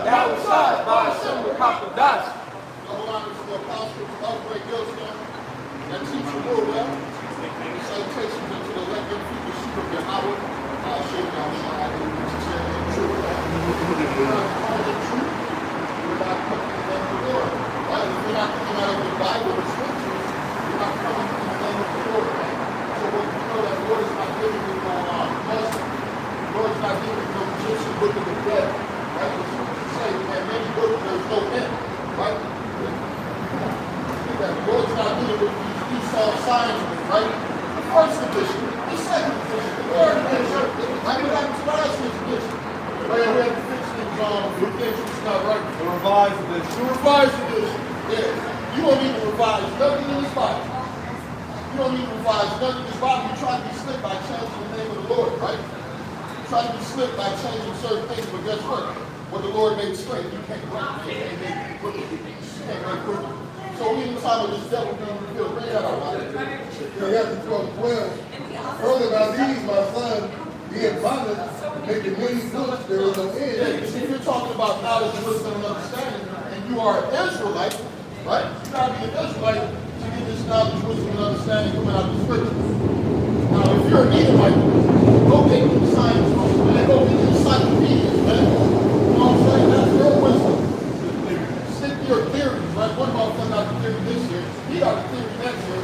outside by some crocodiles. That teach you more well. Salutations unto the elect and people sheep of Yahweh. I'll show you how shine and tell you the truth. We're not calling the truth. We're not coming in the name of the Lord. Right? If you're not coming out of the Bible or scriptures, you're not coming in the name of the Lord. Right? So when you know that the Lord is not giving you no Muslim, the Lord is not giving you no Egyptian book of the dead. Right? The scriptures say, and many books there's no end. Right? The Lord's not dealing with Esau signs, right? The first edition, the second edition, the third edition. I mean, that was the last edition. Right, we have to fix things on the edition's not right. The revised edition. The revised edition. Yeah. You don't need to revise nothing in this Bible. You don't need to revise nothing in this Bible. You try to be slick by changing the name of the Lord, right? You try to be slick by changing certain things, but guess what? What the Lord made straight, you can't write. You can't write quickly. So we in the time of this devil being revealed. Bring that out, right? You have to 12. Further by these, my son, being bonded, making many books, there is no end. Yeah, if you're talking about knowledge, wisdom, and understanding, and you are an Israelite, right? You gotta be an Israelite to get this knowledge, wisdom, and understanding coming out of the scriptures. Now, if you're an Edomite, go get the science books, man. Go get the encyclopedias, man. You know what I'm saying? That's your wisdom. Stick to your theories, right? One motherfucker got the theory this year, he got the theory next year.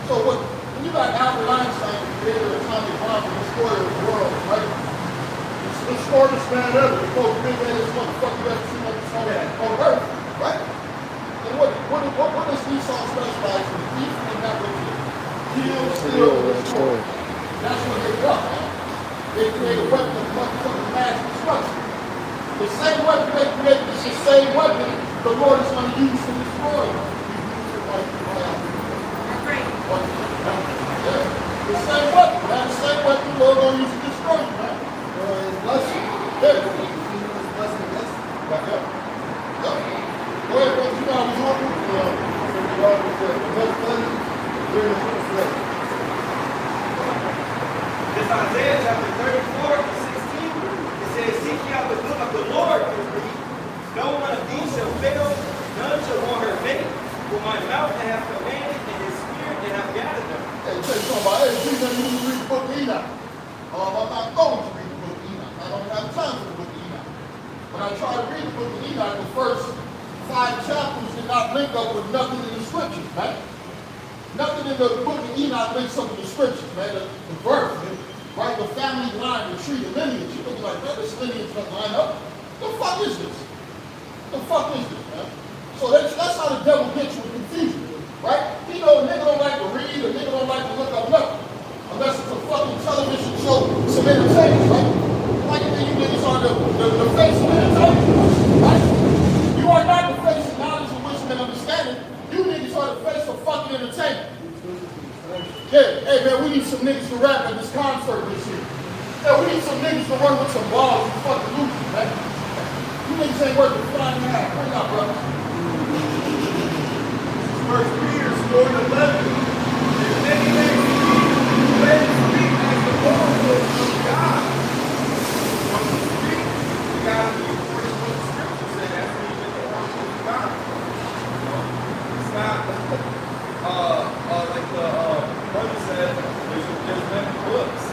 So when you got Albert Einstein, the creator of atomic bomb, the destroyer of the world, right? It's the smartest man ever, the most big-headed motherfucker you ever seen on earth, right? And what does Esau specialize in? He's in that way. Kill, steal, and destroy. That's what they got, man. They create a weapon of motherfucking mass destruction. The same weapon they created is the same weapon the Lord is going to use to destroy you. The same weapon, man. The same weapon the Lord is going to use to destroy you, man. Blessing. Yeah. Back up. Go ahead, bro. You know how we talking? This Isaiah chapter 34:16. It says, seek ye out the book of the Lord and read. No one of these shall fail, none shall want her many. For my mouth I have commanded, and his spirit they have gathered them. Hey, tell you something about it. Please let me read the book of Enoch. I'm not going to read the book of Enoch. I don't have time for the book of Enoch. When I try to read the book of Enoch, the first 5 chapters did not link up with nothing in the scriptures, man. Nothing in the book of Enoch links up with the scriptures, man. The birth, right? The family line, the tree, the lineage. You look like, man, this lineage doesn't line up. The fuck is this? The fuck is this, man? So that's how the devil gets you with confusion, right? He know a nigga don't like to read, a nigga don't like to look up nothing. Unless it's a fucking television show, some entertainment, right? Like you think you niggas are the face of entertainment, right? You are not the face of knowledge and wisdom and understanding. You niggas are the face of fucking entertainment. Yeah, hey man, we need some niggas to rap at this concert this year. Yeah, we need some niggas to run with some balls and fucking losers, man. You niggas ain't worth a flying in half. Bring it up, brother. First Peter, story 11. If any man speak, let him speak as the oracles of God. When we speak, we gotta be according to what the scripture said. That's when you get the oracles of God. It's not like the brother said, there's many books.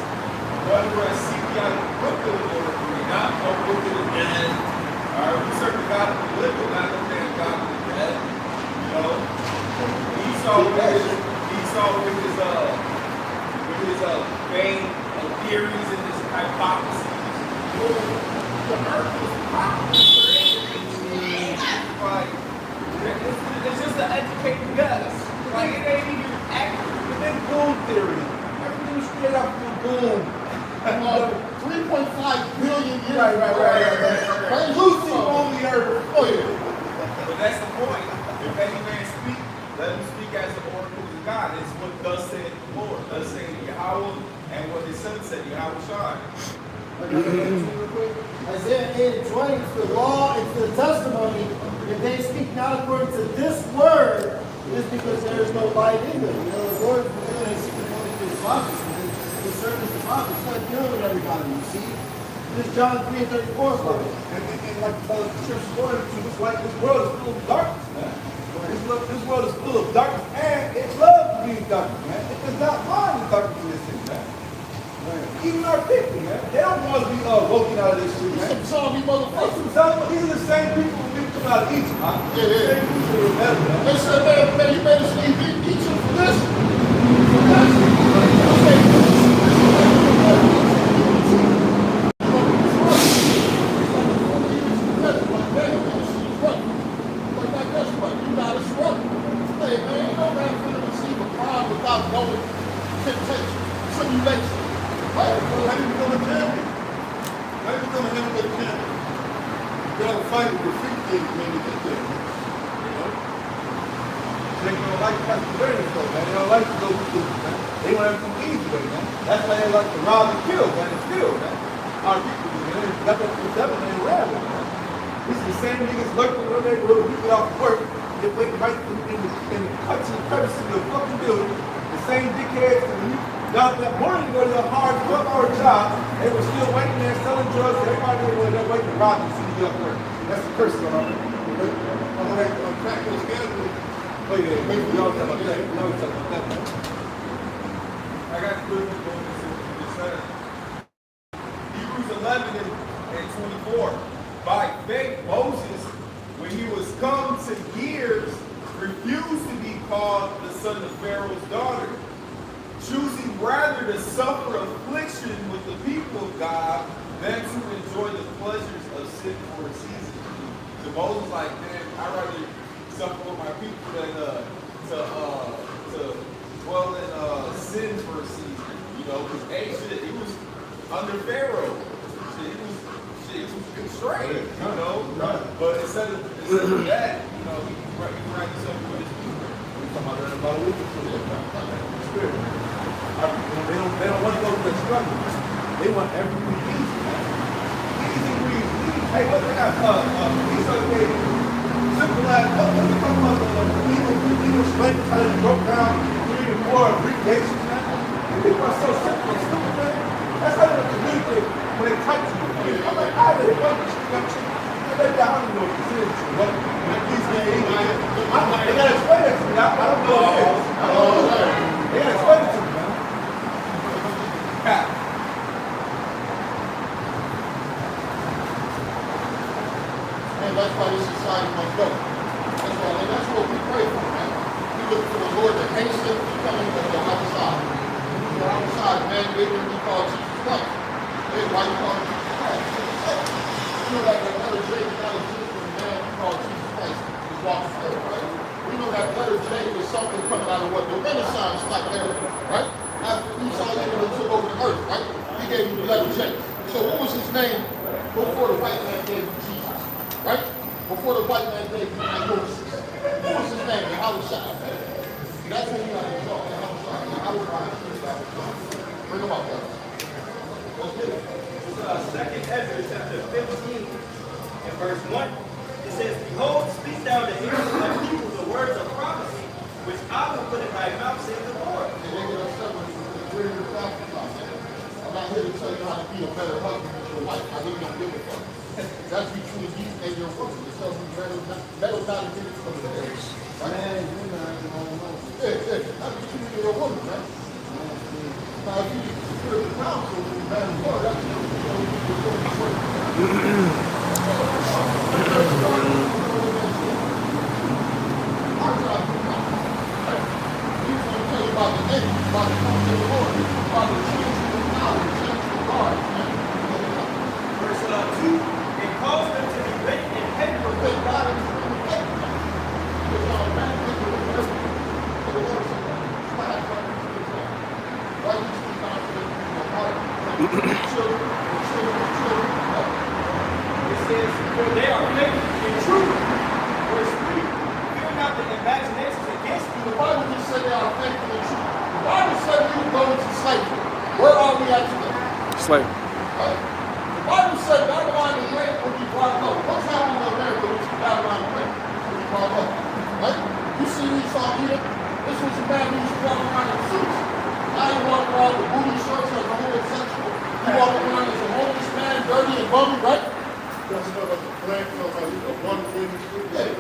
Whether seek out the book of the Lord, not a book of the dead. We serve the God of the living, not the man God of the dead. You know? Esau with his vain theories and his hypotheses. The earth was like, it's just an educated guess. Like it ain't even accurate. But then boom theory. Everything straight up from boom. 3.5 billion years. Right. Lucy on the earth. Oh yeah. But that's the point. If any man speak, let him speak as the oracles of God. It's what thus said the Lord. Thus said Yahweh, and what his son said, Yahweh Shai. Isaiah 8:20, it's the law, it's the testimony. If they speak not according to this word, it is because there is no light in them. You know, the Lord is revealing his secret only to his prophets. His servants, the prophets, not dealing with everybody, you see? This John 3:34 for me. And like the scripture going to, it's like this world is full of darkness, man. This world is full of darkness, and it loves to be in darkness, man. It does not mind the darkness in this thing, man. Even our people, man, they don't want to be woken out of this shit, man. Some motherfuckers. These are the same people who didn't come out of Egypt, huh? Yeah, yeah. The same people who rebelled, man. They said, man, you better leave Egypt for this. Without knowing temptation, simulation. Right? How do you become a champion? How do you become a heavyweight champion? You gotta fight with your feet things when you get there. You know? They don't like to have to learn this though, man. They don't like to go through this, man. They want everything easy way, man. That's why they like to rob and kill, man, and steal, man. Our people, man, that's what the devil ain't rabbit, man. These are the same niggas lurking when they will get off work. They wait right in the cuts and crevices of the fucking building. The same dickheads when you got that morning to go to the hard 12-hour job, they were still waiting there selling drugs. Everybody was there waiting to rob you so you get up work. That's the curse on our I'm crack those scandals. Oh yeah, maybe we all talk about that. We always talk about that. I got to put this on this letter. Hebrews 11 and 24. By faith, Moses, when he was come to years, refused to be called the son of Pharaoh's daughter, choosing rather to suffer affliction with the people of God than to enjoy the pleasures of sin for a season. So Moses was like, man, I'd rather suffer with my people than to dwell in sin for a season. You know, because he was under Pharaoh. He was constrained, you know. Right. But instead of that, you know, he ran himself with his people. We're talking about that about a week or two. Spirit. They don't want to go through the struggle. They want everything easy, man. Easy breeze. Hey, what they got? These are the simple as what we talking about the legal slave how they broke down 3 to 4 abbreviations, man. And people are so simple and stupid, man. That's how they communicate when they type to you. I'm like, I didn't know this. I don't know what this is. They gotta explain it to me. I don't know what it is. They gotta explain it to me, man. And that's why this society must go. That's what we pray for, man. We look for the Lord to hasten coming to the other side. The other side, man, they we call Jesus Christ. They white call Jesus Christ. You know that letter J is not a different man called Jesus Christ is walking through, right? We know that letter J is something coming out of what the Renaissance like there, right? After Esau took over the earth, right? He gave you the letter J. So what was his name before the white man gave you Jesus, right? Before the white man gave you Moses. What was his name? Yahushua. That's what we got to talk about. Bring him up, guys. Let's get it. Second Ezra chapter 15 and verse 1. It says, Behold, speak thou to hear of the people the words of prophecy, which I will put in thy mouth, saith the Lord. I'm not here to tell you how to be a better husband than your wife. I really don't give a fuck. That's between you and your woman. It tells you better not to get it from the head. Right? Yeah. That's between you and your woman, man. Now, if you put the counsel with the man of God, that's about the name, about the counsel of the Lord, about the change of the power, the change of the guard. Verse 2, and cause them to be written in heaven for good God and it says, for they are faithful and true. Verse 3, fear not the imaginations against you. The Bible just said they are faithful and true. The Bible said we would go into slavery. Where are we at today? Slave. Right? The Bible said Babylon the Great would be brought low. What's happening in America with Babylon the Great? Would be brought low. Right? You see Esau Edom? This was a man who used to walk around in suits. Now he walk around with booty shorts like a homosexual. He walk around as a homeless man, dirty Yeah.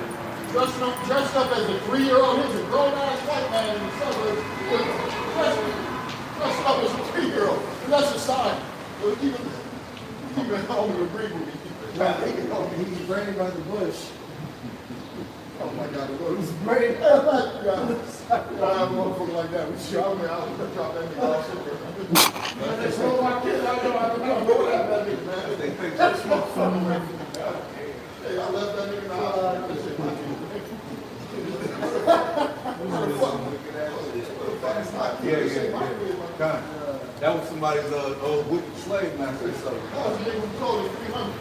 Dressed up as a 3-year-old. He's a grown-ass white man in the suburbs. Dressed up as a 3-year-old. And that's a sign. So even home would agree with me. He's branded by the bush. Oh my God, the Lord is great. I have a motherfucker like that. We should. I'll drop that nigga off somewhere. That's all my kids. I know that nigga, man. They think that's motherfucker away from me. Hey, I left that nigga in the house. God, that was somebody's old wicked slave master. So. That was a nigga who told us 300.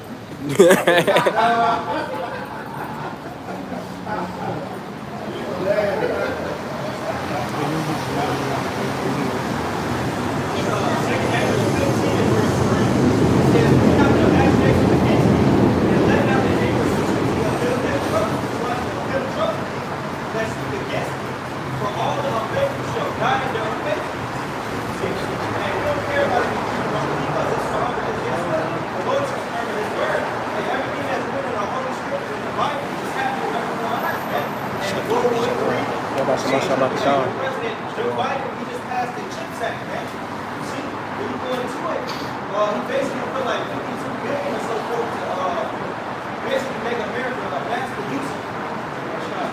President Joe Biden, he just passed the CHIPS Act, man. You see, when you go into it, he basically put like $52 billion or so forth to basically make America a mass producer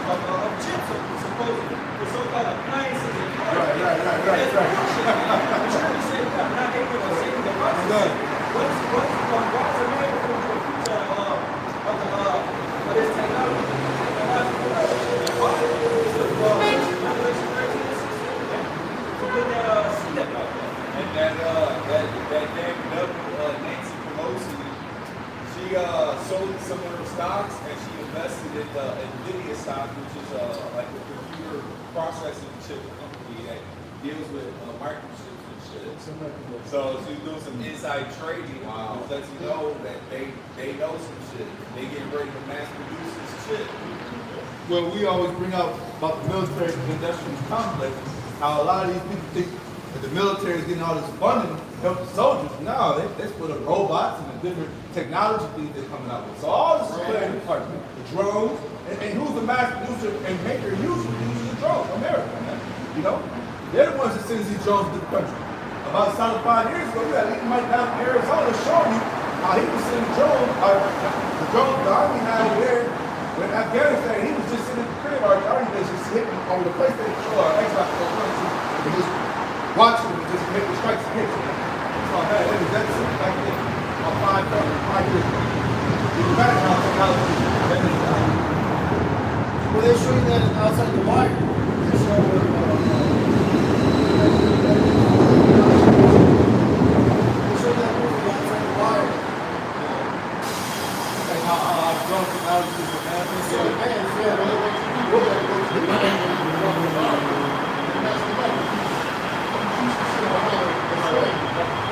of chips, supposedly, for so-called appliances and cars. That's bullshit, man. I'm trying to say that we're not able to save the process. Why is America going to the future of this technology? And that damn Nancy Pelosi, she sold some of her stocks and she invested in Nvidia stock, which is like a computer processing chip company that deals with microchips and shit. So she's doing some inside trading, which lets you know that they know some shit. They get ready to mass produce this shit. Well, we always bring out about the military industrial complex, how a lot of these people think that the military is getting all this funding to help the soldiers. No, that's for the robots and the different technology things they're coming out with. So all this is playing a part. The drones, and who's the mass producer and maker and user the drones? America, man. You know? They're the ones that send these drones to the country. About 5 years ago, we had a Mike down in Arizona showing me how he was sending drones, the drones the Army had over there. When Afghanistan, he was just sitting in the crib, our Army base just hitting over the PlayStation or Xbox and just watching them and just making strikes and hits. So that was like this about 5 years ago. You can imagine how technology is. Well, they show you that outside the wire. They show that movie outside the wire. And how drone technology is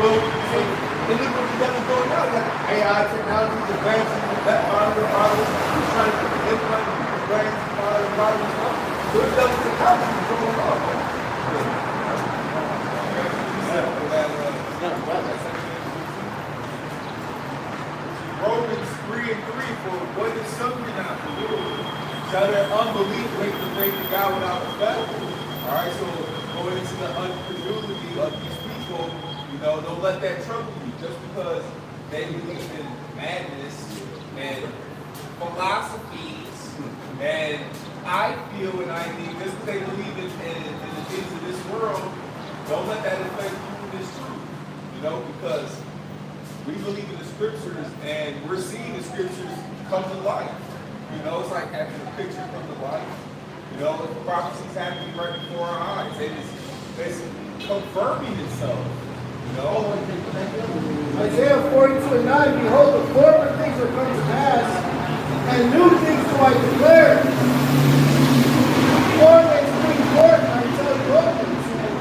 Well, and look what the devil's going now. You got AI technology, advancing that part of the model. He's trying to implement the brains, part of the model and stuff. So the devil's technology is going on. Romans 3:3, for what is something not to do? Shall their unbelief make the faith of God without effect? All right, so going into the incredulity of these people, you know, don't let that trouble you. Just because they believe in madness and philosophies, and I feel and I think just because they believe in the things of this world, don't let that affect you in this truth. You know, because we believe in the scriptures and we're seeing the scriptures come to life. You know, it's like having a picture come to life. You know, the prophecy's happening right before our eyes. It's confirming itself. You know? Isaiah 42:9, behold, the former things are come to pass, and new things do I declare. Before they spring forth, I tell you opens, and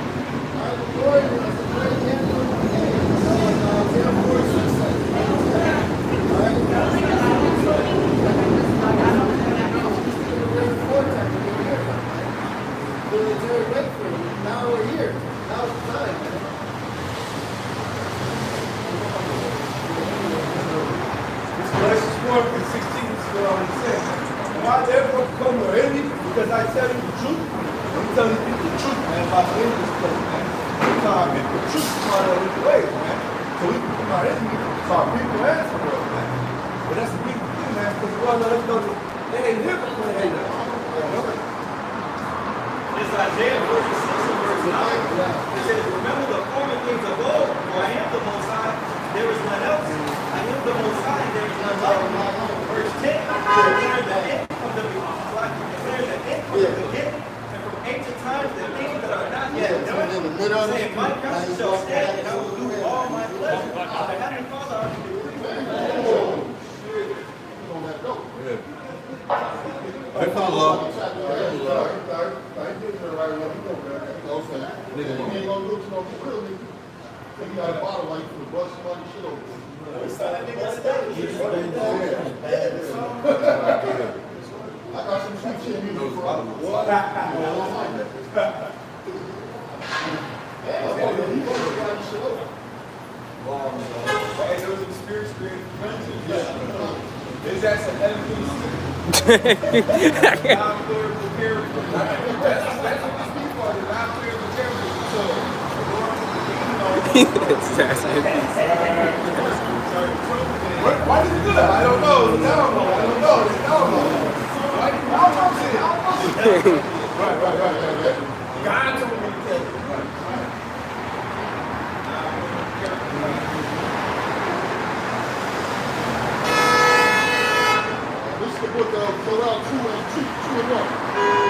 I the Lord is the great end of the beginning. Isaiah 46 says. Military wait for you. Now we're here. Now's the time. Galatians 4:16 is what I want to say. God ever come to any because I tell you the truth. I'm telling people the truth, man, about the end of this place, man. Sometimes the truth is part of the way, man. So we can come out enemy, so our people answer for us, man. But that's the big thing, man, because we all let us know that they ain't here for the hate us. It's Isaiah 46 and verse 9. It says, remember the former things of old, for I am the Most High, there is none else. I am the Most High, there is none like me. Verse 10, declare the end from the beginning, and from ancient times the things that are not yet done. Saying, my counsel shall stand, and I will do all my pleasure. The Heavenly Father already decreed. You got a bottle like for the bus money shit over. I got some sweet shit music for Hey, those are spirits created friends. Is that some evidence? Non-clerical character. That's what these people are, the non-clerical characters. So, Why did you do that? I don't know. I don't know. Right. God told me to tell you. This is the book of Joel 2 and 1.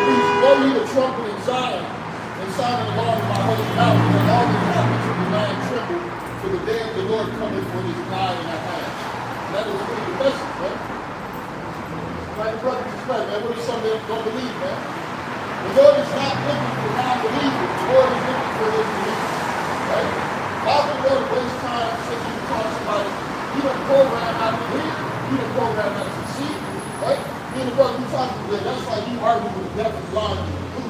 Please blow ye the trumpet in Zion, and sound an alarm in my holy mountain, and all the inhabitants of the land tremble, for the day of the Lord cometh, for it is nigh in our hands. And that is really the message, man. Like the brother just said, man, what if some of them don't believe, man? The Lord is not looking for non-believers. The Lord is looking for his believers, right? Why would the Lord waste time since you talk to somebody? You don't program how to believe. You don't program how to succeed, right? Me and the brother you talking to, that's like you arguing with the deaf and blind and the blue.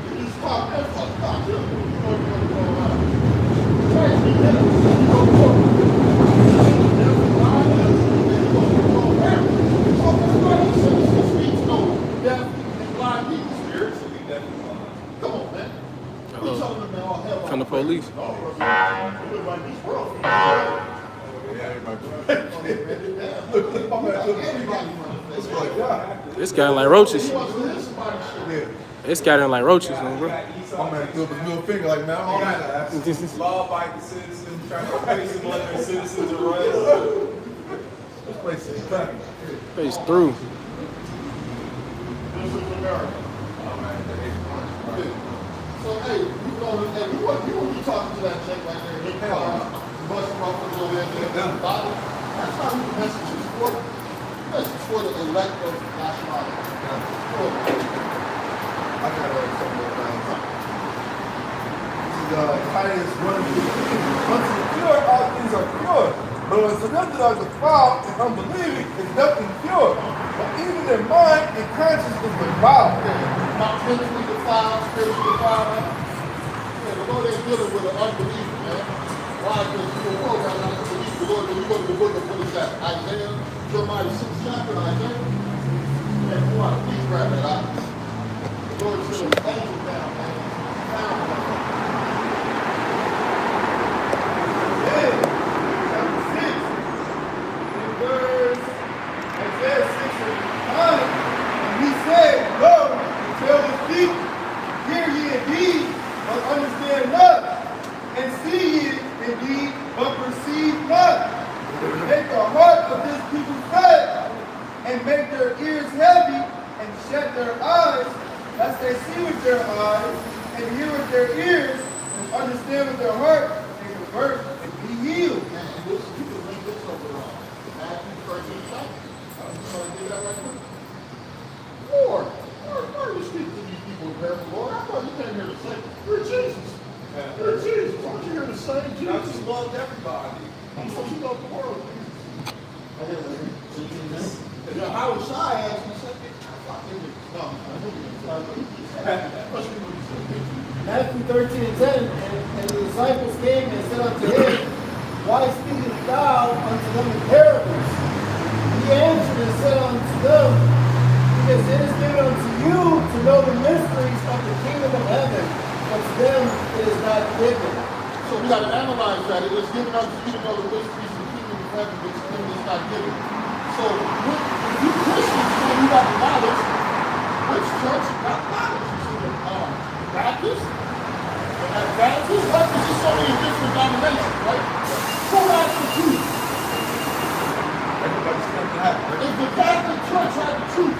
You just talk that fuck talk to them. You know what's going on. Right, you get it. You go talk. Deaf and blind, you go where? You talk to somebody who says he speaks no deaf and blind people. Spiritually, definitely. Come on, man. We telling them now, hell, From the police. No, we live like this world. It's scattering like roaches. It's scattering like roaches, man, bro. I'm gonna do a middle finger like, man, I'm all that. Law-abiding citizens trying to place them under citizens arrest. This place is cracking. Face through. This is America. So, hey, you know, and you want to be talking to that chick right there, hit car, busting off a little bit, and then bottle. That's not who the message is for. The message is for the elect of nationality. I got something around. This is Titus 1. Unto the pure, all things are pure. But unto them that are defiled and unbelieving is nothing pure. But even their mind and conscience is defiled. Not mentally defiled, spiritually defiled, man. Yeah, the Lord ain't dealing with an unbeliever, man. Why? Because you don't program not to believe the Lord. When you go to the book of, what is that? Isaiah, Jeremiah 6th chapter, Isaiah. Man, come on, please grab that out. The Lord sent an angel down, man. Found him. Yeah, chapter 6, in verse Isaiah 6 and 9, and he said, Lo, tell the people, hear ye indeed, but understand not, and see ye indeed, but perceive not. Make the heart of this people fat, and make their ears heavy, and shut their eyes, lest they see with their eyes, and hear with their ears, and understand with their heart, and convert, and be healed. And this, you can link this over Matthew 13 chapter. You want to give that right quick? Lord, why are you speaking to these people in parable, Lord? I thought you came here to say, you're Jesus. You're Jesus. Aren't you here to say Jesus? I just loved everybody. I'm supposed to love the world. Yeah, I was shy asked me, said, Matthew 13 and 10, and the disciples came and said unto him, Why speakest thou unto them in parables? He answered at it, it's given unto you to know the mysteries of the kingdom of heaven, which the kingdom is not given. So, if you Christians say you got the knowledge, which church got knowledge? You see the Baptist, the Adventist, right? There's just so many different denominations, right? Who has the truth? Everybody's coming to happen. If the Catholic Church had the truth,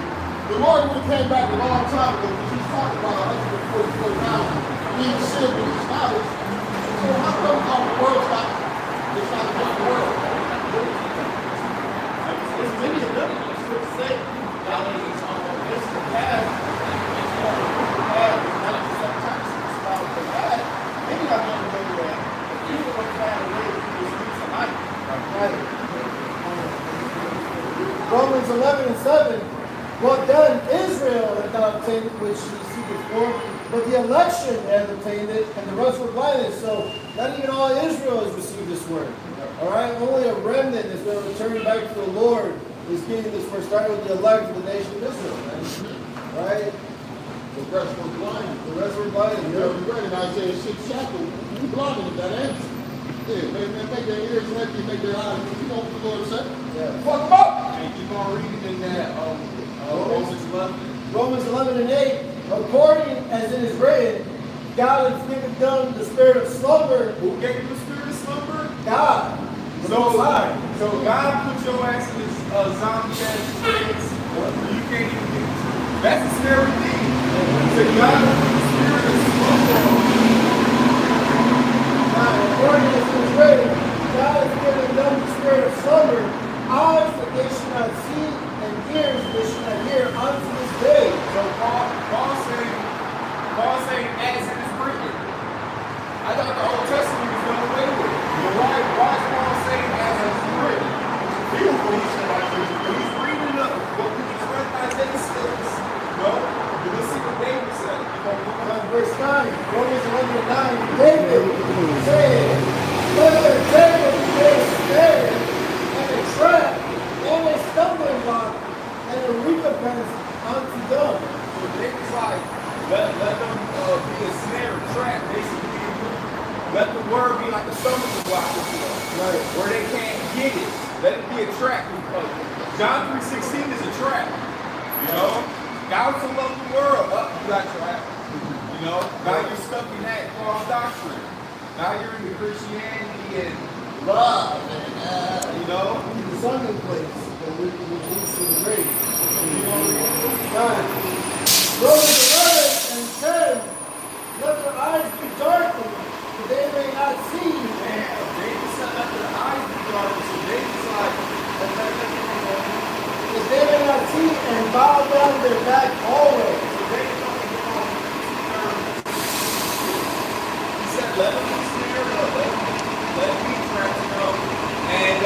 the Lord would have came back a long time ago because he's talking about 144,000 being sealed with his knowledge. So how come the world's not, it's not a different world? There's many of them. I was going to say, y'all ladies, this is the past. It's more of the past. Not just sometimes it's about the past. Many of them know that if you look at the way you speak tonight, right? Romans 11 and 7. What then Israel had not obtained it, which you see before, but the election had obtained it, and the rest were blinded. So not even all Israel has received this word. All right, only a remnant is going to return back to the Lord. Is getting this word started with the elect of the nation of Israel. Right? The rest were blinded. The rest were blinded. You know, we read in Isaiah 6 chapter, you blinded at that answer. Yeah, make their ears heavy, make their eyes. You know what the Lord said? Yeah. Fuck them up! And keep on reading in that Romans 11. Romans 11 and 8. According as it is written, God has given them the spirit of slumber. Who gave you the spirit of slumber? God. So God put your ass in this zombie ass trance. You can't even get it. That's a scary thing. So God put the spirit of slumber on you. According as it is written, God has given them the spirit of slumber, eyes that they should not see, and ears that they should not hear unto this day. So Paul saying, as it is written. I thought the Old Testament was done away with. But why is Paul saying as it is written? He's reading up what we just read in Isaiah 6. No, let's see what David said. Verse 9, Romans 11 and 9, David said, whether Jacob be a snare and a trap, and a stumbling block, and a recompense unto them. So David's like, let them be a snare, trap, basically. Let the word be like a stumbling block, right, where they can't get it. Let it be a trap. John 3:16 is a trap. You know, God so loved the world. You got trapped. You know, now you're stuck in that false doctrine. Now you're into Christianity and love, and you know, The sunken place that leads to the grave. you know, Romans 11 and 10, let their eyes be darkened, that they may not see. damn, David said let their eyes be darkened. So David's like, That they may not see and bow down their back always. so David don't get on two terms. He said let them be snared up, let them be trapped, you know, and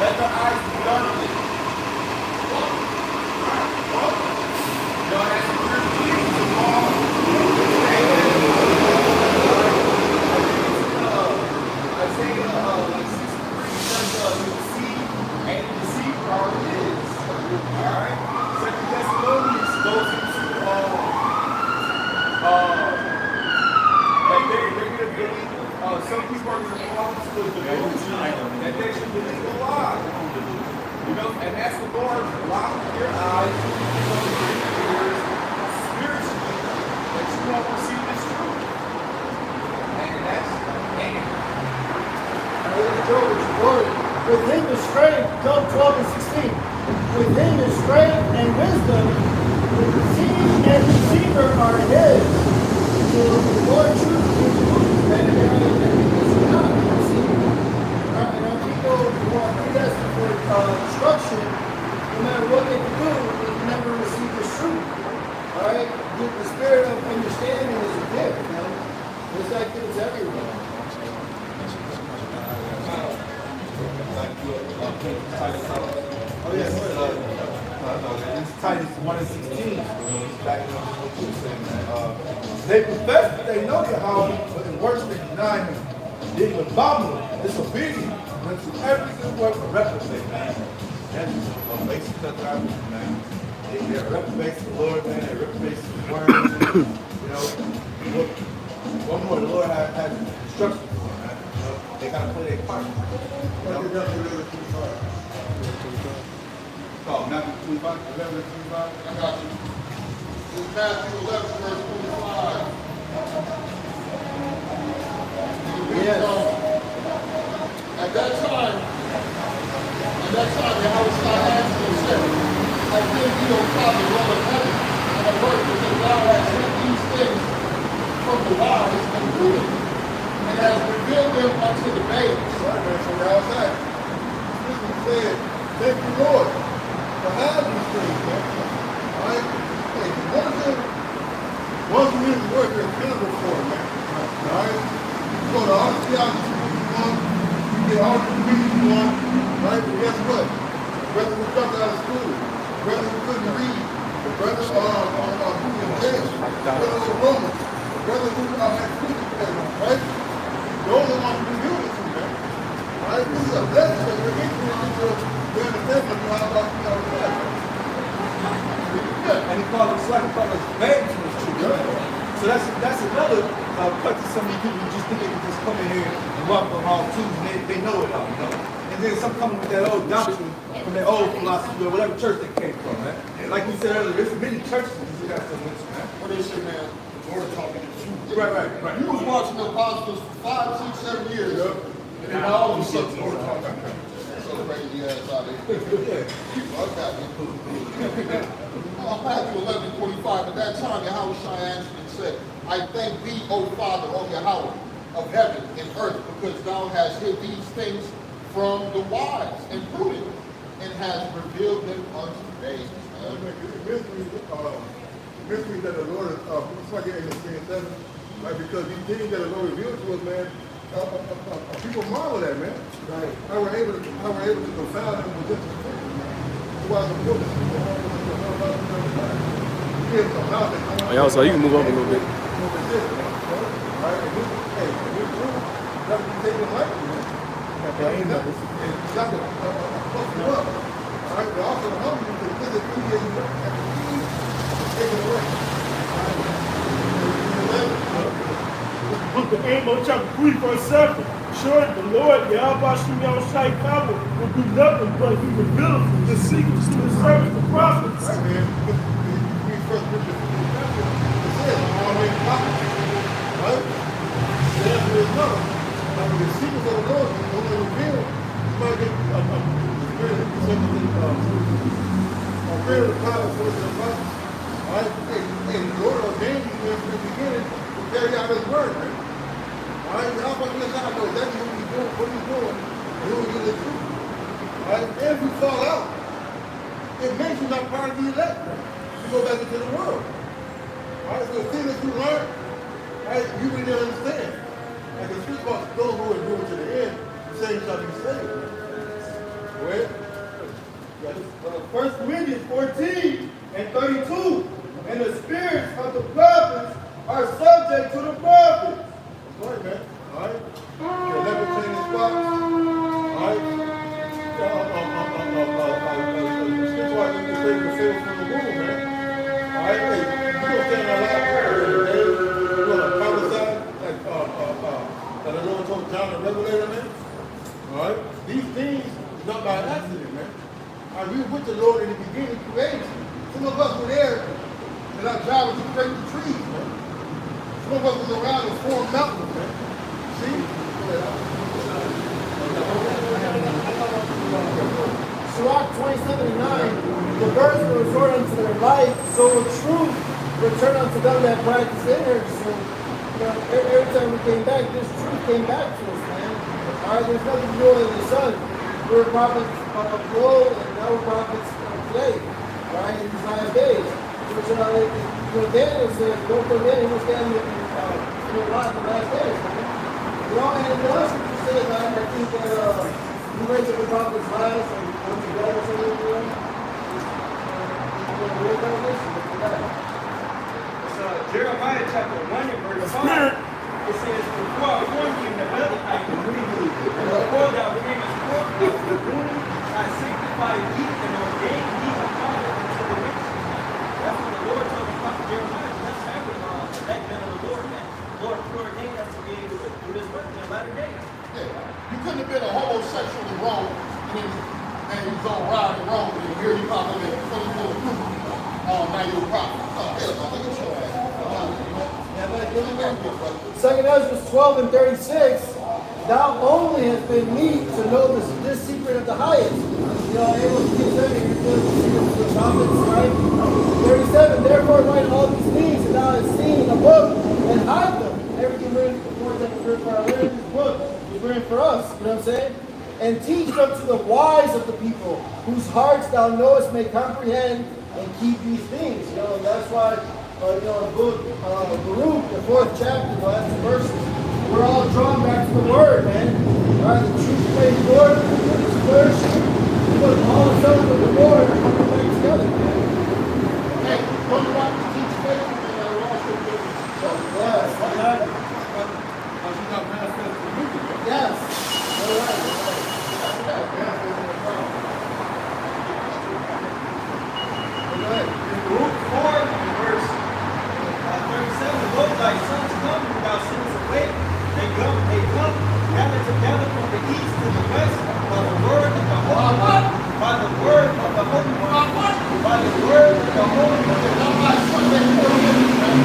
let their eyes be darkened. You know, that's the Christian to Paul. Isaiah 63 says you will see and the deceiver already is. Alright? Second Thessalonians goes into that they're going to believe some people are going to fall into the delusion that they should believe a lie. You know, and that's the Lord blocking your eyes, your ears, spiritually, that you won't receive this truth. And that's With him is strength, Job 12 and 16. With him is strength and wisdom, the seed and deceiver are his. So the Lord truth is better than not. And our people who are predestined for destruction, no matter what they can do, they can never receive the truth. Alright? The spirit of understanding is a gift, man. It's that given to everyone. Oh yes, it's Titus 1 and 16. Back in what you were saying. They profess that they know Yahweh, but in works they deny him. Being abominable, disobedient, unto every good work of reprobate, man. That's basically the garbage, man. They reprobate the Lord, man. They reprobate the word. You know, one more, the Lord has instructions for them, man. You know, they gotta play their part. What did that do to the fire? Oh, Matthew 25, 11 and 25. I got you. This is Matthew 11, verse 25. Yes. At that time, Yahweh answered and said, I give thee, O Father, Lord of heaven and of earth, because thou hast hid these things from the wise and prudent, and hast revealed them unto the babes. Right, man, so y'all say, this said, thank you, Lord, for having these things, man. All right? Hey, once you read the word, you're accountable for it, man. All right? You go to all the theology schools you want, you get all the degrees you want, right? But guess what? Whether we dropped out of school, whether we couldn't read, the brother who was in jail, whether we were Roman, the brother who had food to pay, right? Those are the ones who revealed it to you, man. All right? This is a blessing that we're entering into the understanding of how about you know life. And he called us like he called us babes in the truth, right? So that's another cut to some of you people who just think they can just come in here and walk on all twos and they know it all, you know. And then some coming with that old doctrine from their old philosophy or whatever church they came from, man. Like we said earlier, there's many churches that you got to went to, man. What they say, man? The Lord talking to you. Right. You was watching the apostles for 5, 6, 7 years, and then all of a sudden the Lord talking to you. So crazy ass out there. Matthew 11:25. At that time, Yahweh answered and said, I thank thee, O Father, O Yahweh, of heaven and earth, because thou hast hid these things from the wise and prudent, and hast revealed them unto babes. The mystery that the Lord is, it's like in Amos 3:7, right? Because these things that the Lord revealed to us, man, people marvel at, man. Right. How we're able to confound them with this thing, man. That's why it's important. Oh, y'all, so you can move over a little bit. Right? And this, hey, this truth doesn't be taken lightly, man. It's not to fuck you up. All right? But also to humble you to physically get you up and take it away. Book of Amos, chapter 3, verse 7. Surely the Lord, Yahweh Power, will do nothing but he revealed the secrets to his servants, the prophets. Right, man. We first scripture, it says, all make prophets. Right? The answer is no. Like the secrets of the Lord is only revealed. You might get a spirit of the power for the prophets. All right? Hey, the Lord ordained you from the beginning to carry out his word, man. All right? How about this? I know exactly what he's doing, and who he's going to do. All right? And if you fall out, it makes you not part of the elect. You go back into the world. All right? So the thing that you learn, right, you really didn't understand. Like the scripture about those who are doing to the end, the same shall be saved. Go ahead. 1 Corinthians 14 and 32. And the spirits of the prophets are subject to the prophets. That's right, man. All right? You're levitating the spots. All right? The scripture like to take the soul from the womb, man. All right? Hey, you don't stand out loud today. You're going to prophesy like that the Lord told John the Revelator, man. All right? These things is not by accident, man. All right, we were with the Lord in the beginning creation. Some of us were there and our job was to break the trees, man. Some of us was around and formed mountains, man. See? Sirach 27:9. The birds will resort unto their life, so will truth return unto them that practice it. So, every time we came back, this truth came back to us, man. All right, there's nothing more than the sun. We're prophets of old, and now we're prophets of today, right, in these last days. Which, Daniel said, don't forget, he was standing in the light in the last days. You know, and the other scripture says, I think that he raised up the prophets last and unto God or something, you know? It's Jeremiah chapter 1 and verse 5. It says, before I warned you in the belly, I knew you. And before thou becamest forth out of the womb, I sanctified thee and ordained thee a prophet unto the nations. That's what the Lord told the prophet Jeremiah. That's happening that man of the Lord, man. The Lord preordained us to be able to do this work in the latter days. Yeah. don't ride and roll and here you pop up at 24 now you're a prophet. Oh, hell no, look at your ass. Second Ezra 12 and 36. Thou only has been meet to know this secret of the highest. You know, Amos gives them here the prophets, right? 37. Therefore write all these things that thou hast seen in a book and hide them. Everything written before that was written for our learning, this book is written for us. You know what I'm saying? And teach them to the wise of the people, whose hearts thou knowest may comprehend and keep these things. You know, and that's why you know, the book Baruch, the 4th chapter, the last 2 verses. We're all drawn back to the Word, man. All right, the truth made Lord, it's flourishing. Look, all the sons of the Lord are coming back together, man. Hey, don't you want to teach faith? And I will also give you some. Yes, exactly. Yes. All right. Baruch 4 and verse 37. Look, thy sons come, and thou sendest away. They come, gather together from the east to the west by the word of the Holy One. By the word of the Holy One. By the word of the Holy One. That's why Sunday morning, right?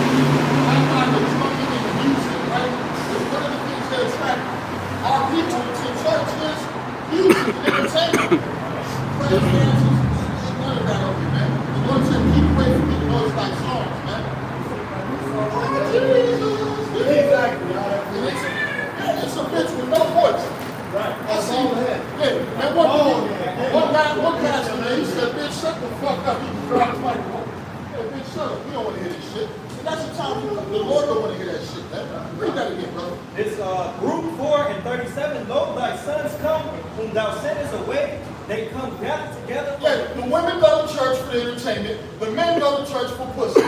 That's why the trumpet and the music, right? It's one of the things that attract our people to churches, music, and entertainment. Praise dances, none of that over here, man. The Lord said, keep away from me, noise like songs, man. Exactly. It's a bitch with no voice. Right. I see. Yeah. And one pastor, man, he said, bitch, shut the fuck up. He can drop the microphone. Hey, bitch, shut up. We don't want to hear this shit. And that's the time the Lord don't want to hear that shit, man. Read that again, brother. It's Baruch 4 and 37. Lo, thy sons come, whom thou sendest away. They come gathered together. Yeah, the women go to church for the entertainment. The men go to church for pussy.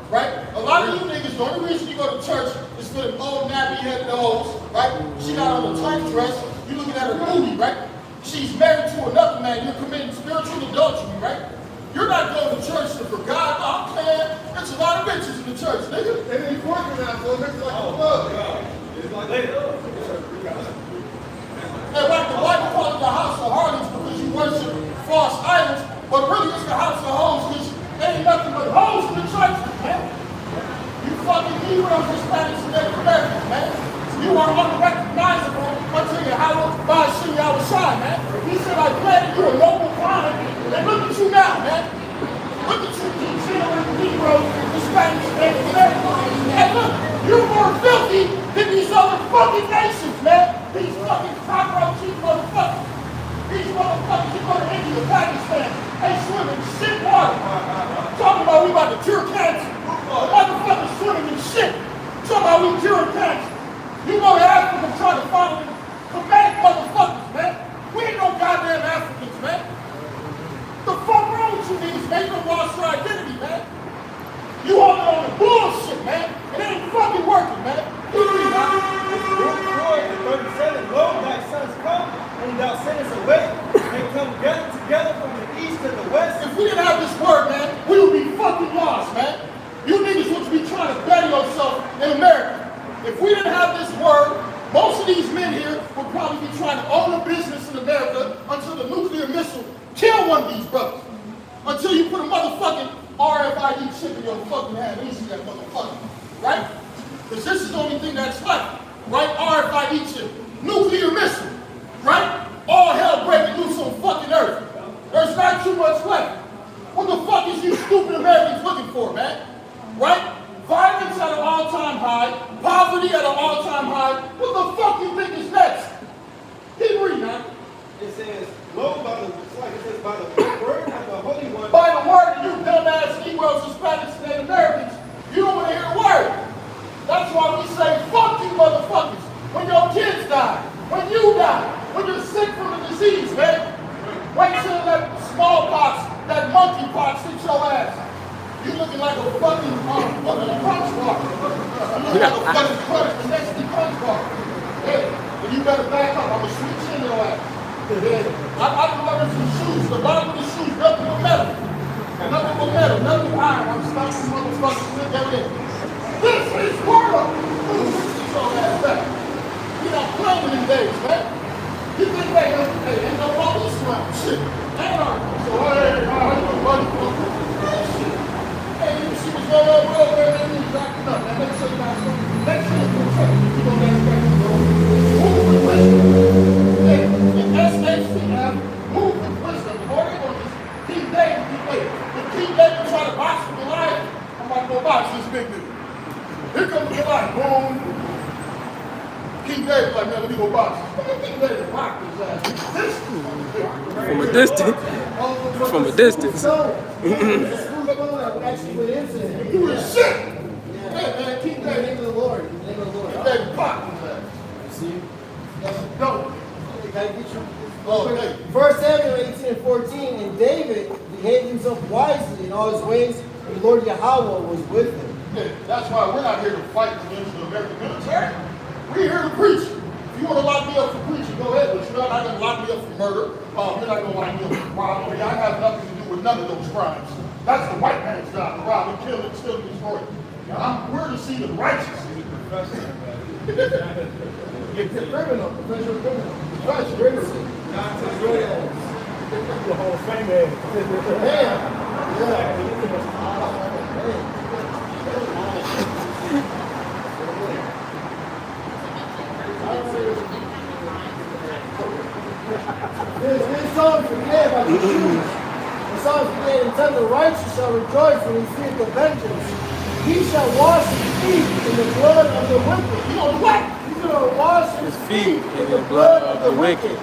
Right? A lot of you niggas, the only reason you go to church is for them old nappy-headed hoes, right? She got on a tight dress. You looking at her booty, right? She's married to another man. You're committing spiritual adultery, right? You're not going to church for God. Oh, man, there's a lot of bitches in the church, nigga. They ain't working now, so it looks like a club. It's like And like the Bible calls it the house of harlots because you worship false idols, but really it's the house of hoes because ain't nothing but hoes in the church, man. You fucking Negroes, Hispanics, and Native Americans, man. You are unrecognizable until you have by Shimmy Shine, man. He said, I planted you a noble vine, and look at you now, man. Look at you, degenerate Negroes, Hispanics, and Native Americans. And look, you're more filthy than these other fucking nations, man. These fucking cockroachy motherfuckers. These motherfuckers, you go to India, Pakistan, they swim in shit water. Talking about we about to cure cancer. Motherfuckers swimming in shit. Talking about we curing cancer. You go to Africa trying to follow them Kemetic motherfuckers, man. We ain't no goddamn Africans, man. The fuck wrong with you niggas, man? You done lost your identity, man. You all on the bullshit, man. It ain't fucking working, man. Baruch 4 and 37. Lo, thy sons come, whom thou sendest away. They come gathered together from the east to the west. If we didn't have this word, man, we would be fucking lost, man. You niggas would be trying to better yourself in America. If we didn't have this word, most of these men here would probably be trying to own a business in America until the nuclear missile kill one of these brothers. Until you put a motherfucking RFID chip in your fucking hand and you see that motherfucker, right? Because this is the only thing that's left, right? RFID chip, nuclear missile, right? All hell breaking loose on fucking earth. There's not too much left. What the fuck is you stupid Americans looking for, man? Right? Violence at an all-time high, poverty at an all-time high. What the fuck you think is next? Keep reading, man. It says, lo, by the word of the Holy One. By the word of you dumbass Negroes, Hispanics, and Native Americans, you don't want to hear the word. That's why we say, fuck you motherfuckers. When your kids die, when you die, when you're sick from a disease, man. Wait till that smallpox, that monkeypox hits your ass. You looking like a fucking crunch bar. You look like a fucking crunch, the next crunch bar. Hey, and you better back up. I'm going to switch in your ass. I delivered some shoes. The bottom of the shoes, nothing but metal. Nothing but metal, nothing but iron. I'm stopping motherfuckers with everything. This is world. Switch your ass back. You're not playing in these days, man. You think they ain't no police around? Shit. Ain't I was buddy for shit. Hey, you see what's going on over there? That nigga's acting up. Now make sure you got something. Make sure you can check. You know that's right. Move with wisdom. Hey, in SHCF, move with wisdom. Or they gonna just King David be waiting. If King David try to box with Goliath, I'm about to go box this big dude. Here comes Goliath. Boom. King David like, man, let me go box. King David rocked his ass. From a distance. From a distance. Actually went into him. You was shit. Yeah, man, keep the name of the Lord. In the name of the Lord. David rocked his ass. See? That's dope. Can I get you? Oh, hey. 1 Samuel 18:14, and David behaved himself wisely in all his ways, and the Lord Yahweh was with him. Yeah, that's why we're not here to fight against the American military. We're here to preach. If you want to lock me up for preaching, go ahead, but you're not going to lock me up for murder. You're not going to lock me up for robbery. I have nothing to do with none of those crimes. That's the white man's job, to rob and kill and steal and destroy. We're to see the righteous. It's a criminal, professional criminal. That's crazy. The Hall of Fame man. This song forget about the Jews. The song forget, and tell the righteous shall rejoice when he seeth the vengeance. He shall wash his feet in the blood of the wicked. You know what? He's going to wash his feet in the blood of the wicked.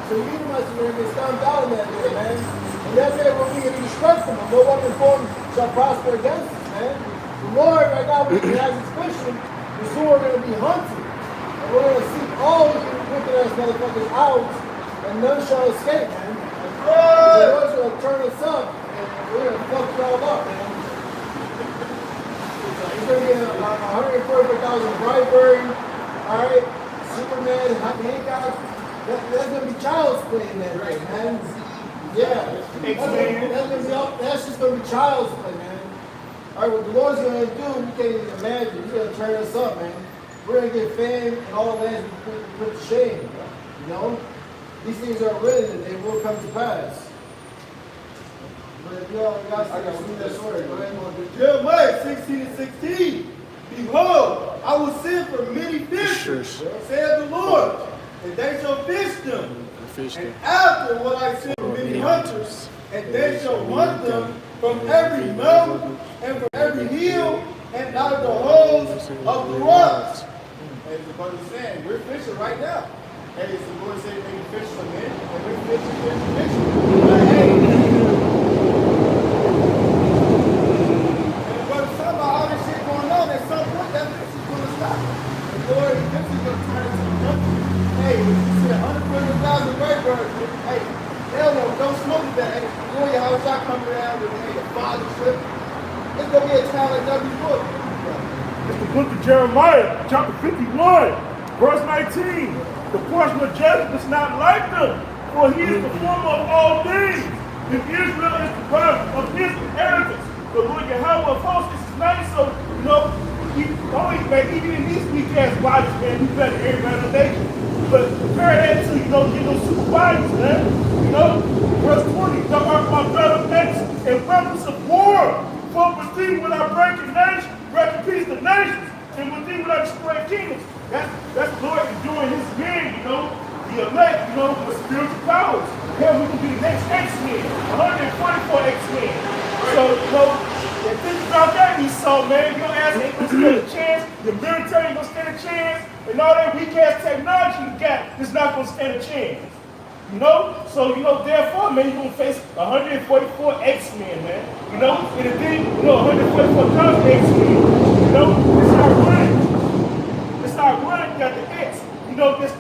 So you must be stand down that day, man. And that's it, when we get destruction, no weapon formed shall prosper against us, man. The Lord right now, when he has his pushing, the soon we're going to be hunted. And we're going to see all these wicked ass motherfuckers out, and none shall escape, man. The Lord's going to turn us up, and we're going to fuck you all up, man. He's going to get 144,000 Brightburn, all right? Superman, Hancock. That's going to be child's play in that, right, man? Yeah. That's just going to be child's play, man. All right, what the Lord's going to do, you can't even imagine. He's going to turn us up, man. We're going to get fame and all lands put to shame, you know? These things are written and they will come to pass. But if y'all guys, I got to read that story. Go ahead and do Jeremiah 16:16. Behold, I will send for many fishers, saith the Lord, and they shall fish them. And after what I send for many hunters, and they shall hunt them from every mountain and from every hill and out of the holes of the rocks. As the brother saying, we're fishing right now. Hey, it's the Lord saying they can fish for men, and we're fishing. But hey, and the brother's talking about all this shit going on, at some point that fish is going to stop. The Lord is going to turn into the country. Hey, you see 140,000 Brightburn, hey, hell no, don't smoke that. Hey, you know how y'all come around with the father trip? It's going to be a town like that before. It's the book of Jeremiah, chapter 51, verse 19. The portion of Jacob is not like them, for he is the former of all things. And Israel is the birth of his inheritance. The Lord Yahweh of hosts is his name, so, you know, even in these weak ass bodies, man, we better everybody on nation. But compare that to, you know, get those super bodies, man. You know, verse 20, thou art my brother makes and weapons of war. For with thee will I break the nation, break in peace the nations, and with thee will I destroy kingdoms. That's the Lord doing his men, you know, the elect, you know, with spiritual powers. Hell, we can be the next X-Men, 144 X-Men. So, you know, and think about that, Esau, man. Your ass ain't gonna stand a chance, your military ain't gonna stand a chance, and all that weak ass technology you got is not gonna stand a chance. You know? So, you know, therefore, man, you're gonna face 144 X-Men, man. You know? And the thing, you know, 144,000 X-Men. You know? It's our run. It's our run, you got the X. You know, this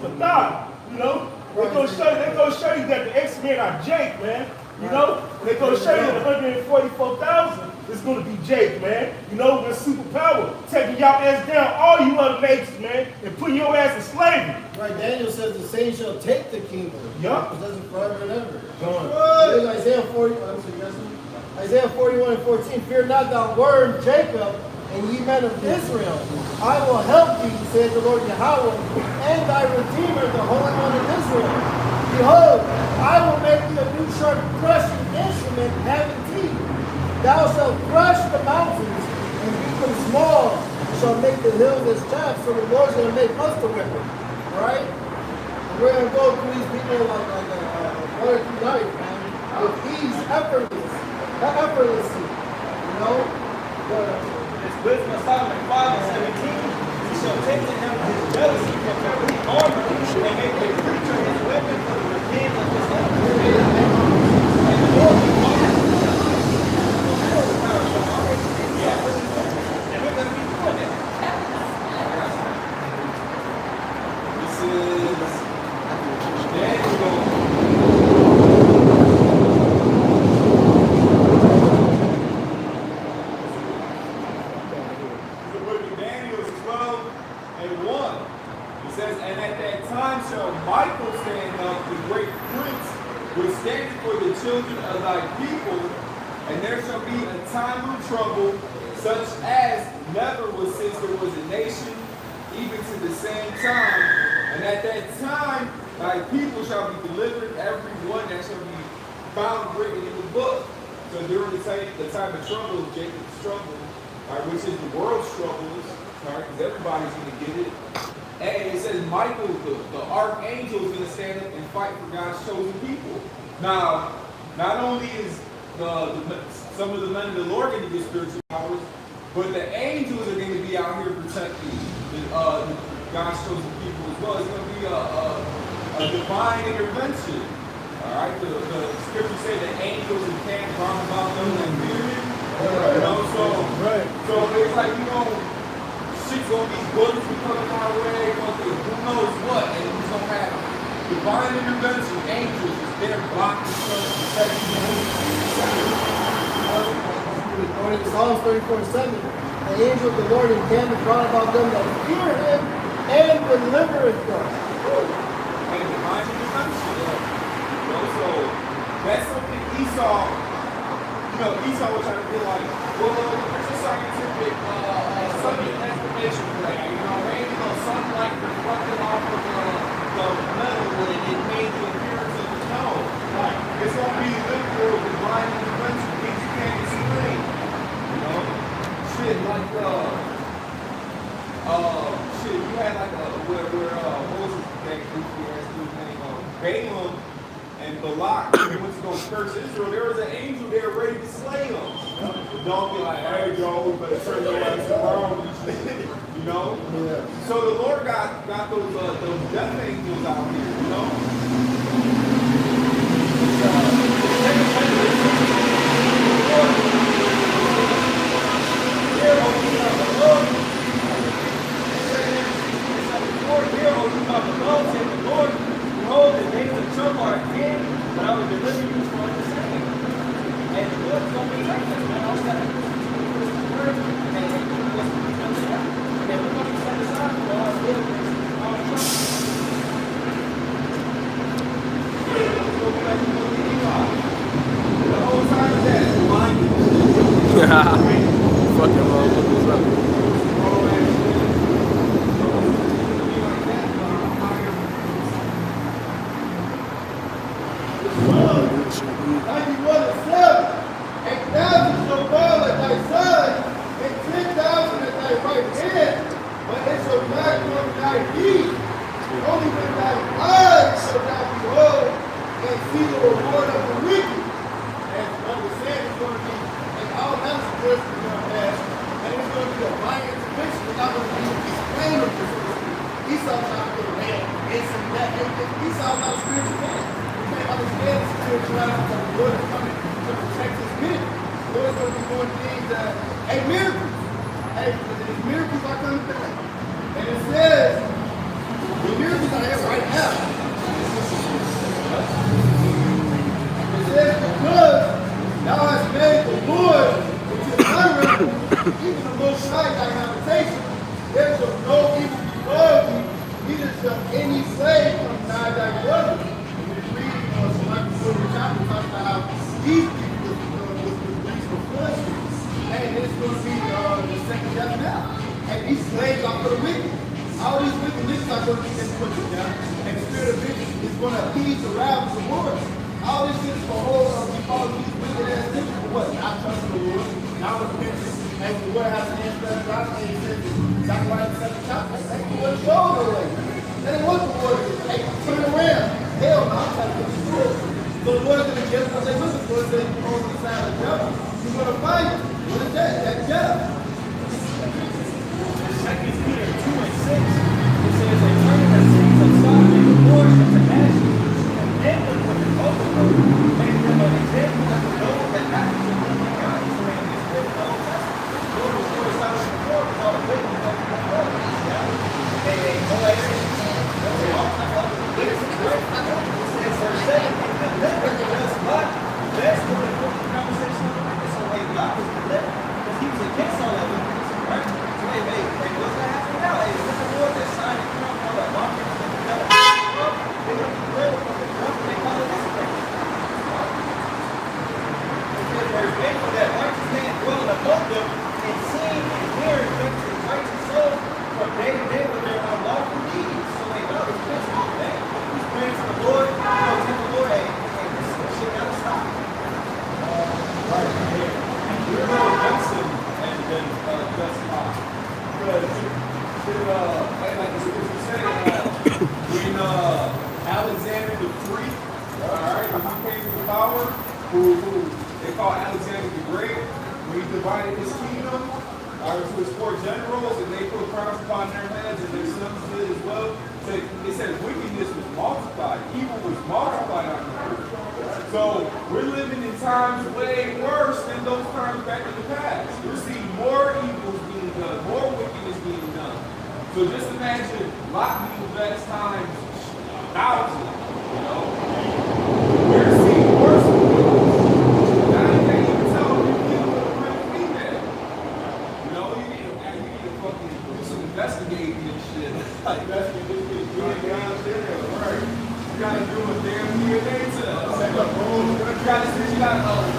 the thigh. You know? They're gonna show you that the X-Men are Jake, man. You know? They're gonna show you that 144,000 is gonna be Jake, man. You know, with superpower. Taking y'all ass down, all you other nations, man, and putting your ass in slavery. Right, Daniel says the saints shall take the kingdom. Yup. It doesn't forever and ever. There's Isaiah 41:14. Fear not thou worm Jacob, and ye men of Israel. I will help thee, saith the Lord Yahweh, and thy Redeemer, the Holy One of Israel. Behold, I will make thee a new sharp threshing instrument and having teeth. Thou shalt crush the mountains and make them small, and shall make the hills as chaff. So the Lord's going to make us the weapon. Alright? We're going to go through these people like water through life, man. With ease, effortlessly. You know? This wisdom of Solomon 5:17. He shall take to him his jealousy from every armor and make a creature his weapon for the revenge of his enemies. And the Lord will watch. And we're going to be doing that. This is Daniel. It says, and at that time shall Michael stand up, the great prince, which standeth for the children of thy people, and there shall be a time of trouble, such as never was since there was a nation, even to the same time. And at that time thy people shall be delivered, every one that shall be found written in the book. So during the time of trouble, Jacob's trouble, which is the world's troubles, because everybody's going to get it. And it says Michael, the archangel, is going to stand up and fight for God's chosen people. Now, not only is some of the men of the Lord going to get spiritual powers, but the angels are going to be out here protecting God's chosen people as well. It's going to be a divine intervention. All right, the scripture say that angels encamp round about them that fear Him. You know, so it's like, you know, shit's gonna be bullets be coming our way, who knows what, and we're gonna have divine intervention, angels is there blocking stuff, protecting you. Psalms 34:7. The angel of the Lord encampeth round about them that fear Him and delivereth them. And divine intervention. You know, so that's something Esau, you know, Esau was trying to be like, well, there's a scientific explanation for that. You know, maybe sunlight reflected off of the metal and it made the appearance of the stone. Like, it's going to be literal divine intervention, things you can't explain. You know? Shit, like, you had like what was that goofy ass dude's name? Balaam and Balak, when he went to go curse Israel, there was an angel there ready to slay them. Don't be like, hey, Joe, we better turn your ass around. You know? Yeah. So the Lord got those death angels out here, you know? Behold, the days of trouble are at hand, but I will deliver you from the same. And the Lord's going to be like this, man. All that word, and we're going to be set aside for all trouble. The whole time of that, blinded. Fucking motherfuckers up. All this is for whole, we call it gonna find it. What is that? That's death. 2 Peter 2:6, it says, "They turn their cities of Sodom and Gomorrah into ashes, condemn them with the overthrow, make them an example unto those that act in God." So in this written Old Testament, Lord was doing Sodom and Gomorrah with all the wickedness that was going on. They go like this. It says, "Verse 7, and delivered us not." That's the important conversation of the wicked. So hey, God was delivered because he was against all that wickedness, right? So hey, what's gonna happen now? Hey, look at the Lord that signed and come all that mockers and the devil. They're gonna be delivered from the drunk and they call it this thing. It says, "Verse 8, for that righteous man dwelling among them, and seeing and hearing things his righteous soul from day to day with their unlawful deeds." So hey, God was against all that. He's praying to the Lord, tell the Lord, hey, this shit gotta stop. Right here. We're going Evanston and then just because like the scripture said, when Alexander the Greek, alright, when he came to power, who they call Alexander the Great, when he divided his kingdom to his 4 generals, and they put crowns upon their heads, and their sons did as well. So it said wickedness was multiplied, evil was multiplied on the earth. So we're living in times way worse than those times back in the past. We're seeing more evils being done, more wickedness being done. So just imagine locking best times 1,000, you know? We're seeing worse wickedness. Now you can't even tell if you're dealing with a real female. You know, you need to fucking do some investigating and shit. Investigating this shit, down there, right? You gotta do a damn DNA test. You gotta see,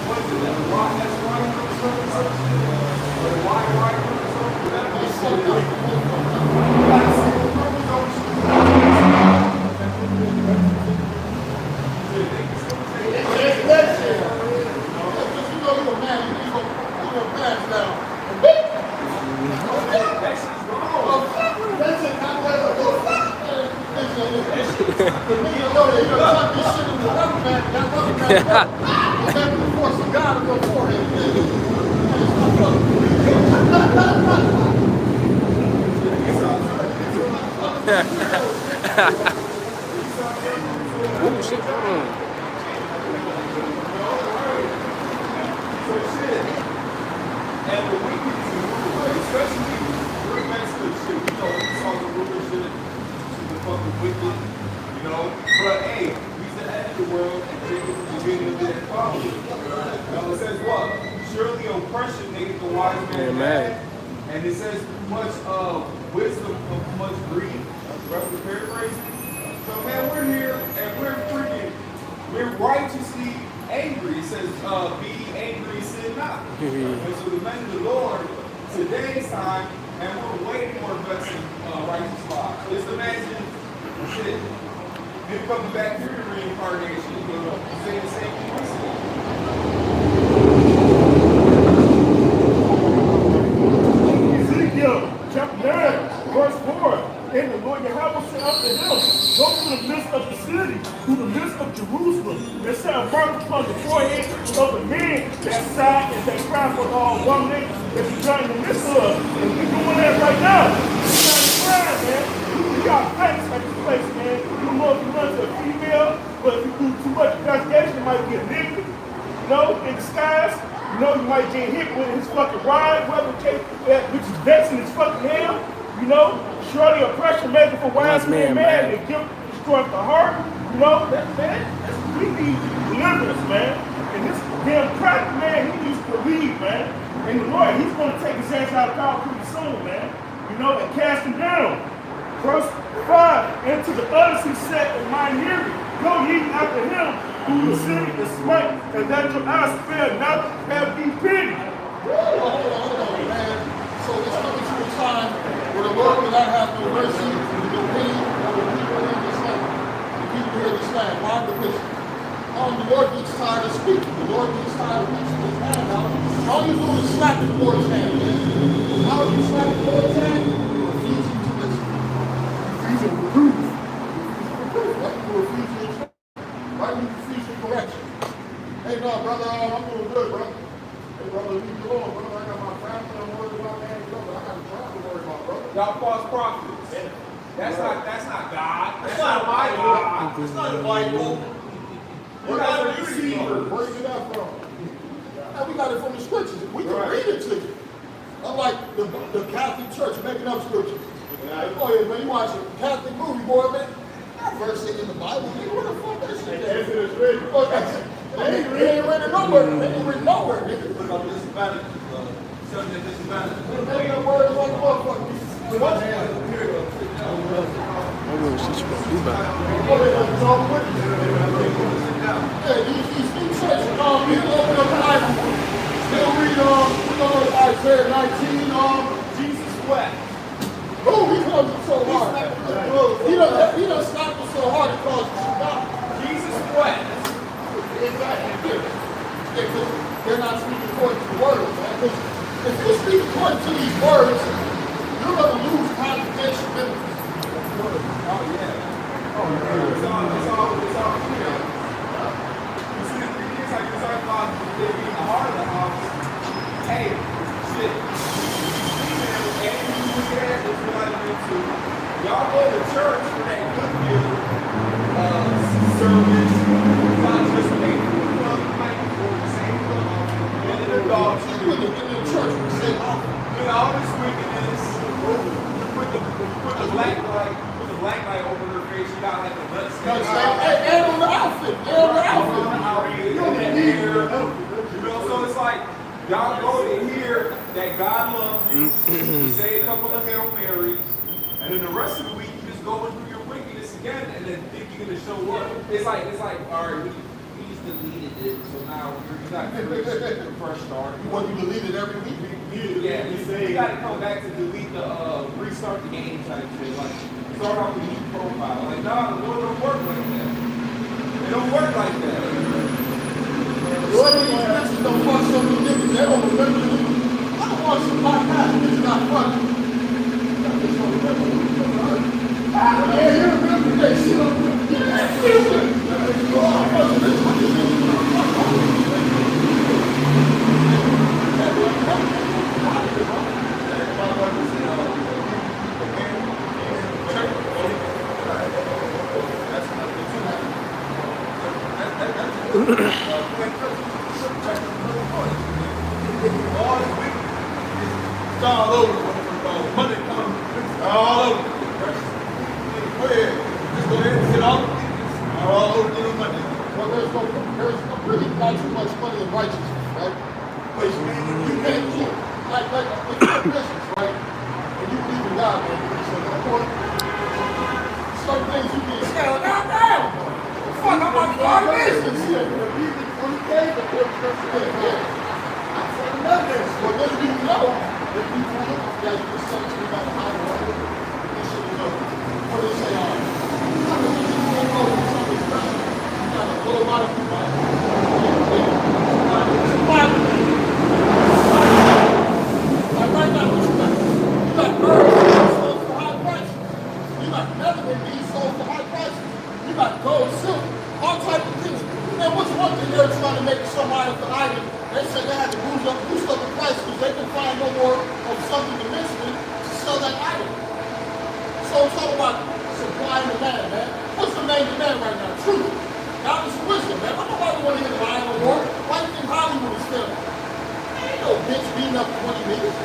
what is it, that rock that's running from something? Or the wire right from something? You gotta be so good. You gotta see the chromosomes. That shit. You know you're a man, you're a man down. That shit's wrong. That's it, not that. The nigga know that you're gonna tuck this shit in the rubber band, that rubber band, and then the force of God will go for him. Ooh, shit. So shit. And the wickedness is moving, especially we're Mexican shit. You know, we saw the ruler shit. The fucking wicked, you know. But hey, he's the end of the world, and Jacob is the beginning of their following. Now it says what? Surely oppression maketh the wise man mad. And it says much wisdom of much greed. Roughly paraphrasing. So man, we're here and we're righteously angry. It says, be angry, sin not. And so the men of the Lord, today's time, and we're way more blessed righteous lives. Just imagine, shit, him coming back here to reincarnation, you know, saying the same thing we said. Ezekiel chapter 9, verse 4. And the Lord Yahweh said unto him, go through the midst of the city, through the midst of Jerusalem, and set a mark upon the forehead of the man that sighed and that cried for all woman that you got in the midst of. And we're doing that right now. We're trying to cry, man. We got facts at this place, man. You don't know if you run to a female, but if you do too much investigation, you might get nigga, you know, in disguise. You know, you might get hit with his fucking ride, whatever the case, which is vexing his fucking hell. You know, surely oppression making for wise men mad and guilt destroys the heart. You know, we need deliverance, man. And this damn crack man, he needs to believe, man. And the Lord, he's going to take his hands out of power pretty soon, man. You know, and cast him down. Verse 5, into the others he said in mine hearing, go ye after him who the city is smite, and that your eyes spare not, have ye pity. Hold on, man. So it's coming to a time where the Lord will not have no mercy, no pity on the people in this land. The people here in this land. Why? Because the Lord gets tired of speaking. The Lord gets tired of reaching his hand out. All you do is slap the Lord's hand, man. How do you slap the Lord's hand? You refuse him to listen. Refuse him to prove. What? You refuse to instruct. Why do you refuse to correction? Hey, no, brother, I'm doing good, bro. Hey, brother, leave me alone, brother. I got my family. I'm worried about man, brother. I got a job to worry about, brother. Y'all false prophets. That's not God. That's not my God. It's not the Bible. You guys are deceivers. Where you get that from? Now, we got it from the scriptures. We can read it to you. Unlike the Catholic Church making up scriptures. Oh, yeah, man, you watch a Catholic movie, boy, man. That verse ain't in the Bible. Nigga, where the fuck that shit is? It is written. Oh, it ain't written nowhere. It ain't written nowhere, nigga. What about disadvantage? Something disadvantage. Make up words like a motherfucker. What? I'm gonna see what you gonna do about it. Yeah, these new churches, we can open up the Bible. Still read, we go to Isaiah 19, Jesus wept. oh, he comes so hard. He done stopped us so hard it caused us to stop. Jesus wept. Exactly. Yeah, because they're not speaking according to the words, man. Because if you speak according to these words, you're going to lose congregation members. Oh, yeah. It's all clear. You see, the thing is, like, it's about they be in the heart of the house. Hey, shit. Y'all go to church for that good feeling, service, not just pay for the club, like for the same club, and then the dogs In the church, we say, and all this wickedness, put the black light over her face, she got like a nuts. and on the outfit. You know, so it's like, y'all go to hear that God loves you, you say a couple of Hail Marys, and then the rest of the week you just go and do your wickedness again, and then think you're gonna show up. It's like, all right, we just deleted it, so now you're not a fresh start. You want to delete it every week? Yeah, you gotta come back to delete the restart the game type shit. Like start off with a new profile. Like nah, the Lord don't work like that. It don't work like that. Some of these bitches don't fuck some of the niggas. They don't remember the niggas. I don't watch some podcast. It's not funny. Yeah, you remember that shit. All over. Money comes all over. Go ahead. Just go ahead and sit all over the money. Well, there's really not too much money in righteousness, right? But you can't keep, like, if you're a business, right? And you believe in God, man, so therefore, certain things you can scale down. Fuck, I'm about to start a business. Well, then you know that people look at you and say to me about how to run it. This shit is over. What do they say? I mean, you don't know when something's done. You got a whole lot of people out there. It's a Bible thing. Like right now, what you got? You got birds being sold for high prices. You got melanin being sold for high prices. You got gold, silver, all types of things. And what's one thing they're trying to make somebody for item? They said they had to boost up the price because they can find no more of something dimensionally to sell that item. So it's all about supply and demand, man. What's the main demand right now? Truth. God is wisdom, man. I don't nobody want to hear the Bible no more. Why do you think Hollywood is filming? Ain't no bitch beating up 20 niggas.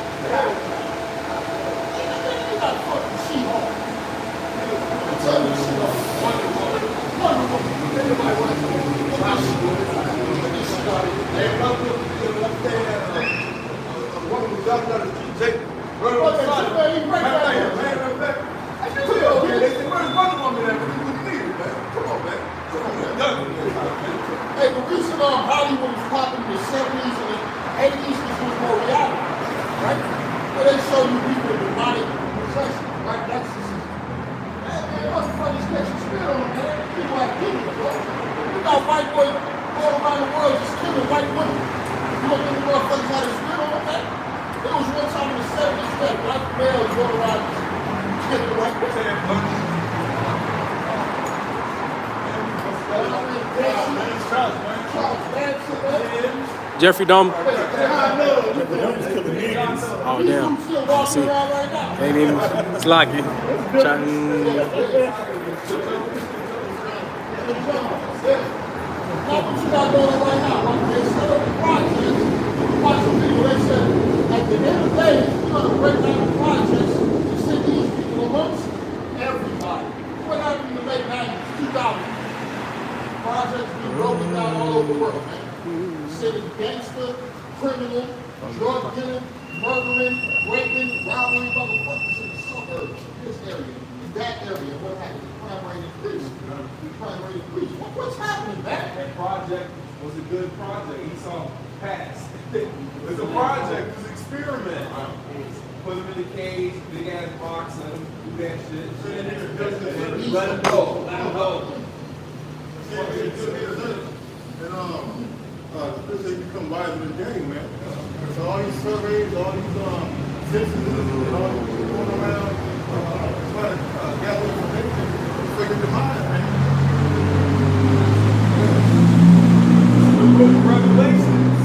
Ain't not fucking She-Hulk. I'm telling you, She-Hulk. Wonder Woman. Anybody want to know? Hey, brother, one of the doctors Jacob. Brother, What's that? Man, he right there. They said, where's Wonder Woman at? We wouldn't need it, man. Come on, man. Hey, the reason Hollywood was popping in the 70s and the 80s was more reality, right? Where they show you people with demonic possession, right? That's the system. Man, what's the funniest case you spit on, man? People have people, bro. You got white boys all around the world just killing white women. You don't think the motherfuckers had to spit on that? There was one time in the 70s that black males go around killing white women. Jeffrey Dahmer. Oh damn! I see. Ain't even. It's lucky. Not what you got going on right now. When they set up the projects, watch the video, they said, at the end of the day, we're going to break down the projects and send these people amongst everybody. What happened in the late 90s, 2000s? Projects being broken down all over the world, man. Sending gangster, criminal, drug dealing, murdering, raping, robbery, motherfuckers in the suburbs, this area, in that area. What happened? The crime rate increased. What's happening, man? That project was a good project. Esau passed. It's a project, it was an experiment. Put him in the cage, big ass box, let him do that shit. Let him go. Let him go. And they become live in the game, man. So all these surveys, all these censuses, and all these people going around trying to gather information, figure them out, man. Revelations.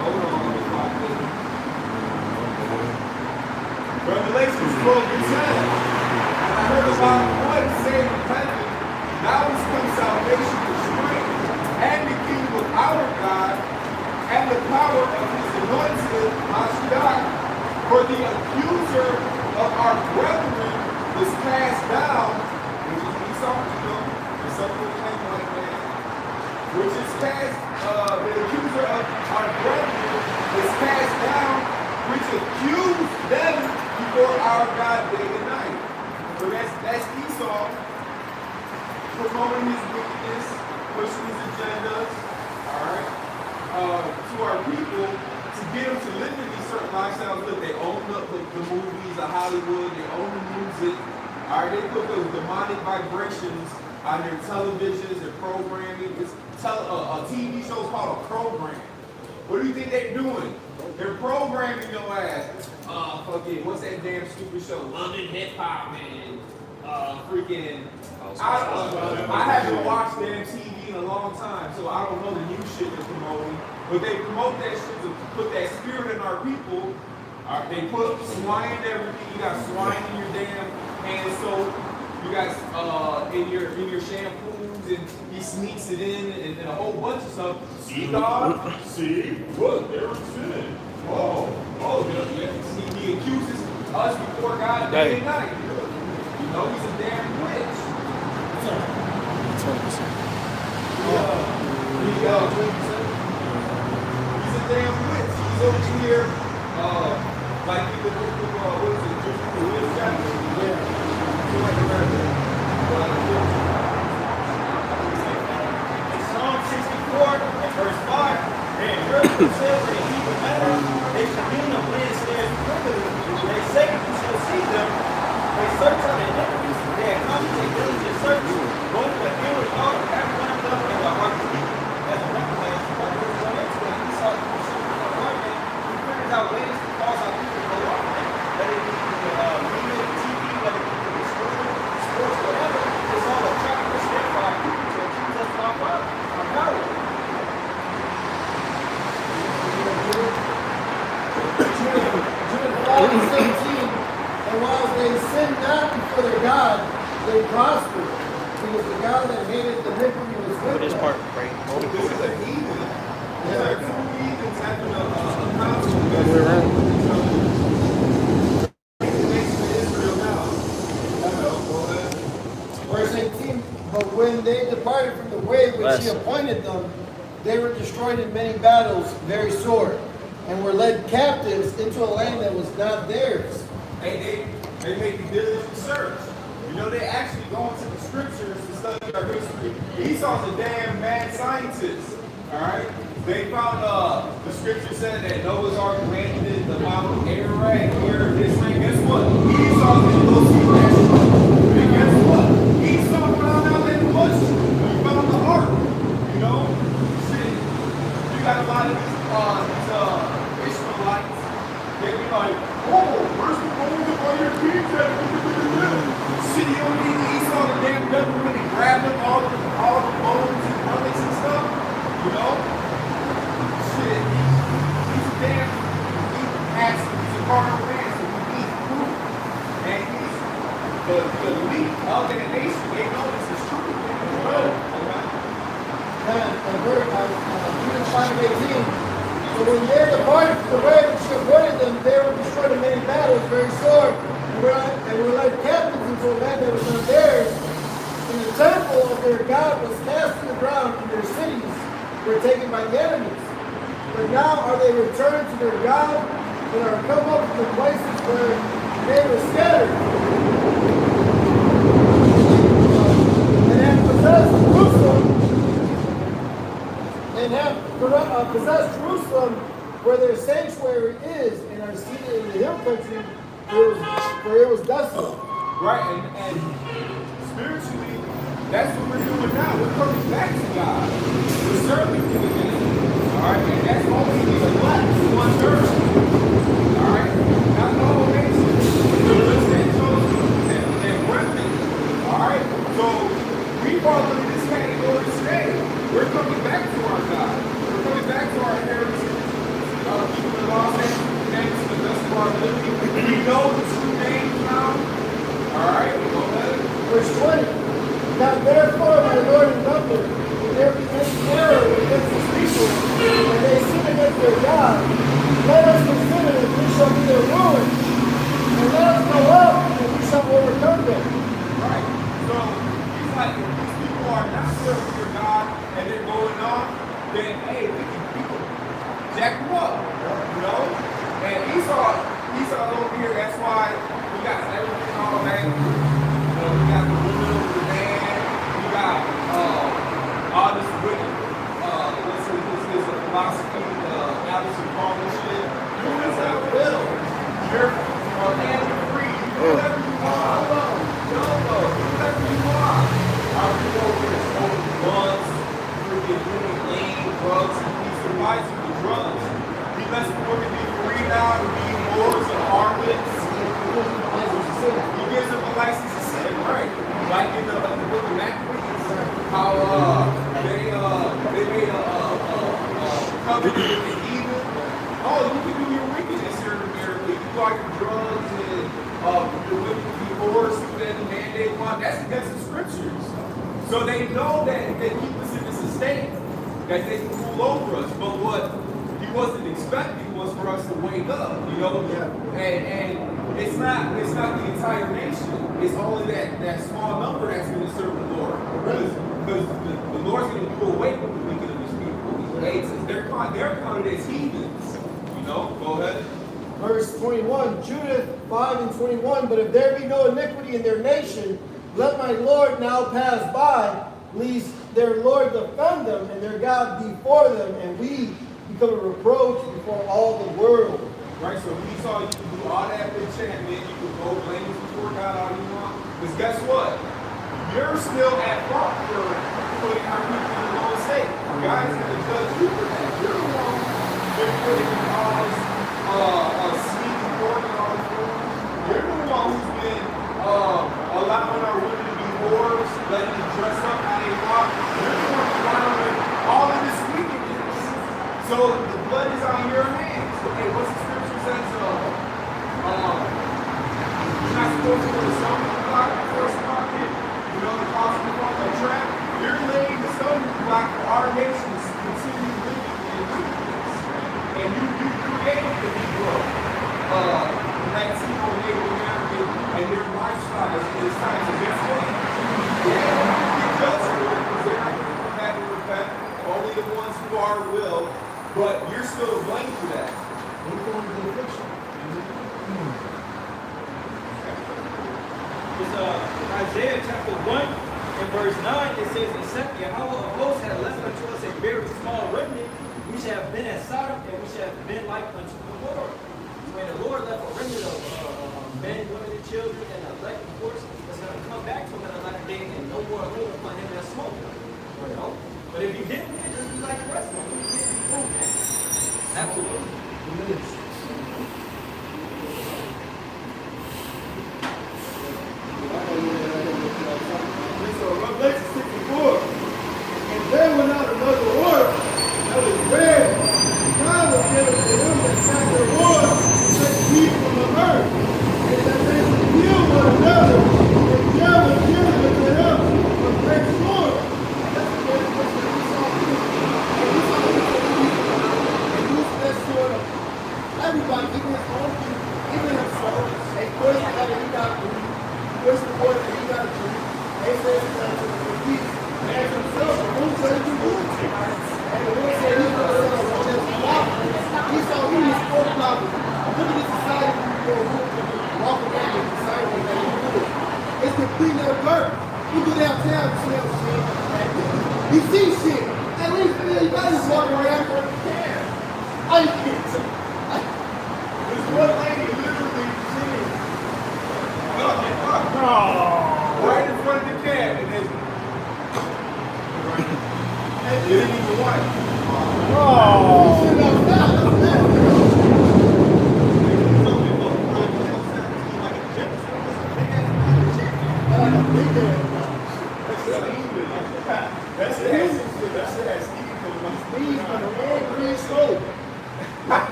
Hold on, let me find this. Revelations 12 and 10. And I heard about one saying in heaven, now has come salvation and strength, and the kingdom of our God, and the power of his anointed Mashiach, for the accuser of our brethren was cast down, which is Esau, you know, there's something like that, which is cast, the accuser of our brethren is cast down, which accused them before our God day and night. So that's Esau promoting his wickedness, pushing his agendas, all right, to our people to get them to live in these certain lifestyles. Look, they own up the movies of Hollywood, they own the music. All right, they put those demonic vibrations on their televisions and programming. It's a TV show called a program. What do you think they're doing? They're programming your ass. Fucking, what's that damn stupid show? London Hip Hop, man. Freaking. I haven't watched damn TV in a long time, so I don't know the new shit they're promoting. But they promote that shit to put that spirit in our people. They put swine in everything. You got swine in your damn hand soap. You got in your shampoos, and he sneaks it in, and a whole bunch of stuff. See, dog? See? Look, there it's in. He accuses us before God day and night. You know, he's a damn witch. 20%. He's a damn witch. He's over here, like in the book of, what is it, Judas chapter? Yeah. In Psalm 64, and verse 5, they encourage themselves in evil manner. They commune of men snares privily. They say you shall see them. They search out their enemies. They accomplish a diligent search. Going for the inward thought of every one of them in the heart of people. As a recompense, what was one expert, he saw the pursuit of the right man. He figures out ways to cause our people to go off. Let it be media, TV, let it be the sports, whatever. It's all a trap to step by people to accuse us of our power. Deuteronomy 17, and while they sinned not before their God, they prospered. Because the God that hated the iniquity was with This them. part, right? This is a heathen. There are two heathens having a Way around. Israel now. Verse 18, but when they departed from the way which he appointed them, they were destroyed in many battles, very sore, and were led captives into a land that was not theirs. They make the diligent search. You know, they actually go into the scriptures to study our history. Esau's a damn mad scientist. All right? They found the scripture said that Noah's Ark landed the Mount Ararat here, this thing. Guess what? Esau didn't go see that shit. And guess what? Esau found out that it was true. He found the ark. You know? Shit. You got a lot of these Ishmaelites. They be like, oh, where's the gold of all your kids at? City on Esau, the damn government, and grabbed them all So when they departed from the way which he avoided them, they were destroyed in many battles, very sore, and were led captives into a land that was not theirs. And the temple of their God was cast to the ground, and their cities were taken by the enemies. But now are they returned to their God, and are come up to the places where they were scattered, and have possessed Jerusalem, where their sanctuary is, and are seated in the hill country, where it was desolate. Right, and spiritually, that's what we're doing now. We're coming back to God. We're serving Him again. All right, and that's only these blacks, one third. All right, not the whole nation. Just that chosen and remnant. All right, so we fall into this category today. We're coming back to our God. We're coming back to our heritage. Keeping the laws and to the best of our ability. We know the true name now. All right, go ahead. Verse 20. Now therefore, my Lord and Governor, if there be any error against his people, and they sin against their God, let us consider that we shall be their ruin, and let us go up, and we shall overcome them. Right. So he's like, if these people are not serving your God and they're going on, then hey, we can jack them up. You know? And Esau over here, that's why we got everything all back. We got the women over the man. We got all this wicked, what's his philosophy, Alice and Paul and shit. You do this at will. You're free. You do whatever you want. YOLO. Do whatever you want. Our people over here smoking blunts, freaking doing lean, drugs, and he survives with the drugs. He lets the women be free now to be whores and harlots. He gives them a license to sin, right? Like in the book of Maccabees, how they made a covenant with the heathen. Oh, you can do your wickedness here in America. You can buy your drugs and the women can be whores and then the man they want. That's against the scriptures. So they know that if they keep us in this estate, that they can rule over us. But what he wasn't expecting was for us to wake up, you know? And it's not the entire nation. It's only that small number that's going to serve the Lord. Because the Lord's going to do away with the wicked of his people. They're counted as heathens. You know? Go ahead. Verse 21, Judith 5 and 21, but if there be no iniquity in their nation, let my Lord now pass by, lest their Lord defend them and their God before them, and we become a reproach before all the world. Right, so we saw you can do all that enchantment, you can go blame before God all you want. Because guess what? You're still at fault for putting our people in the wrong state. God's going to judge you for that. You're the one who's putting all this sneaky pork and all this food. You're the one who's been allowing our women to be whores, letting them dress up how they want. You're the one allowing all of this wickedness. So the blood is on your hands. Okay, what's the scripture says? You're not supposed to put a stumbling block before a market. You know, the cause of the trap. You're laying the stumbling block for our nations to continue living in wickedness. And you created the Negro, Latino, Native American, and their lifestyles in this time. So guess what? Yeah, you get judged for it because they're not going to come back and repent. Only the ones who are will. But you're still to blame for that. It's Isaiah chapter 1 and verse 9. It says, except Yahweh of hosts had left unto us a very small remnant, we shall have been as Sodom, and we shall have been like unto the Lord. When the Lord left a remnant of men, women, and children, and elect, of course, that's going to come back to him in the latter day, and no more hold upon him as smoke. You know? But if you didn't, it'd just be like the rest of them. Absolutely. So Revelation 64, and there went out another order that was red. God was given to them that sat their war to take peace from the earth, and that they would kill one another, and God was given unto them a great sword. That's the very question that we saw here. And we saw this. And this smell shit. He sees shit. At least you guys just walk around. I can't. This one lady literally sitting Right in front of the cab, and then it didn't even wipe.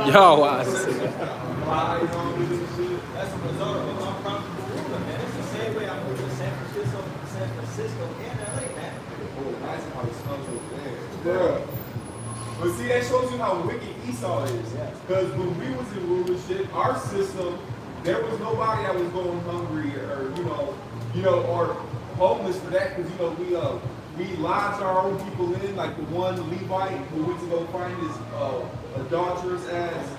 Yo, wow. That's a result of an uncomfortable ruler, man. It's the same way I moved to San Francisco, and LA, man. That's how it smells over there. But see, that shows you how wicked Esau is. Because when we was in rulership, our system, there was nobody that was going hungry or or homeless for that. Because we lodged our own people in, like the one Levite who went to go find his adulteress as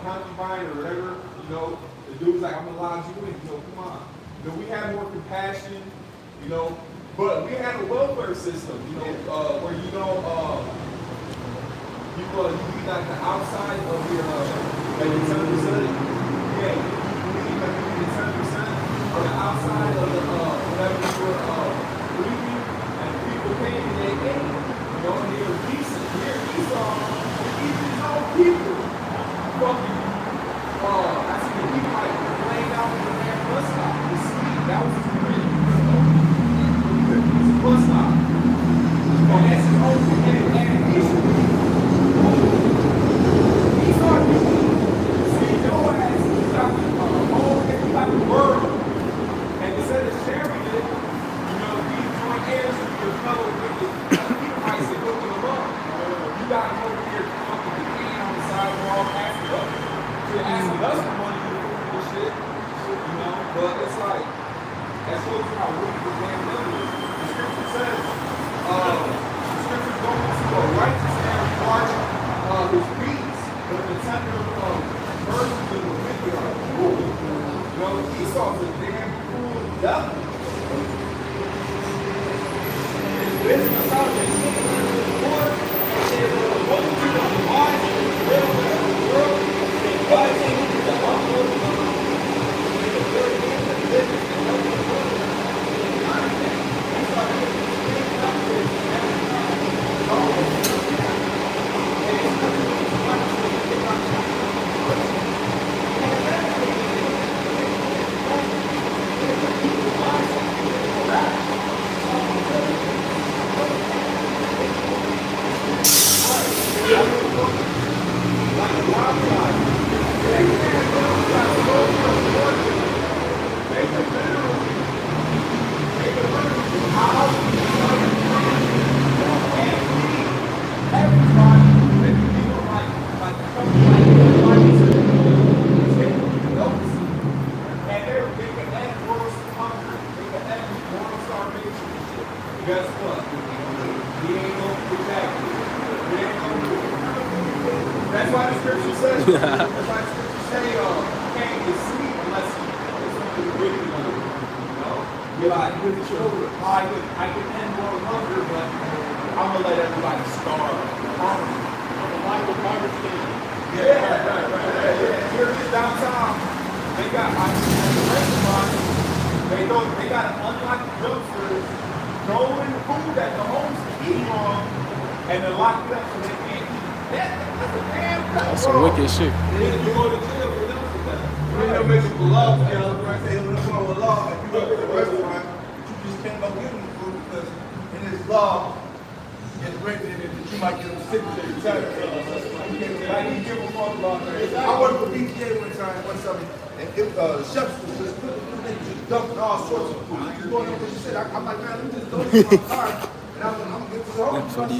concubine or whatever. The dude was like, I'm gonna lodge you in. Come on. We had more compassion. But we had a welfare system. Where you be like the outside of your like the 10%. Yeah, you be like the 10% or the outside of the whatever you were breathing, and people came and they ate. And they were decent. Here Esau, even his own people, fucking. I see the people like laying out in the damn bus stop to sleep. That was his crib. It's a bus stop. And that's his own and Esau. See your ass is out the whole like the world. And instead of sharing it, these joint heirs with your fellow wicked people might say, hooking them up. You got them over here fucking decaying on the sidewalk, asking us. You're asking us for money to do this shit. But it's like, that shows you how wicked the damn devil is. The scripture says, the scripture goes to a righteous man watch his peace, but the tender of mercy to the wicked are cruel. Esau's a damn cruel devil. His business out there, he's looking under the water, and says, well, the multitude of the wise and the real of the world, and God takes you to the upward of the good and the business and help the world. And God is that. That's why there's a thing out there every time. And it's nothing but the money that they got to do. And eventually, the wise and the people back. Like a wild guy. They can't go outside the road from the water. They can literally house and feed everybody. They can be like and they can end world hunger. They can end world starvation and shit. Guess what? He ain't gonna protect you. He ain't gonna do it. That's why the scripture says, you can't get sleep unless it's something wicked on you. You're like, with the children, I can end world hunger, but I'm gonna let everybody starve. I'm a Michael Carter station. Yeah. Here in downtown, they got at the restaurant, they got to unlock the dumpsters, throw in the food that the homes can eat on, and then lock it up so they can't eat. That's a damn cut. That's some wicked shit. You go to jail for them for that. You know, make people love, they follow the law. If you go to the restaurant, you just can't go get them food because in this law, it's written in it that you might get them sick to your time. Like you give them all the law. I worked for BTA one summer, and the chefs was just dumping all sorts of food. He's going over this shit. I'm like, man, let me just go to my car, and I'm gonna get to the home.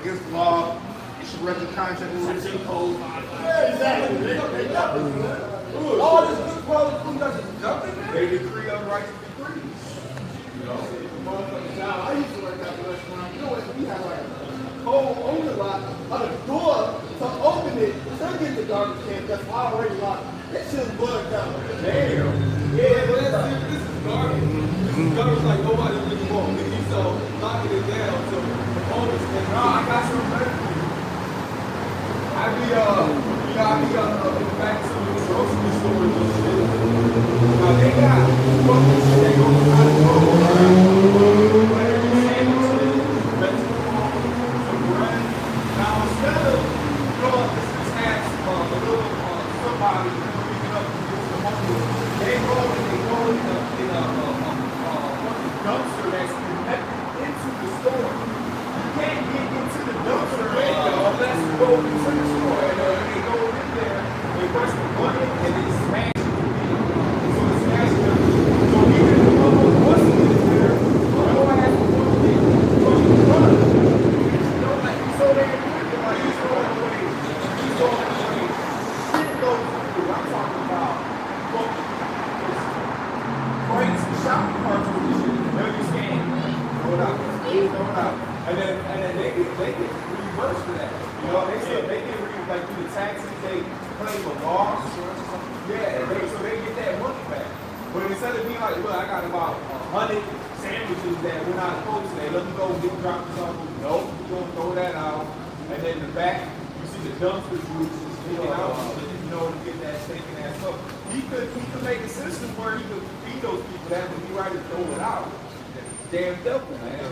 Against the law. You should read the contract with the code. Yeah, exactly. They all this good quality food that's just dumping, man. They decree unrighteous decrees. I used to work at the restaurant. You know what? We had like a cold owner lock on the door to open it to get the garbage can that's already locked. That shit's bugged out. Damn. Yeah, but garbage. This is garbage like nobody really wants. They keep locking it down. So the owners say, nah, I got some better for you. I be back to some of these grocery stores and shit. Now they got fucking shit that goes out of the road, right? Whatever sandwiches, vegetables, some bread. Now instead of, you know, this has a little somebody picking up the homeless, they go in a fucking dumpster that's connected into the store. You can't get into the dumpster unless you go into the store. And they go in there, they press the button, and they smash it. So they smash it. So even if the motherfucker wasn't in there, no one has to put it in. Fucking run. You know, like you so damn quick, like you so away. You so away. Shit goes through. I'm talking about fucking crates and shopping carts with this shit. Now you scan. Throw it out. Throw it out. And then they get reimbursed for that. You know, they get like through the taxes, they claim a loss. Yeah, so they get that money back. But instead of being like, look, I got about 100 sandwiches that we're not supposed to, let me go get dropped something. Nope, you're gonna throw that out. And then in the back, you see the dumpster juice is taken out, you know, to get that stinking ass up. He could make a system where he could feed those people that would be right to throw it out. Damn devil, man.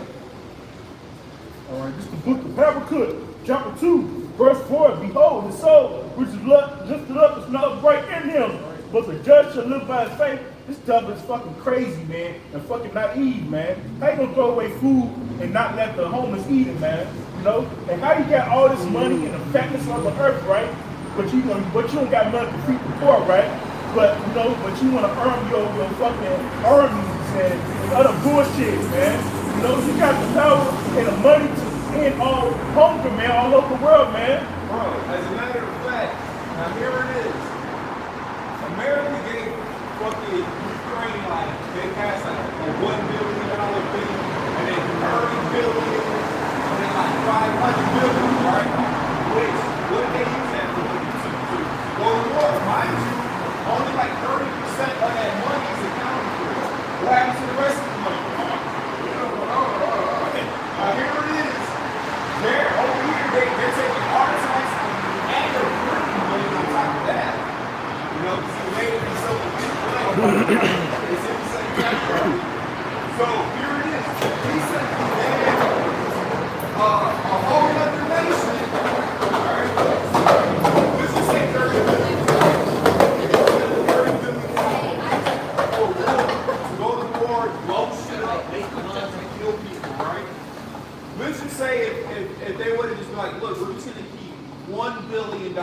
All right, this is the book of Habakkuk, chapter 2, verse 4. Behold, the soul which is lifted up is not upright in him, but the just shall live by his faith. This stuff is fucking crazy, man, and fucking naive, man. How you gonna throw away food and not let the homeless eat it, man? You know? And how you got all this money and the fatness on the earth, right? But you don't got money to feed the poor, right? But you know, you wanna earn your fucking earnings and other bullshit, man. You know, you got the power and the money to end all hunger, man, all over the world, man. Bro, as a matter of fact, now here it is. America gave fucking Ukraine like, they passed like a $1 billion thing, and then $30 billion, and then like $500 billion, right? Which, what did they use that for? To go to war, mind you, only like 30% of that money is accounted for. What happens to the rest of the money? Here it is. They're over here, they're taking our tax and they're bringing money on top of that. You know, because the way that so it's in the same category. So here it is. He said a whole other nation. Alright? Let's just say 30 billion. 30 billion. To go to war, blow shit up, make guns and kill people, right? Let's just say if they would have just been like, look, we're just going to keep $1 billion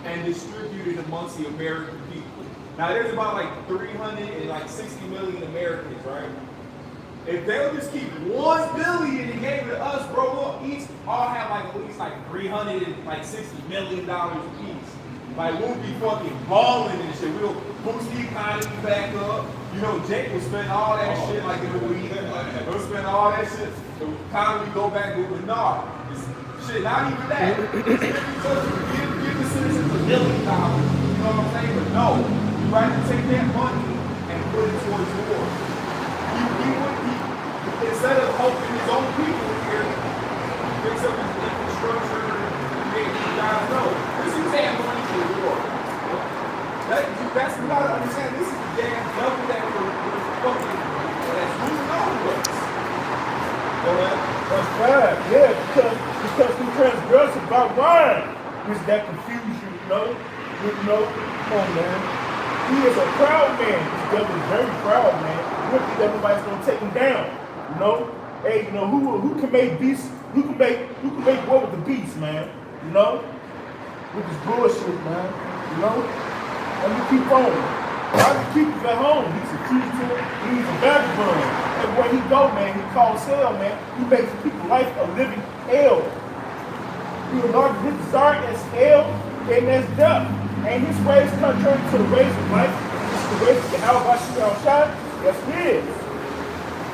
and distribute it amongst the American people. Now there's about like 360 million Americans, right? If they would just keep $1 billion and gave it to us, bro, we'll each all have like at least like $360 million apiece. Like we'll be fucking balling and shit. We'll boost the economy back up. You know, Jake will spend all that shit like in a week. He'll spend all that shit. The economy go back with Bernard. Shit, not even that. Give the citizens $1 billion. You know what I'm saying? But no, you rather take that money and put it towards war. Instead of helping his own people here, fix up his infrastructure, make you guys know. This is damn money for war. That's what I understand. This is the damn devil that we're fucking, that's losing over us. That's right, yeah, because we transgress about wine, which that confusion, you know, come on, man. He is a proud man. This devil is very proud, man. You don't think that nobody's gonna take him down, you know? Hey, you know, who can make beasts, who can make war with the beast, man, you know? With this bullshit, man, you know? Let me keep on. Why do you keep him at home? He's a fugitive, he's a vagabond. Everywhere he go, man, he calls hell, man. He makes people's life a living hell. He will not his desire as hell and as death. And his ways contrary to the ways of life. This is the ways of Yahweh. Yes, it is.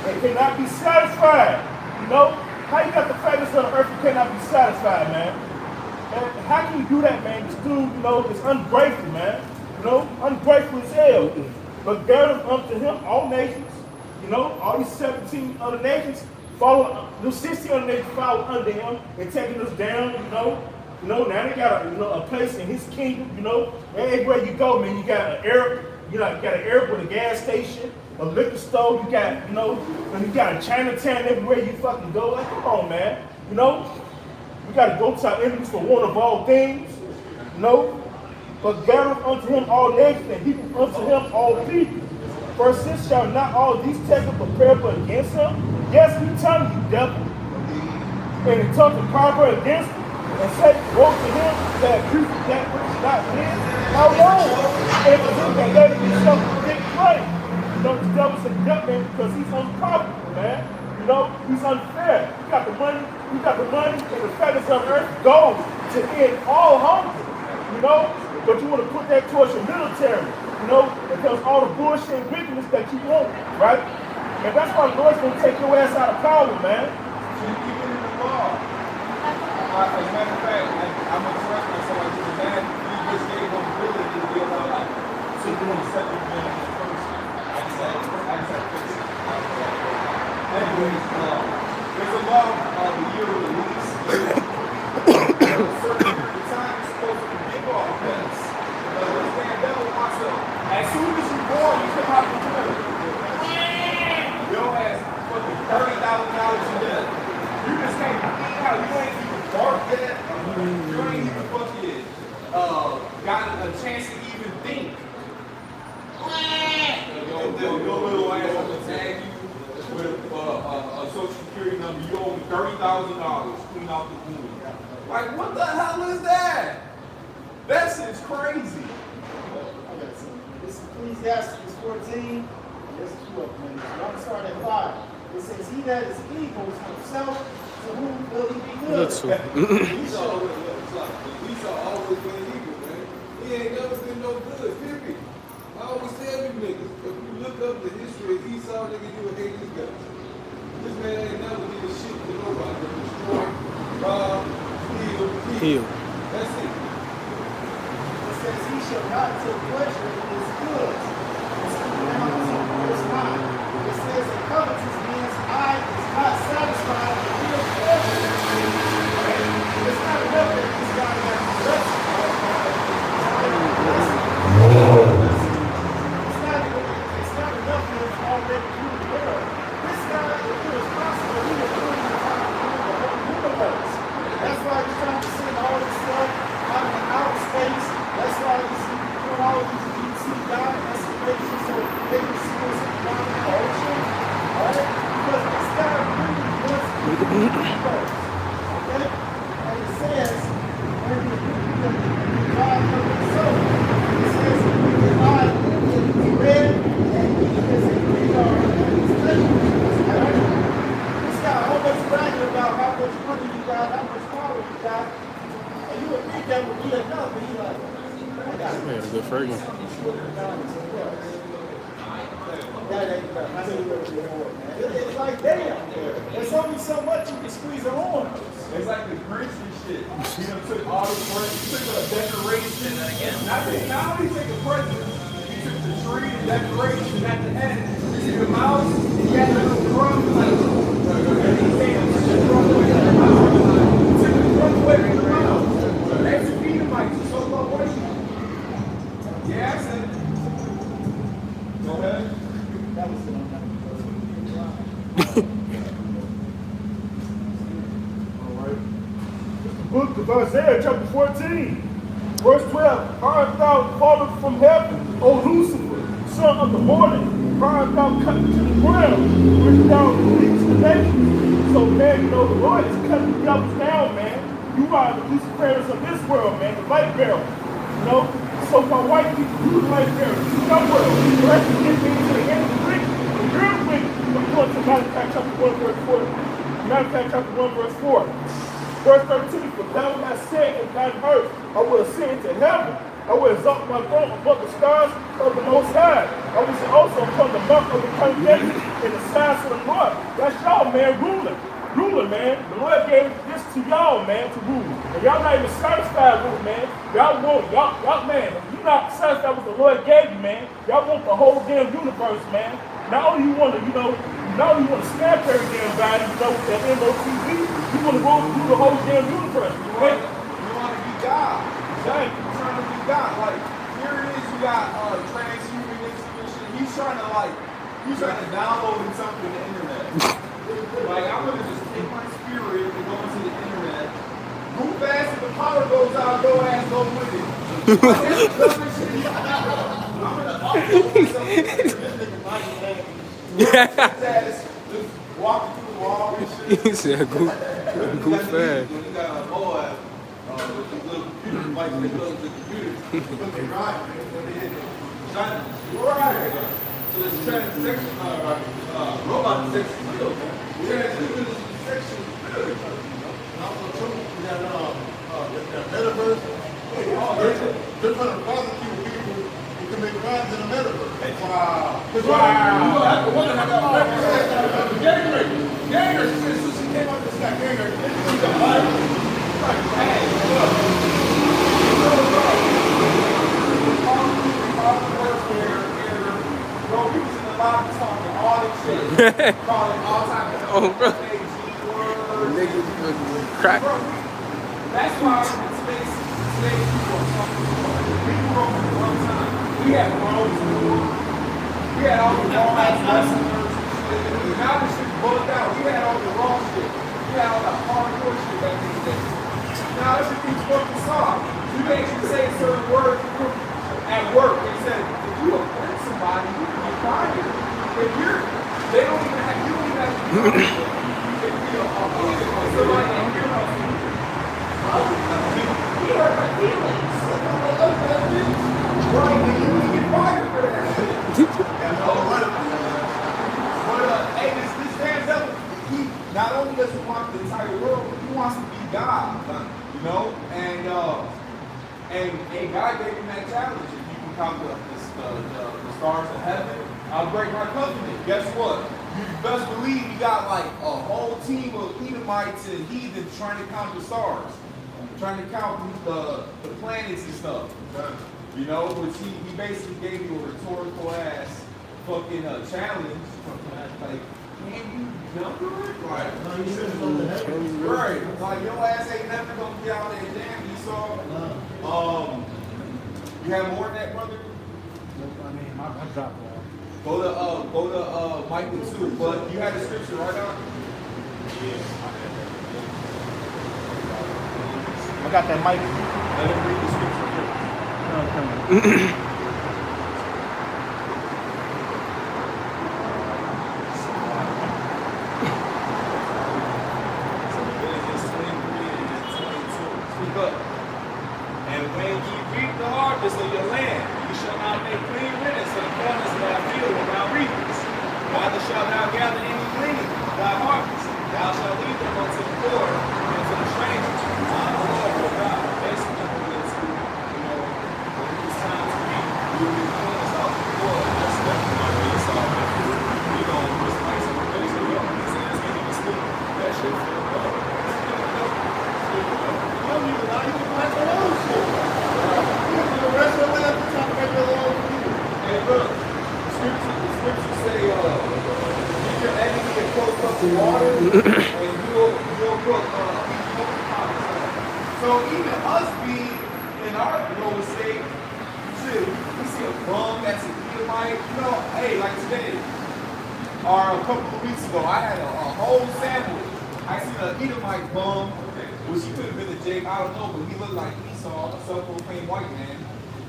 They cannot be satisfied. You know? How you got the fatness of the earth and cannot be satisfied, man? And how can you do that, man? This dude, you know, is ungrateful, man. You know, ungrateful as hell. But gathered unto him all nations, you know, all these 17 other nations follow, the 16 other nations follow under him and taking us down, you know. Now they got a place in his kingdom, you know. Everywhere you go, man, you got an Arab, you got an Arab with a gas station, a liquor store, you got, you got a Chinatown everywhere you fucking go. Like, come on, man. You know? We got to go to our enemies for one of all things. You know? But gather unto him all nations, and heap unto him all people. For since shall not all these take up a prayer but against him? Yes, we tell you, devil. And he took the proverb against him, and said, woe to him that preacheth that which is not his. How long? And to him that let himself take place. You know, the devil's a gut man because he's unprofitable, man. You know, he's unfair. You got the money, and the feathers of earth goes to end all hunger. You know? But you want to put that towards your military, you know, because all the bullshit and wickedness that you want, right? And that's why the Lord's going to take your ass out of power, man. So you keep it in the law. As a matter of fact, I'm going to trust myself. I just imagine you just gave them ability to be able to so you want to set them in the first. I just had to fix it. Anyways, there's a law of the year of release. A certain period of time is supposed to give off offense. As soon as you're born, you come out from jail. Your ass fucking $30,000 in debt. You just can't think out. You ain't even barked yet. You ain't even fucking got a chance to even think. Your little ass will tag you with a social security number. You owe me $30,000 clean out the womb. Like, what the hell is that? That shit's crazy. This is Ecclesiastes 14. There's 2 minutes. I'm going to start at 5. It says, he that is evil is himself, to whom will he be good? Esau always been evil, man. He ain't never been no good, period. I always tell you niggas, if you look up the history of Esau, nigga, you would hate this guy. This man ain't never did a shit to nobody. Destroy, rob, steal, kill. That's it. It says, he shall not take pleasure in his goods. Verse 9. It says, a covetous man's eye is not satisfied with real pleasure. It's not enough that this guy has blessed. It's not enough that it's already through the world. This guy is irresponsible. He is doing the whole universe. That's why he's trying to send all this stuff out in outer space. That's why he's doing all these deep sea diving excavations so they can see what's down in the ocean. Alright? Because this guy really wants to do the universe. Okay? And it says, when God of himself, it says, the eye is red and he is a radar and he's dangerous. Alright? This guy always bragging about how much money you got, how much power you got. And you would think that would be enough, but he's like, I got it. Man, good for you. It's like, damn, there's only so much you can squeeze it on. It's like the Grinch and shit. He done took all the presents, he took a decoration. Not only took a present, he took the tree, the decoration, got the head, the mouse, he had the little drum, like, and he came took the drum away from the mouse. He took the drum away from the mouse. That's the Edomites, so called what? Yeah, I said it. Go ahead. That was the Book of Isaiah, chapter 14, verse 12. Art thou fallen from heaven, O Lucifer, son of the morning? Art thou cut to the ground, which thou leadest the nations? So, man, you know, the Lord is cutting the devils down, man. You are the Luciferians of this world, man, the light bearer. You know, so-called white people, you the light bearer. This is your world. The rest of it means to the end of the wicked. And you're the wicked. According to Malachi chapter 1, verse 4. Malachi chapter 1, verse 4. Verse 13, for thou hast said in thine heart, I will ascend to heaven. I will exalt my throne above the stars of the Most High. I will sit also upon the mount of the congregation in the sides of the Lord. That's y'all, man, ruler. Ruler, man. The Lord gave this to y'all, man, to rule. And y'all not even satisfied with it, man. Y'all want, y'all, man, you're not sense that was the Lord gave you, man. Y'all want the whole damn universe, man. Not only you want to, not only you want to snap every damn body, with that MOTV, you want to go through the whole damn universe. You want to be God. Exactly. You're trying to be God. Like, here it is, you got transhumanism and shit. He's trying to download something to the internet. Like, I'm going to just take my spirit and go into the internet. Move fast, if the power goes out, your ass go with it. I'm going to walking through the wall and shit. He said, "Goof fast." When you got a boy with these little computer devices, they go to the computer, when they ride, when they hit China. Right. So this transaction, robot detection field. Transition is detection field. We got that metaverse. They're trying to prosecute people who commit crimes in the metaverse. Wow. You don't have to wonder how that Ganger, since she came up with this guy, Ganger, she's a liar. Like, hey, look. Bro, we was in the lobby talking all this shit. Calling all types of Oh, bro. words. Niggas crack. Bro, that's why today's people are talking about it. We grew up at one time. We had roads. We had all the wrong ass wrestlers. Now this shit bugged out. We had all the wrong shit. We had all the hardcore shit back in the day. Now everything's fucking soft. You can't even say certain words at work. They said, if you offend somebody, you can be fired. If you're, they don't even have, you don't even have to do it. If you're somebody that hears us, you hurt my feelings. Right, and you can get fired for that shit. Hey, this damn devil, he not only does he want the entire world, he wants to be God, you know? And God gave him that challenge. If you can count the stars of heaven, I'll break my covenant. Guess what? You best believe you got like a whole team of Edomites and heathens trying to count the stars, trying to count the planets and stuff. You know, which he basically gave you a rhetorical ass fucking challenge. Like, can you jump through it? Right. Right. Like, your ass ain't never gonna be out there damn Esau. You have more than that, brother? I mean, I dropped it. Go to Micah 2, but you had the scripture right now? I got that mic. Let him read the scripture first. And when ye reap the harvest of your land, you shall not make clean riddance of the corners of thy field when thou reapest. Neither shalt thou gather any gleaning of thy harvest. Thou shalt leave them unto the poor and to the stranger. I'm the Lord your God. Basically, when it's time to reap, you will be clean us off the poor. That's definitely not really solved. You know, just like some place to go. He's saying it's going to sleep. That shit feel good. You don't even know. You can find your own shit. The rest of the life, you're trying to make your own shit. Hey, look, the scriptures say, get your enemy and close up the water, and you'll cook so even us being in our lower state, shit, we see a bum that's an Edomite, you know, hey, like today, or a couple of weeks ago, I had a whole sandwich. I seen an Edomite bum, which he could have been a Jake, I don't know, but he looked like Esau, a self-proclaimed white man.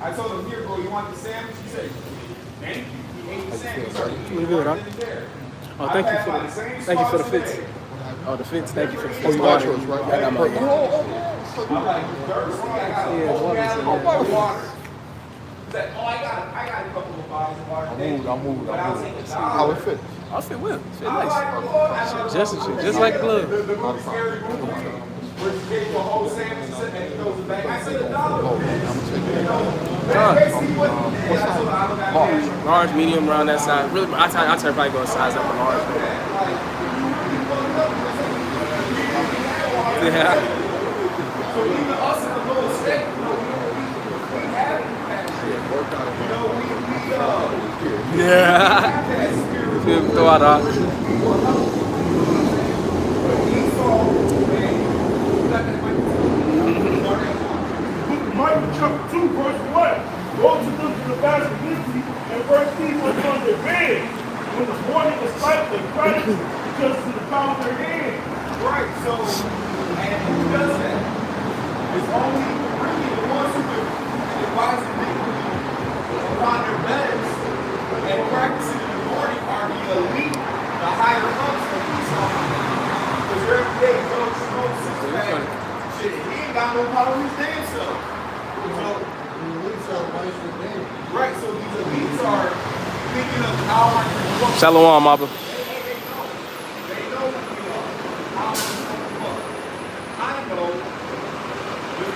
I told him, here, bro, you want the sandwich? He said, thank you. He ate the sandwich. Pretty good, huh? Oh, thank you for the fits. Oh, the fits. Thank you for the fits. Water. Right? Yeah, I got my water. I'm like, you thirsty? I got a whole gallon of water. He's like, oh, I got a couple of bottles of water. I'm moving. But I'll take the How it fit? I'll fit well. Fit I'm nice. like, Lord, Just like the glove. The movie Scary Movie, where he gave you a whole sandwich and he throws it back. I said, $1. That's basically what he did. I told him, I look at him. Large, medium, around that size. Really, I try probably go a size up a large. Yeah. So even us in the little state, we have it. Yeah. Feel me? Throw out the Micah chapter 2, verse 1. Go to the vast community and verse people upon their bed. When the morning is light, they cry because to the palm of their hand. Right, so, and who does that? It's only really the ones who advise iniquity upon their beds and practicing in the morning are the elite, the higher ups of Esau. Because every day goes smoke six pack. Shit, he ain't got no power in his damn self. Right, so these elites are thinking of how I can fuck. Shalom, Mama. They know how I can fuck. I know. Let's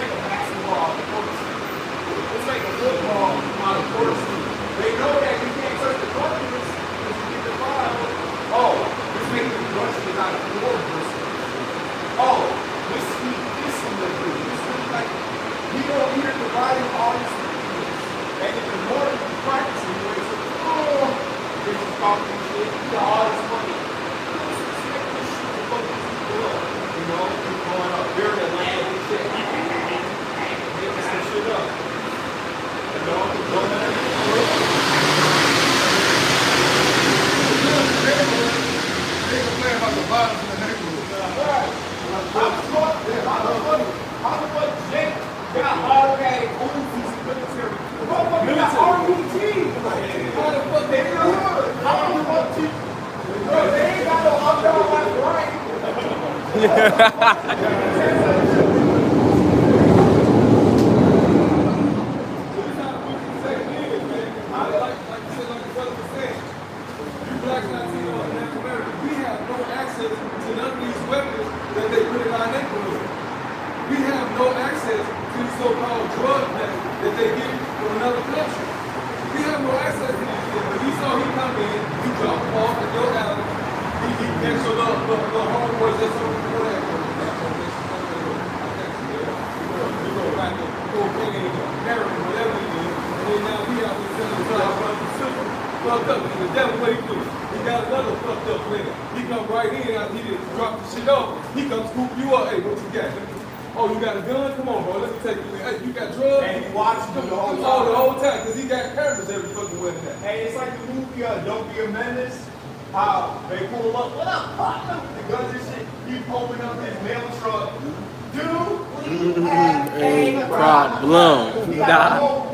like a basketball. It's like a football on a course. They know that you can't touch the buttons because you get the foul. Oh, this making the rushes out of the board. Oh, this is the good. This is like he don't hear providing all these things. And if the more you practice it, you say, oh, this is talking shit, you got all this money. You know, keep going up. They're the land and shit. Making some shit up. You know, going at They complain about the violence in the neighborhood. right. How the fuck Jake got automatic Uzis military? You got RBG. How the fuck they do it? How the fuck bro, they ain't got no up like right. That they put in our neighborhood. We have no access to the so-called drug that they get from another country. We have no access to these things. But he saw he come in, he dropped them off at your alley. He gets your little homeboys that's over there. You go back to cocaine, heroin, whatever it is. And then now we out there selling drugs from the system. Fucked up. And the devil, what he do? He got another fucked up nigga. He come right in after he just drop the shit off. He come scoop you up. Hey, what you got? Oh, you got a gun? Come on, bro. Let me take you in. Hey, you got drugs? And he watched them the whole time. Oh, the whole time. Because he got cameras every fucking way in that. Hey, it's like the movie Don't Be a Menace. How they pull up, what up, partner? The guns and shit. He open up his mail truck. Dude, we have a Problem. He got a whole-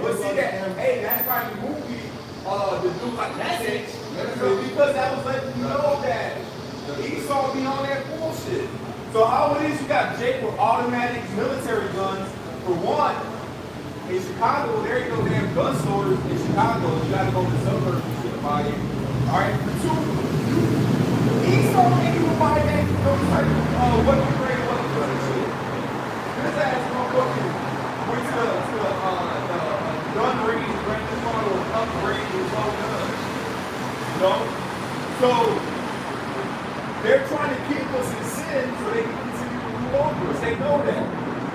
But see that, hey, that's why the movie, the dude like message, because that was letting you know that Esau be on that bullshit. So how it is you got Jake with automatic military guns, for one, in Chicago, there ain't no damn gun stores in Chicago. You gotta go to the suburbs and shit to buy it. Alright, for two, Esau ain't even buy that, those type of weapon grade weapons and shit. This ass motherfucker went to the gun range, ran this one or upgrade his own guns. You know? So they're trying to keep us in sin so they can continue to rule over us. They know that.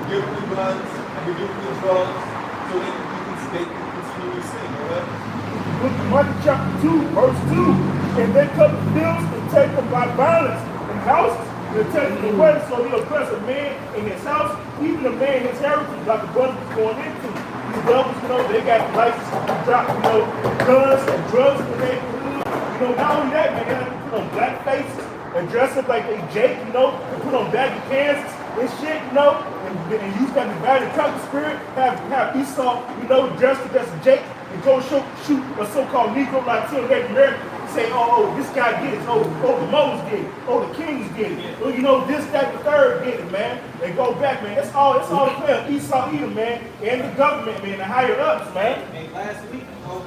Give them the guns and we give them the drugs so they can continue to sin. Right? Look at Micah chapter 2, verse 2. And they cut the fields and take them by violence and houses and take them away. So they oppress a man in his house, even a man his heritage, like the brother was going into. These devils, you know, they got license to drop, you know, guns and drugs in the neighborhood. You know, not only that, man, they have to put on black faces and dress up like they Jake, you know, and put on baggy pants and shit, you know, and use that divided tongue spirit, have Esau, you know, dressed up as a Jake, and go shoot a so-called Negro Latino Native American, say, oh, this guy get it, oh, the Moses get it, oh, the Kings get it, oh, you know, this, that, the third get it, man. They go back, man. It's all the plan of Esau, Edom, man, and the government, man, the higher ups, man. And last week,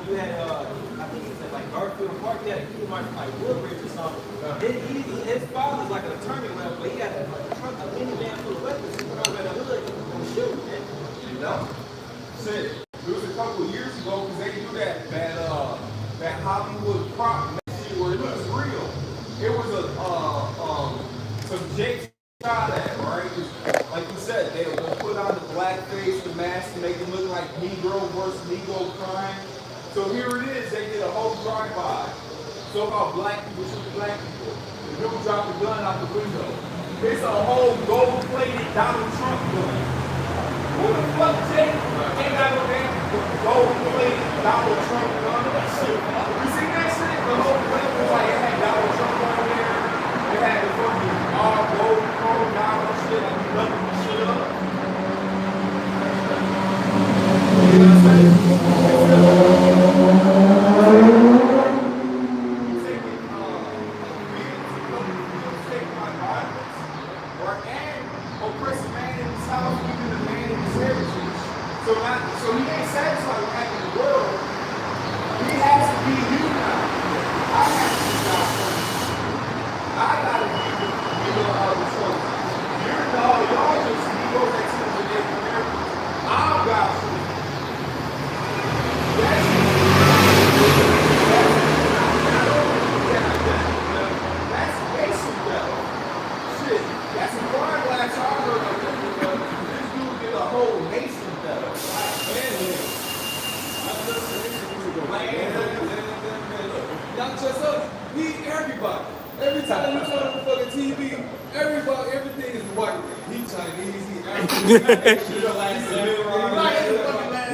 you had, I think it was at like Garfield Park, you had a kid like Woodbridge or something. His father's like an attorney, but he had a minivan full of weapons. He put over in the hood and shoot, man. You know? Shit. It was a couple of years ago because they do that Hollywood prop shit where it looks real. It was some Jake shot at, right? Like Israelites to make them look like Negro versus Negro crime. So here it is, they did a whole drive-by. So about black people shoot black people. The people drop the gun out the window. It's a whole gold-plated Donald Trump gun. Who the fuck Jake ain't got no damn gold-plated Donald Trump gun? You see that shit? The whole thing was like it had Donald Trump on there. It had the fucking all gold chrome Donald shit like you lucky the shit up. You know what I'm saying? Oppressing man in his house, even a man in his heritage. So he ain't satisfied with having the world. He has to be you now. I have to be God first. I gotta be the choice. You're no, y'all just Negroes that see the Native Americans. I'm God first. That's basic though. Shit, that's a crime last I heard of this dude did a whole nation better. Not just us, he everybody. Every time you turn on the fucking TV, everybody, everything is white. He Chinese, he African.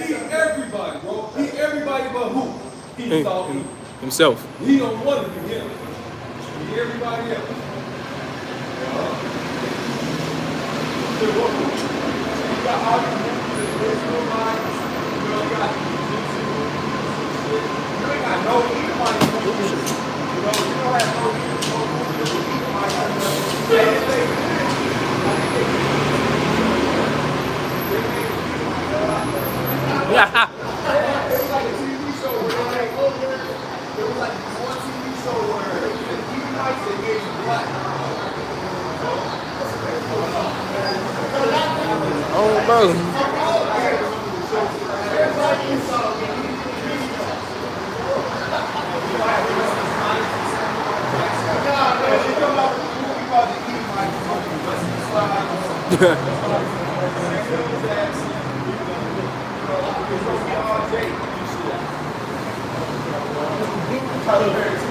He everybody, bro. He everybody but who? He saw him. Himself. He don't want to be him. He everybody else. You got all these movies and original lines. You got you ain't got no Edomite movies. You don't have no Yeah. It was like a TV show where there was like one TV show where the Edomites and gave black. Oh, bro.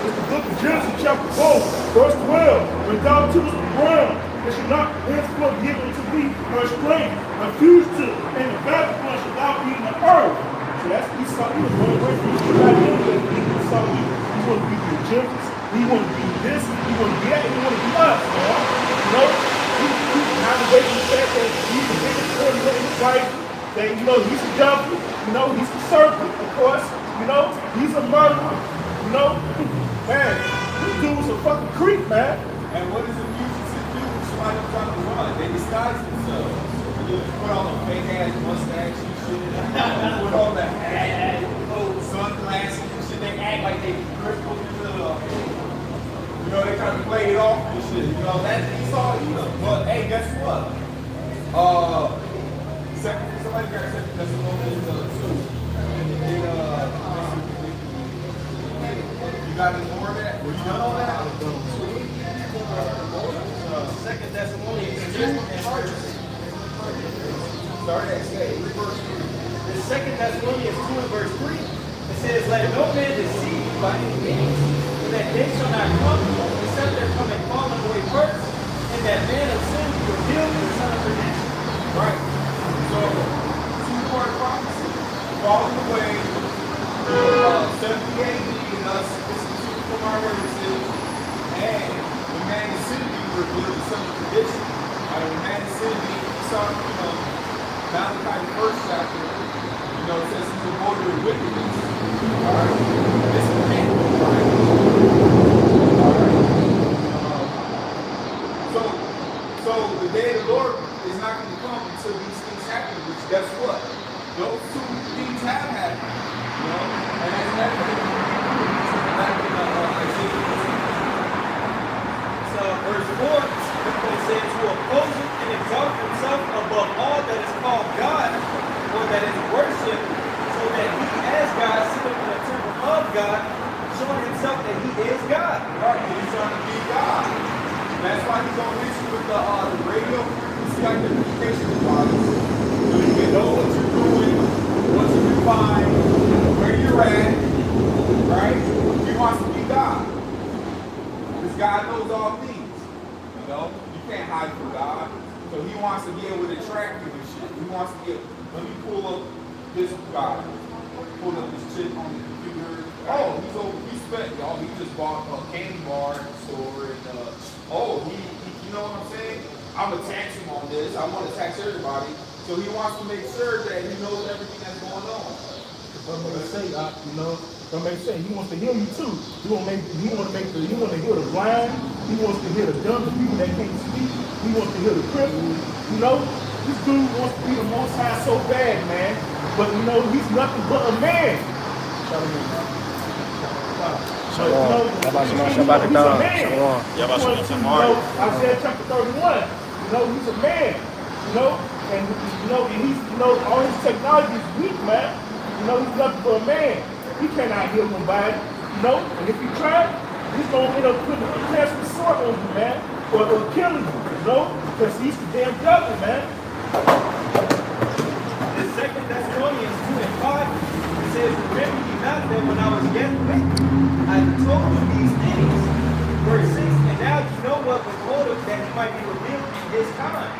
The book of Genesis chapter 4, verse 12. When thou tookest the ground, it shall not henceforth give unto thee nor strength, nor fugitive, and the vagabond shall thou be in the earth. So that's Esau. He was going away from Esau. He wanted to be the Egyptians. He wanted to be this. He wanted to be that. He wanted to be us. You know? He not away from the fact that he's the biggest one in his life. That, you know, he's a devil. You know, he's the serpent, of course. You know, he's a murderer. You know? Man, this dude was a fucking creep, man. And what does the fugitive do when somebody trying to run? They disguise themselves. You put on a fake ass mustache and shit. Put on the hat, sunglasses and shit. They act like they crippled into the. You know, they try to play it off and shit. You know, that's Esau Edom. But hey, guess what? Somebody got Second Thessalonians 2. You got any more of that? Were you done on that? Second Thessalonians 2 and verse. Start at verse 3. The Second Thessalonians 2 and verse 3. It says, "Let no man deceive you by any means, for that day shall not come, except there come a falling away first, and that man of sin be revealed, the son of perdition." Right. So, two-part prophecy. Falling away, 70 AD, and us discontinued from our relatives, and the man of sin be revealed, the son of perdition. The man of sin be Esau, Malachi, the first chapter, you know, it says he's a border of wickedness. Alright? This is man, right? Alright? So the day of the Lord is not going to come until these things happen, which guess what? Those two things have happened. You know? And that's happening. So verse 4, it says, "Who opposes and exalts himself above all that is called God, or that is worshipped, so that he as God sitteth in the temple of God, showing himself that he is God." Right, he's trying to be God. That's why he's on issue with the radio frequency identification device. So you You know what you're doing, what you define, where you're at, right? He wants to be God. Because God knows all things. You know? You can't hide from God. So he wants to be able to track you and shit. He wants to be able, let me pull up this guy. Pull up this chick on the computer. Oh, he spent, y'all, he just bought a candy bar at the store. And, you know what I'm saying? I'm going to tax him on this. I want to tax everybody. So he wants to make sure that he knows everything that's going on. Some may say, some may say he wants to heal you too. He want to heal the blind. He wants to heal the dumb, the people that can't speak. He wants to heal the crippled. You know, this dude wants to be the Most High so bad, man. But you know, he's nothing but a man. Shalom. Shabbat Shalom. Isaiah chapter 31. You know, he's a man. You know, and he's all his technology is weak, man. You know, he's nothing but a man. He cannot heal nobody. You know, and if he tries, he's gonna end up putting a cancer sword on you, man, or killing you. You know, because he's the damn devil, man. In 2 Thessalonians 2:5, it says, "Remember ye not that when I was yet with you, I told you these things." Verse 6, "And now you know what was motive that he might be revealed in his time.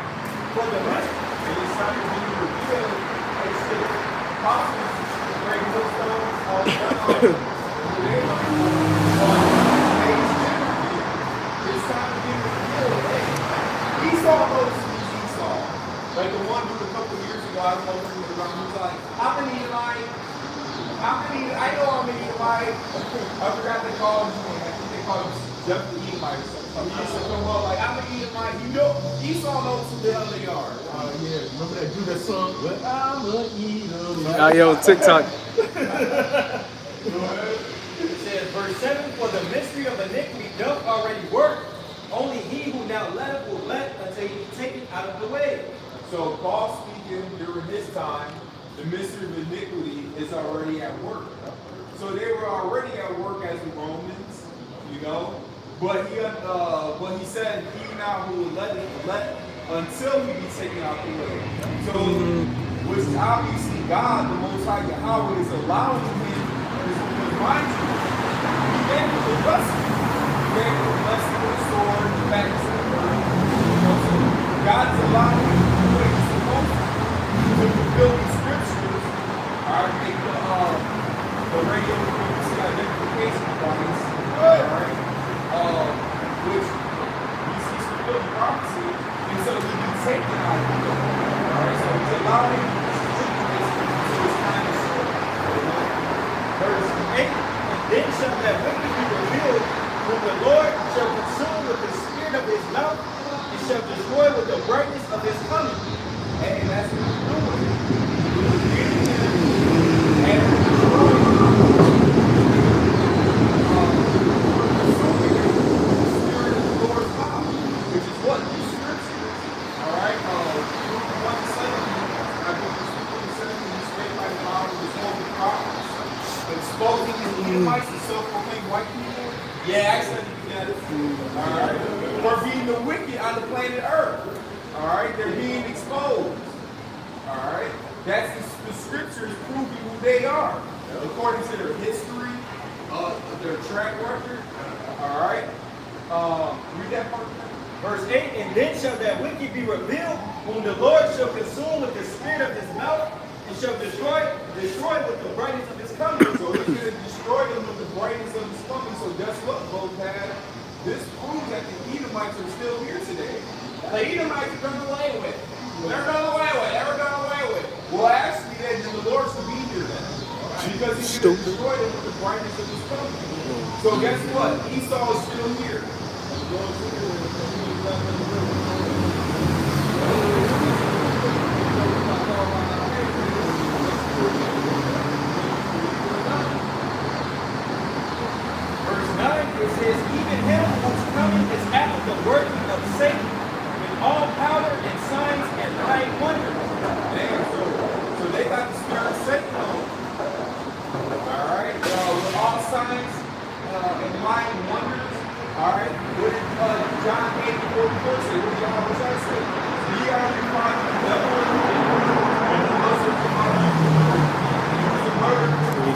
For the rest, And it's time to be revealed. It's the apostles, the great millstones, all the it's time to be revealed. Hey, Esau knows who's Esau. Like the one dude a couple years ago, I don't know who was around, he was like, I'm an Edomite. I know I'm an Edomite. I forgot they called him, I think they called him Jeff the Edomite or something. He used to come up like, I'm an Edomite. You know, Esau knows who the hell they are. Yeah, remember that dude that sung, "But I'm a Edomite." Oh, yo, TikTok. it says, verse 7, "For the mystery of iniquity doth already work. Only he who now letteth will let until he be taken out of the way." So Paul speaking during his time, the mystery of iniquity is already at work. So they were already at work as the Romans, you know. But he said he now who will let until he be taken out the way. So which obviously God, the Most High Yahweh, is allowing him, because mind you, he gave him the blessing. He gave him the blessing of the sword, the backs of the earth. You know, so God's allowing him to do what he's supposed to fulfill the scriptures. Alright, make the radio frequency identification device. Alright. Which he's fulfilling prophecy, and so he be taken out of the way. Alright, so he's allowing him to do his kind of shit. Verse 8, "And then shall that wicked be revealed, whom the Lord shall consume with the spirit of his mouth, and shall destroy with the brightness of his coming." And that's what he's doing. He's getting him and destroying him. Consuming him with the spirit of the Lord's mouth, which is what? These scriptures. Alright? 1:7, I believe it's 1:7, he spake by the mouth of his holy prophets, exposing his Edomites and self-proclaimed white people. Yeah, I said you got it. Alright? For being the wicked on the planet Earth. Alright? They're being exposed. Alright? That's the scriptures proving who they are. According to their history, their track record. Alright? Read that part. Verse 8, "And then shall that wicked be revealed, whom the Lord shall consume with the spirit of his mouth, and shall destroy with the brightness of his coming." So he's going to destroy them with the brightness of his coming. So guess what, Bopad? This proves that the Edomites are still here today. The Edomites are done away with. They're done away with. They're done away with. Well, actually, then the Lord should be here then. Because he's going to destroy them with the brightness of his coming. So guess what? Esau is still here. Verse 9, it says, "Even him whose coming is after the working of Satan, with all power and signs and lying wonders." Damn, so they got the spirit of Satan on. Alright, with all signs and lying wonders. Alright, what did John 8:44 say? What did y'all say? Ye are refined the devil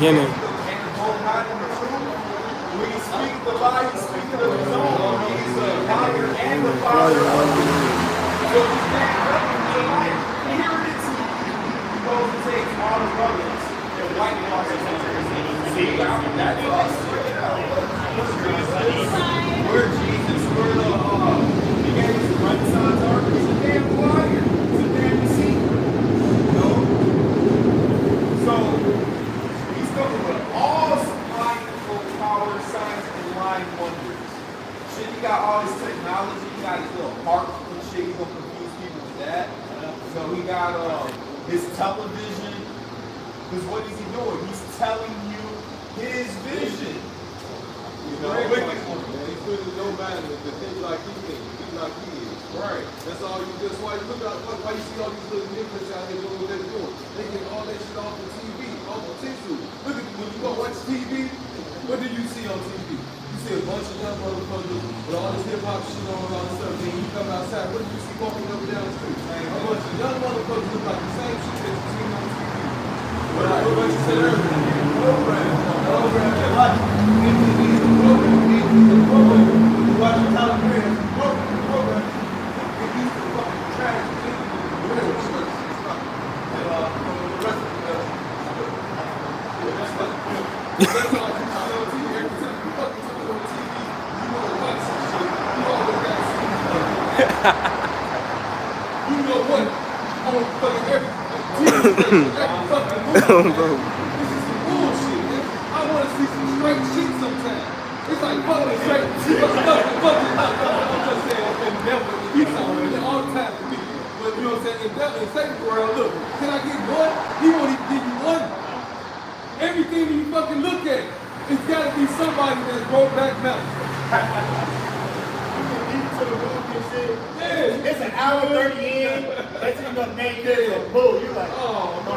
beginning. And the both not in the truth. When he speaks the lie, he's speaking of his own. He's a liar and the father of it. So he's not nothing to liar. Here it is. He goes and takes all the brothers and white clothes and see, that's us. We're Jesus. We're the he gave us the Renaissance art. He's a damn liar. He's a damn deceiver. You know? So he's coming with all supernatural power, signs, and lying wonders. Shit, he got all this technology. He got his little heart and shit. He's gonna confuse people with that. So he got his television. Because what is he doing? He's telling you his vision. You know, wicked one, man. He's really no man to think like he is. Think like he is. Right. That's all you. That's why you look at why you see all these little niggas out here doing what they're doing. They get all that shit off the TV, off the tissue. Look at when you go watch TV. What do you see on TV? You see a bunch of young motherfuckers with all this hip hop shit on, all this stuff. Then you come outside. What do you see walking up and down the street? A bunch of young motherfuckers look like the same shit that you see on TV. What you said earlier? Program. Like MTV is a program. The program. You watch the television. Program. It used to fucking trash. The rest of the stuff. And the rest of the that's all you see on TV. Every time you fucking turn on TV, you want to watch some shit. You always got to see something. You know what? On fucking every TV every fucking movie. This is some bullshit, man. I want to see some straight shit sometimes. It's like fucking straight shit. I'm just saying, and never, he's all the time to me. But you know what I'm saying? In second world, look, can I get one? He won't even give you one. Everything that you fucking look at, it's got to be somebody that's broke back mountain. To the movie and shit. Yeah. It's an hour 30 in. That's even gonna make this a bull. You're like, Oh, no.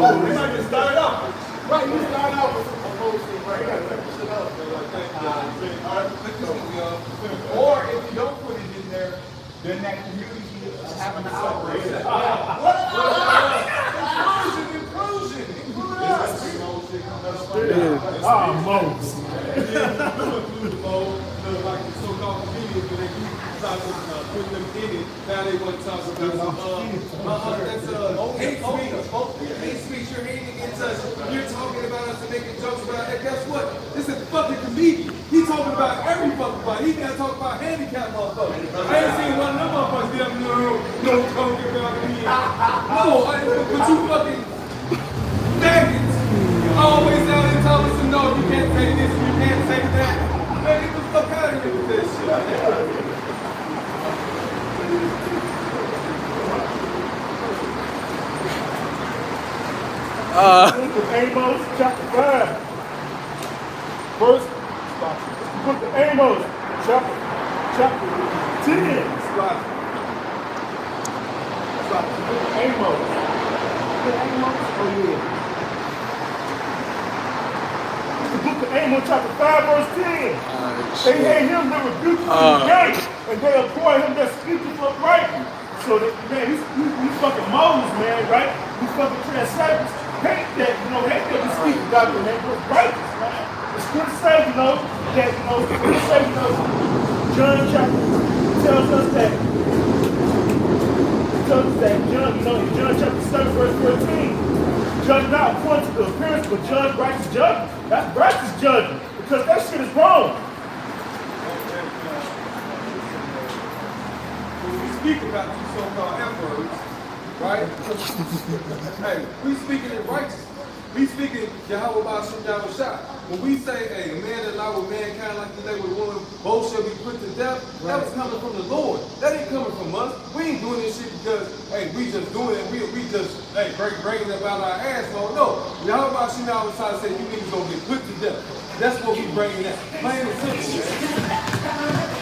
oh, we might just start off. Right, you start off with some bullshit, right? You gotta cut this shit up. Or if you don't put it in there, then that community is having an outbreak. Inclusion. Most. Like the so-called comedians, when they put them in it, now they want to talk about that's hate speech. You're hating against us. You're talking about us and making jokes about it. And guess what? This is a fucking comedian. He's talking about every fucking body. He's gonna talk about handicapped motherfuckers. I ain't seen one of them motherfuckers be like, no, talking about me. No, but you fucking faggots. Always out there telling us, no, you can't say this, you can't say that. Man, get the fuck out of here with this shit. Amos chapter 5. Verse, book of Amos chapter 10. Amos. Oh yeah. The book of Amos chapter 5 verse 10. They hate him that rebukes the gate, and they abhor him that speaketh uprightly. So that, man, he's fucking Moses, man, right? These fucking transcendents hate that, hate that we speak about the name of righteous, man. The scripture says, John chapter tells us that, John, in John chapter 7 verse 14, judge not according to the appearance, but judge righteous judgment. That's righteous judgment, because that shit is wrong. When we speak about these so-called emperors, right? Hey, we speaking in righteousness. We speaking Yahweh Ba'ashim Yahweh Shah. When we say, hey, a man that lie with mankind like he lay with a woman, both shall be put to death, that was coming from the Lord. That ain't coming from us. We ain't doing this shit because, hey, we just doing it. We just, hey, bringing it about our asshole. No. Yahweh Ba'ashim Yahweh Shah said, you niggas gonna get put to death. That's what we bringing out. Plain and simple.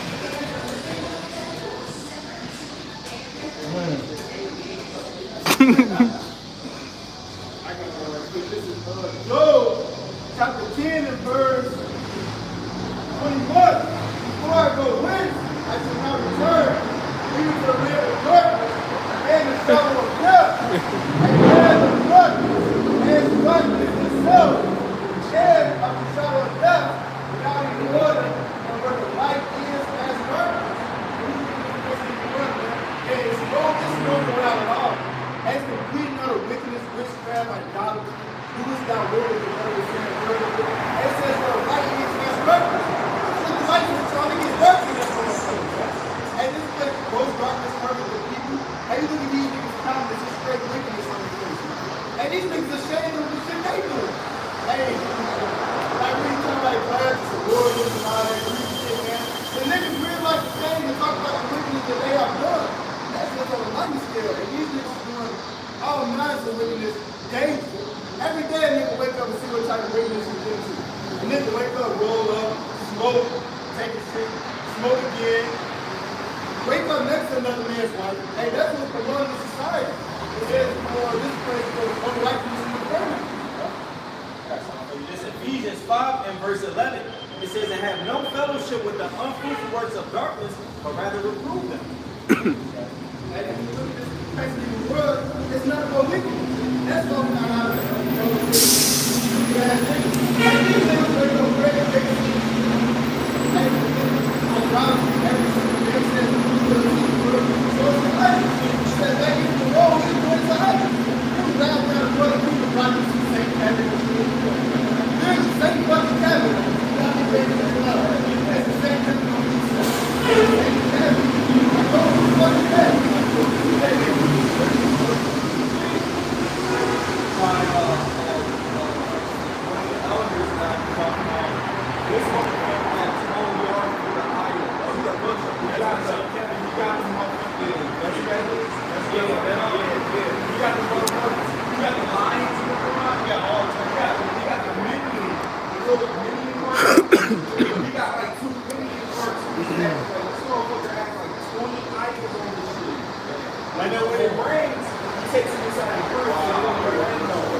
Job chapter 10 and verse 21. Before I go whence, I shall not return, even to the land of darkness and the shadow of death, and the land of darkness and darkness itself. see how worldly the word is saying. It says the light is against darkness. If the light is trying to get darkness, that's what it's saying. And this is like gross darkness perfect with people. And you look at these niggas common, it's just straight wickedness on this place. And these niggas ashamed of the shit they do. Hey, like when you talk about class, it's a warriors and all that crazy shit, man. The niggas really like to stand and talk about the wickedness that they have done. That's what's on the money scale. And these niggas doing all kinds of wickedness dangerous. Every day a nigga wake up and see what type of wickedness he's into. A nigga wake up, roll up, smoke, take a shit, smoke again. Wake up next to another man's wife. Hey, that's what's going on in society. It says, for this place goes unrighteousness in the family. This Ephesians 5 and verse 11. It says, and have no fellowship with the unfruitful works of darkness, but rather reprove them. And if you look at this text in the world, it's not about wickedness. That's what we're not out of it. And these things are no great things. And around every single day says, so it's like, it says, that is the road, it's going to happen. You grab down the brother, people practice the same habit. There's the same fucking habit. You got to make it love. That's the same thing on these things. The same habit. I go to the fucking habit. And then when it rains, he takes it inside the first and it don't hurt anymore.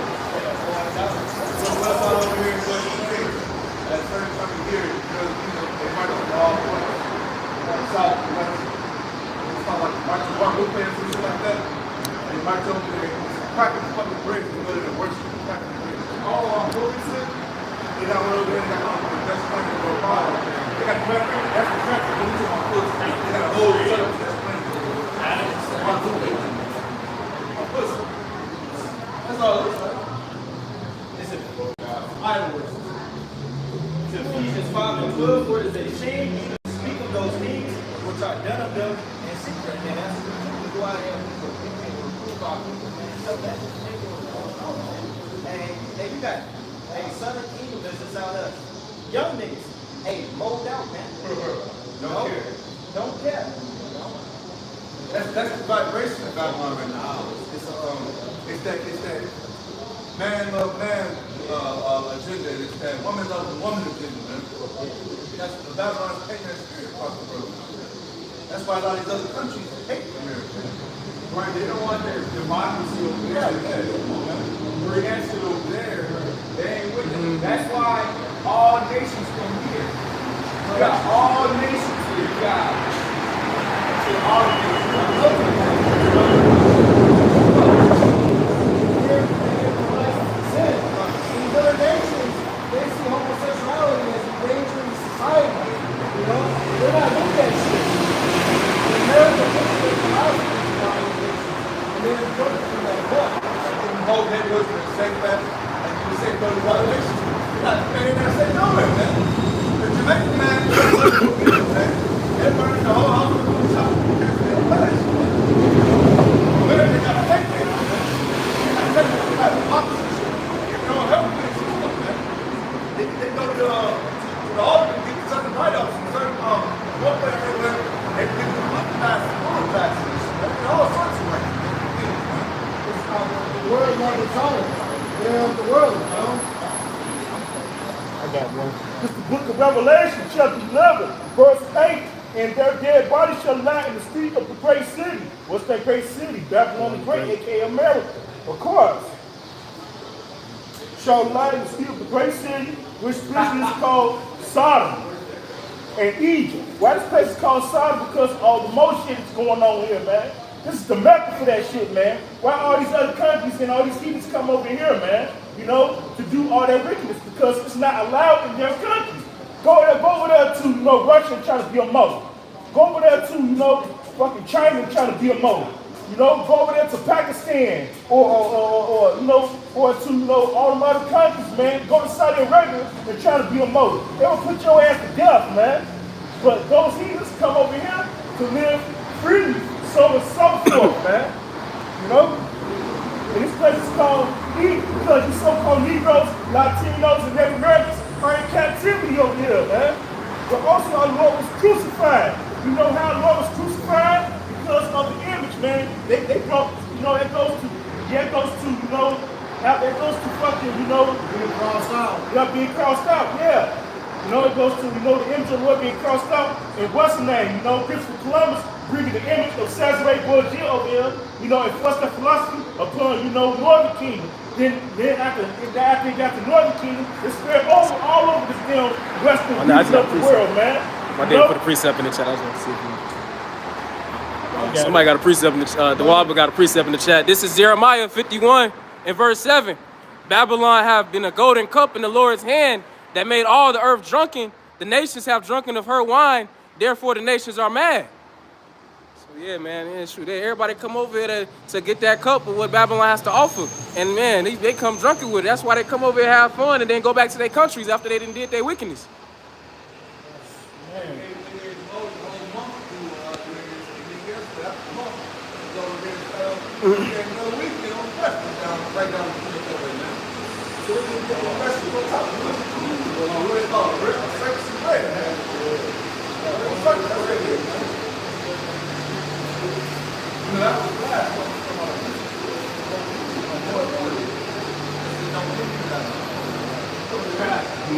So what's all over here is what you think. At a certain time of year, because they might go all the way. South, west. It's not like march to walk with and shit like that. And they march over there, cracking the fucking bricks and go to the worship, cracking the bricks. All on Wilkinson, they got one over there, they got the best friend to go by. They got the record, that's the record, they use my foot. They got a whole church that's playing. That's all it looks like. Fireworks. To Ephesians 5 and 12, for it is a shame even to speak of those things which are done of them in secret. And that's the truth. Go out there and prove our people. Hey, you got Southern Kingdom business out there. Young niggas, hey, mowed out, man. Don't care. Don't care. That's the vibration of Babylon right now. It's that man love man agenda. It's that woman love woman agenda, man. That's the Babylon is taking that spirit across the world. That's why a lot of these other countries hate America. Right, they don't want their democracy over there. Bring that shit over there. They ain't with it. That's why all nations come here. You got all nations here. You got all These other nations, they see homosexuality as a danger in society. You know, they're not with that shit. America looks at the house and then it's broken from that book. The whole neighborhood is the same man, and you say go to other nations. You're not saying that say nowhere, man. The Jamaican man, they're burning the whole house with the top. America got to take it. They got opposition. You don't help me. They go to the altar and get certain write-ups and certain one place everywhere. They get the money passes, foreign passes, all sorts of ways. The world on its own. They're of the world, you know. I got one. This is the book of Revelation, chapter 11, verse 8. And their dead bodies shall lie in the street of the great city. What's that great city? Babylon the Great, a.k.a. America. Of course. Shall lie in the street of the great city, which spiritually is called Sodom and Egypt. Why this place is called Sodom? Because all the more shit is going on here, man. This is the mecca for that shit, man. Why all these other countries and all these heathens come over here, man? You know, to do all that wickedness, because it's not allowed in their countries. Go over there to, Russia and try to be a Muslim. Go over there to, fucking China and try to be a Muslim. you know, go over there to Pakistan or you know, or to, you know, all the other countries, man. Go to Saudi Arabia and try to be a model. They will put your ass to death, man. But those heathens come over here to live freely, so and so forth, man. You know? And this place is called Eden because you so-called Negroes, Latinos, and Native Americans are in captivity over here, man. But also our Lord was crucified. You know how the Lord was crucified? Because of the image, man. They broke, you know, that goes to, you know, that goes to fucking, you know, being crossed out. Yeah, being crossed out, yeah. You know, it goes to, you know, the image of the Lord being crossed out. And what's the name? You know, Christopher Columbus bringing the image of saturated bourgeois over here, you know, and forced that philosophy upon, you know, Northern Kingdom. Then after he got the Northern Kingdom, it spread all over this damn Western region of the world, man. I didn't put a precept in the chat. I just want to see if you... Somebody got a precept in the chat. The Wabba got a precept in the chat. This is Jeremiah 51 and verse 7. Babylon have been a golden cup in the Lord's hand that made all the earth drunken. The nations have drunken of her wine. Therefore, the nations are mad. So, yeah, man, yeah, shoot. Everybody come over here to get that cup of what Babylon has to offer. And, man, they come drunken with it. That's why they come over here, have fun, and then go back to their countries after they done did their wickedness. Man. Another weekend on Preston right down the street right now. So we can get on Preston on top of us. What is called? Breakfast and bread, man. That's right here, man. You know, that was last one.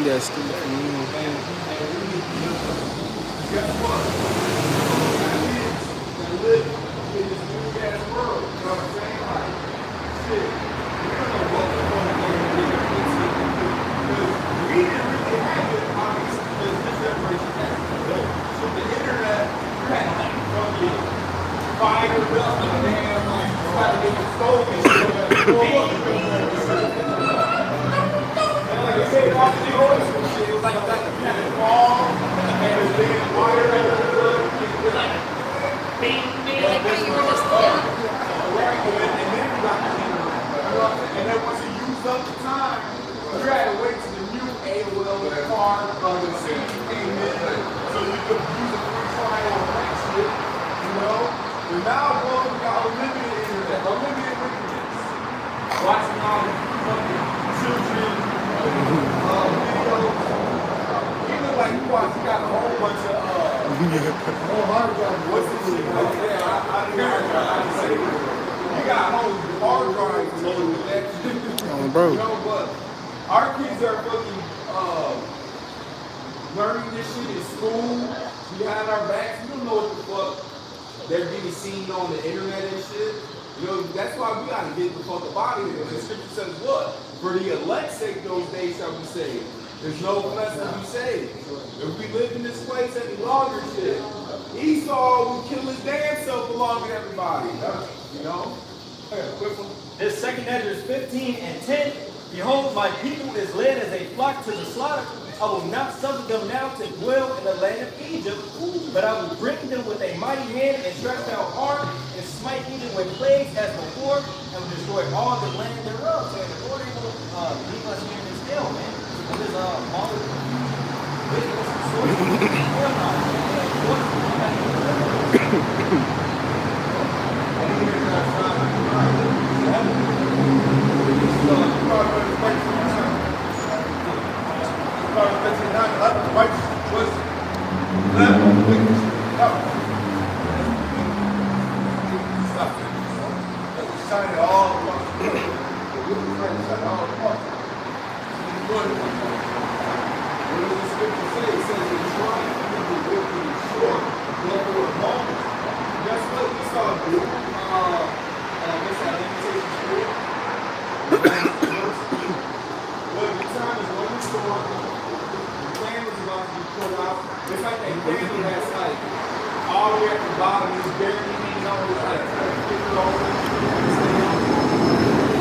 That's and guess what? We live in this new ass world. You know what I'm saying? Like, shit. We don't know what the fuck we're going to do. Because we didn't really have it, obviously, because this generation has it. So the internet, you had like fucking fire up and damn, like, try to get the stove and shit. Like I said, all the noise and shit, it was like the fall, and it was big fire and it was like, bing, bing, like you were just there. Right, and then we got the internet. And then once you used up the time, you had to wait till the new AOL card came in, so you could use a free trial on that shit, you know? And now, bro, we got unlimited internet, unlimited wickedness. Watching all the fucking children, videos. You look like you got a whole bunch of, hard drive. What's this shit? Yeah, I didn't say it. You got whole hard drives loaded with that shit. bro. You know, but our kids are fucking learning this shit in school, behind our backs. We don't know what the fuck they're getting seen on the internet and shit. You know, that's why we gotta get the fuck up out of here. The scripture says what? For the elect's sake, those days shall be saved. There's no flesh to be saved. If we live in this place any longer, shit, Esau will kill his damn self along with everybody. You know? This 2 Ezra 15 and 10. Behold, my people is led as a flock to the slaughter. I will not suffer them now to dwell in the land of Egypt, but I will bring them with a mighty hand and stretched out arm, and smite Egypt with plagues as before, and will destroy all the land thereof. So the Lord will leave us here in this hell, man. It is all the wickedness and sorcery. It's like that candle that's like all the way at the bottom, is barely hanging on, it's like trying to get it over.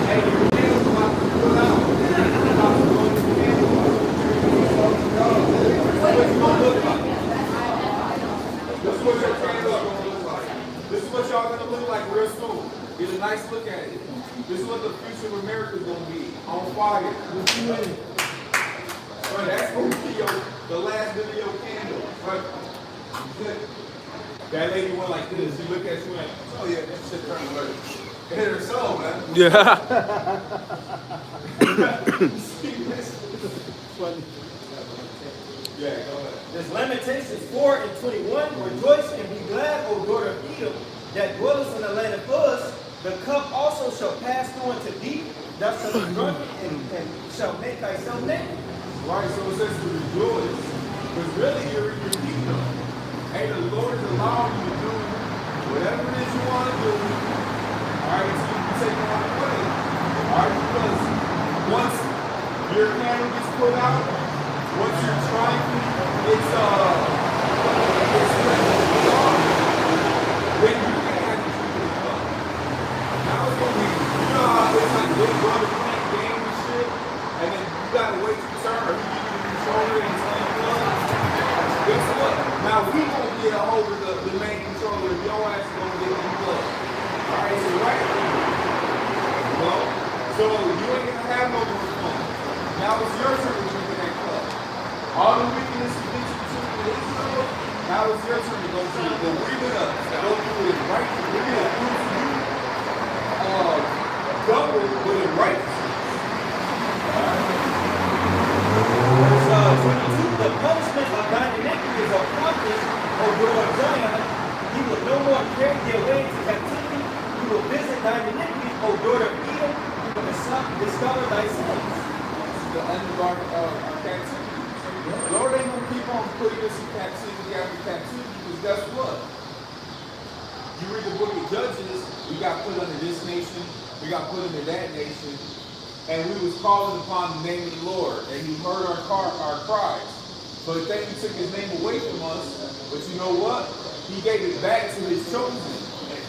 Hey, your candle's about to pull out. It's about to go to the candle. That's what it's gonna look like. This is what your candle's gonna look like. This is what y'all gonna look like real soon. fire. But that's gonna be the last video candle. But that lady went like this. She looked at you and oh yeah, that shit turned to it hit her soul, man. Yeah. Yeah, go ahead. There's Lamentations 4:21. Rejoice and be glad, O daughter of Edom, that dwellest in the land of Uz. The cup also shall pass through into deep. Thou shalt be drunk and shall make thyself naked. Right, so it says to rejoice. Because really you're in your kingdom. Hey, the Lord is allowing you to do whatever it is you want to do. Alright, so you can take on the way. Alright, because once your candle gets put out, once you're triumphing, it's then you can have to keep it up. Now it's gonna be, you know how it's like big brother playing game and shit, and then you gotta wait your turn, or you give you the controller and it's playing club. Guess what? Now we gonna get a hold of the main controller if your ass is gonna get on the club. Alright, so right here. Well, so you ain't gonna have no more fun. Now it's your turn to drink in that club. All the wickedness you did to the children of Israel, now it's your turn to go to it. Go read it up. Go do it right. We're gonna prove to you double with it right. Verse 22. The punishment of thine iniquity is accomplished, O daughter of Zion. He will no more carry thee away into captivity. He will visit thine iniquity, O daughter of Edom. He will discover thy sins. The end of our captivity. The Lord ain't gonna keep on putting us in captivity after captivity, because guess what? You read the book of Judges, we got put under this nation, we got put under that nation, and we was calling upon the name of the Lord, and he heard our cries. So the thing he took his name away from us, but you know what? He gave it back to his chosen,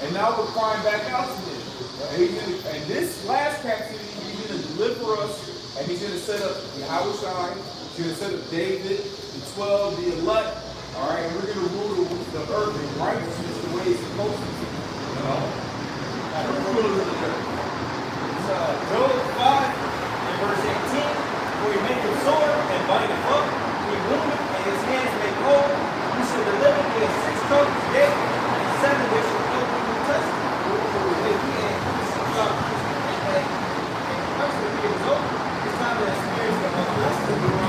and now we're crying back out to him. And this last captivity, he's gonna deliver us, and he's gonna set up Yahushua. He's going to set up David, the 12, the elect, all right, and we're going to rule the earth in righteousness the way it's supposed to be. You know? Job 5 and verse 18. For he made him sore and bind him up, he wounded and his hands made whole. You shall deliver me in 6 trophies a day, and 7 there shall no people touch me. It's time to experience the blessing.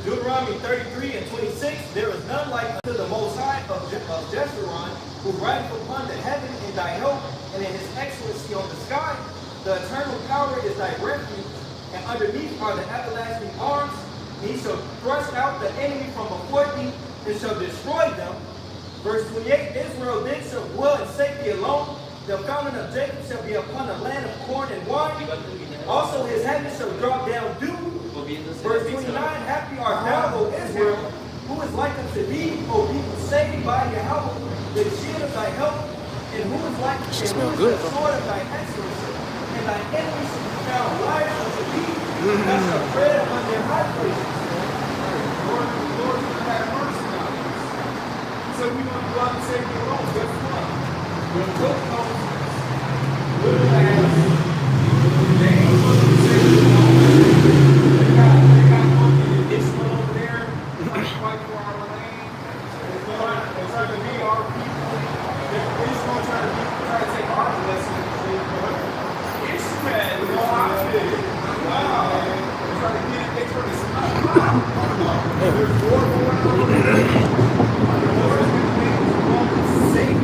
Deuteronomy 33 and 26, there is none like unto the Most High of Jeshurun, who rideth upon the heaven in thy help, and in his excellency on the sky. The eternal power is thy refuge, and underneath are the everlasting arms. He shall thrust out the enemy from before thee, and shall destroy them. Verse 28, Israel then shall dwell in safety alone. The fountain of Jacob shall be upon the land of corn and wine. Also his heaven shall drop down dew. Verse 29, happy art thou, O Israel, who is like unto thee, O people saved by Yahweh, the shield of thy help, and who is like and who is the sword of thy excellency, and thy enemies shall be found liars unto thee, thou shalt tread upon their high places. Lord will have mercy on us. He said we're going to go out and save you alone. Guess what? When both Moses would have asked, they ain't going to save you alone. They got money in this one over there, trying to fight for our land. They're trying to be our people. They're just going to try to take our blessing. Ishmael is all out of it. Wow. They're trying to get it. They're trying to stop. There's war going on. The Lord is going to make us safe.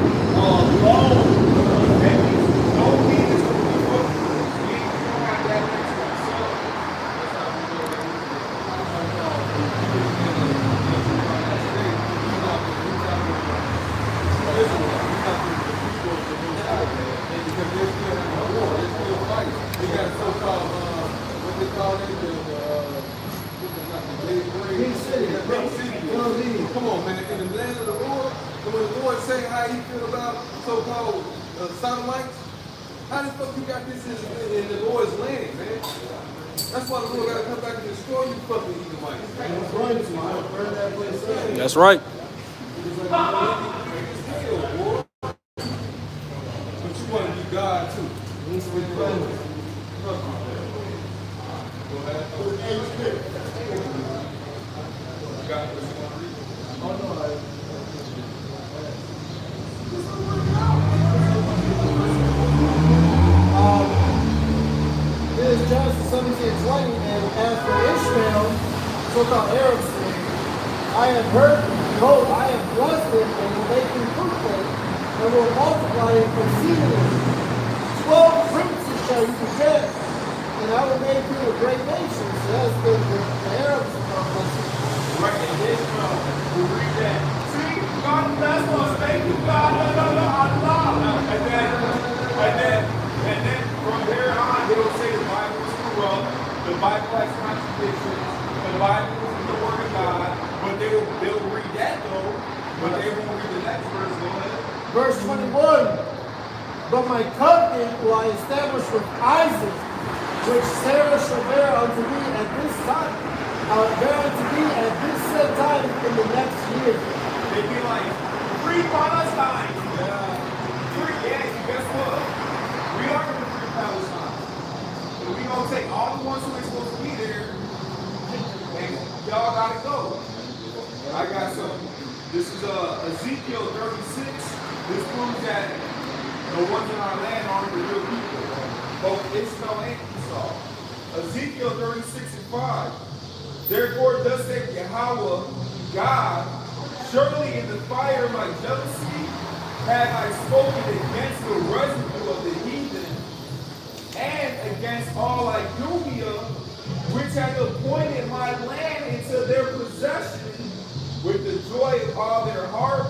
so-called Sodomites? How the fuck you got this in the Lord's land, man? That's why the Lord gotta come back and destroy you fucking Edomites. That's right. But you want to be God too. This is Genesis 17:20, and as for Ishmael, so-called Arabs, I have heard, behold, I have blessed him and will make him fruitful, and will multiply him exceedingly. 12 princes shall you beget, and I will make you a great nation. So that's the Arabs are blessed. Right, and Ishmael will read that. See, God bless us, thank you, God, Allah. And then from there on, they'll say the Bible is corrupt, the Bible has contradictions, the Bible is the word of God, but they'll read that though, but they won't read the next verse, go ahead. Verse 21, but my covenant will I establish with Isaac, which Sarah shall bear unto me at this time. I will bear unto thee at this set time in the next year. They be like, free Palestine. Free, yeah, guess what? We are going to free Palestine. But we going to take all the ones who ain't supposed to be there, and y'all got to go. I got some. This is Ezekiel 36. This proves that the ones in our land aren't the real people, both Ishmael and Esau. Ezekiel 36 and 5. Therefore, thus saith Yahweh, God, surely in the fire of my jealousy have I spoken against the residue of the heathen, and against all Idumea, which hath appointed my land into their possession, with the joy of all their heart,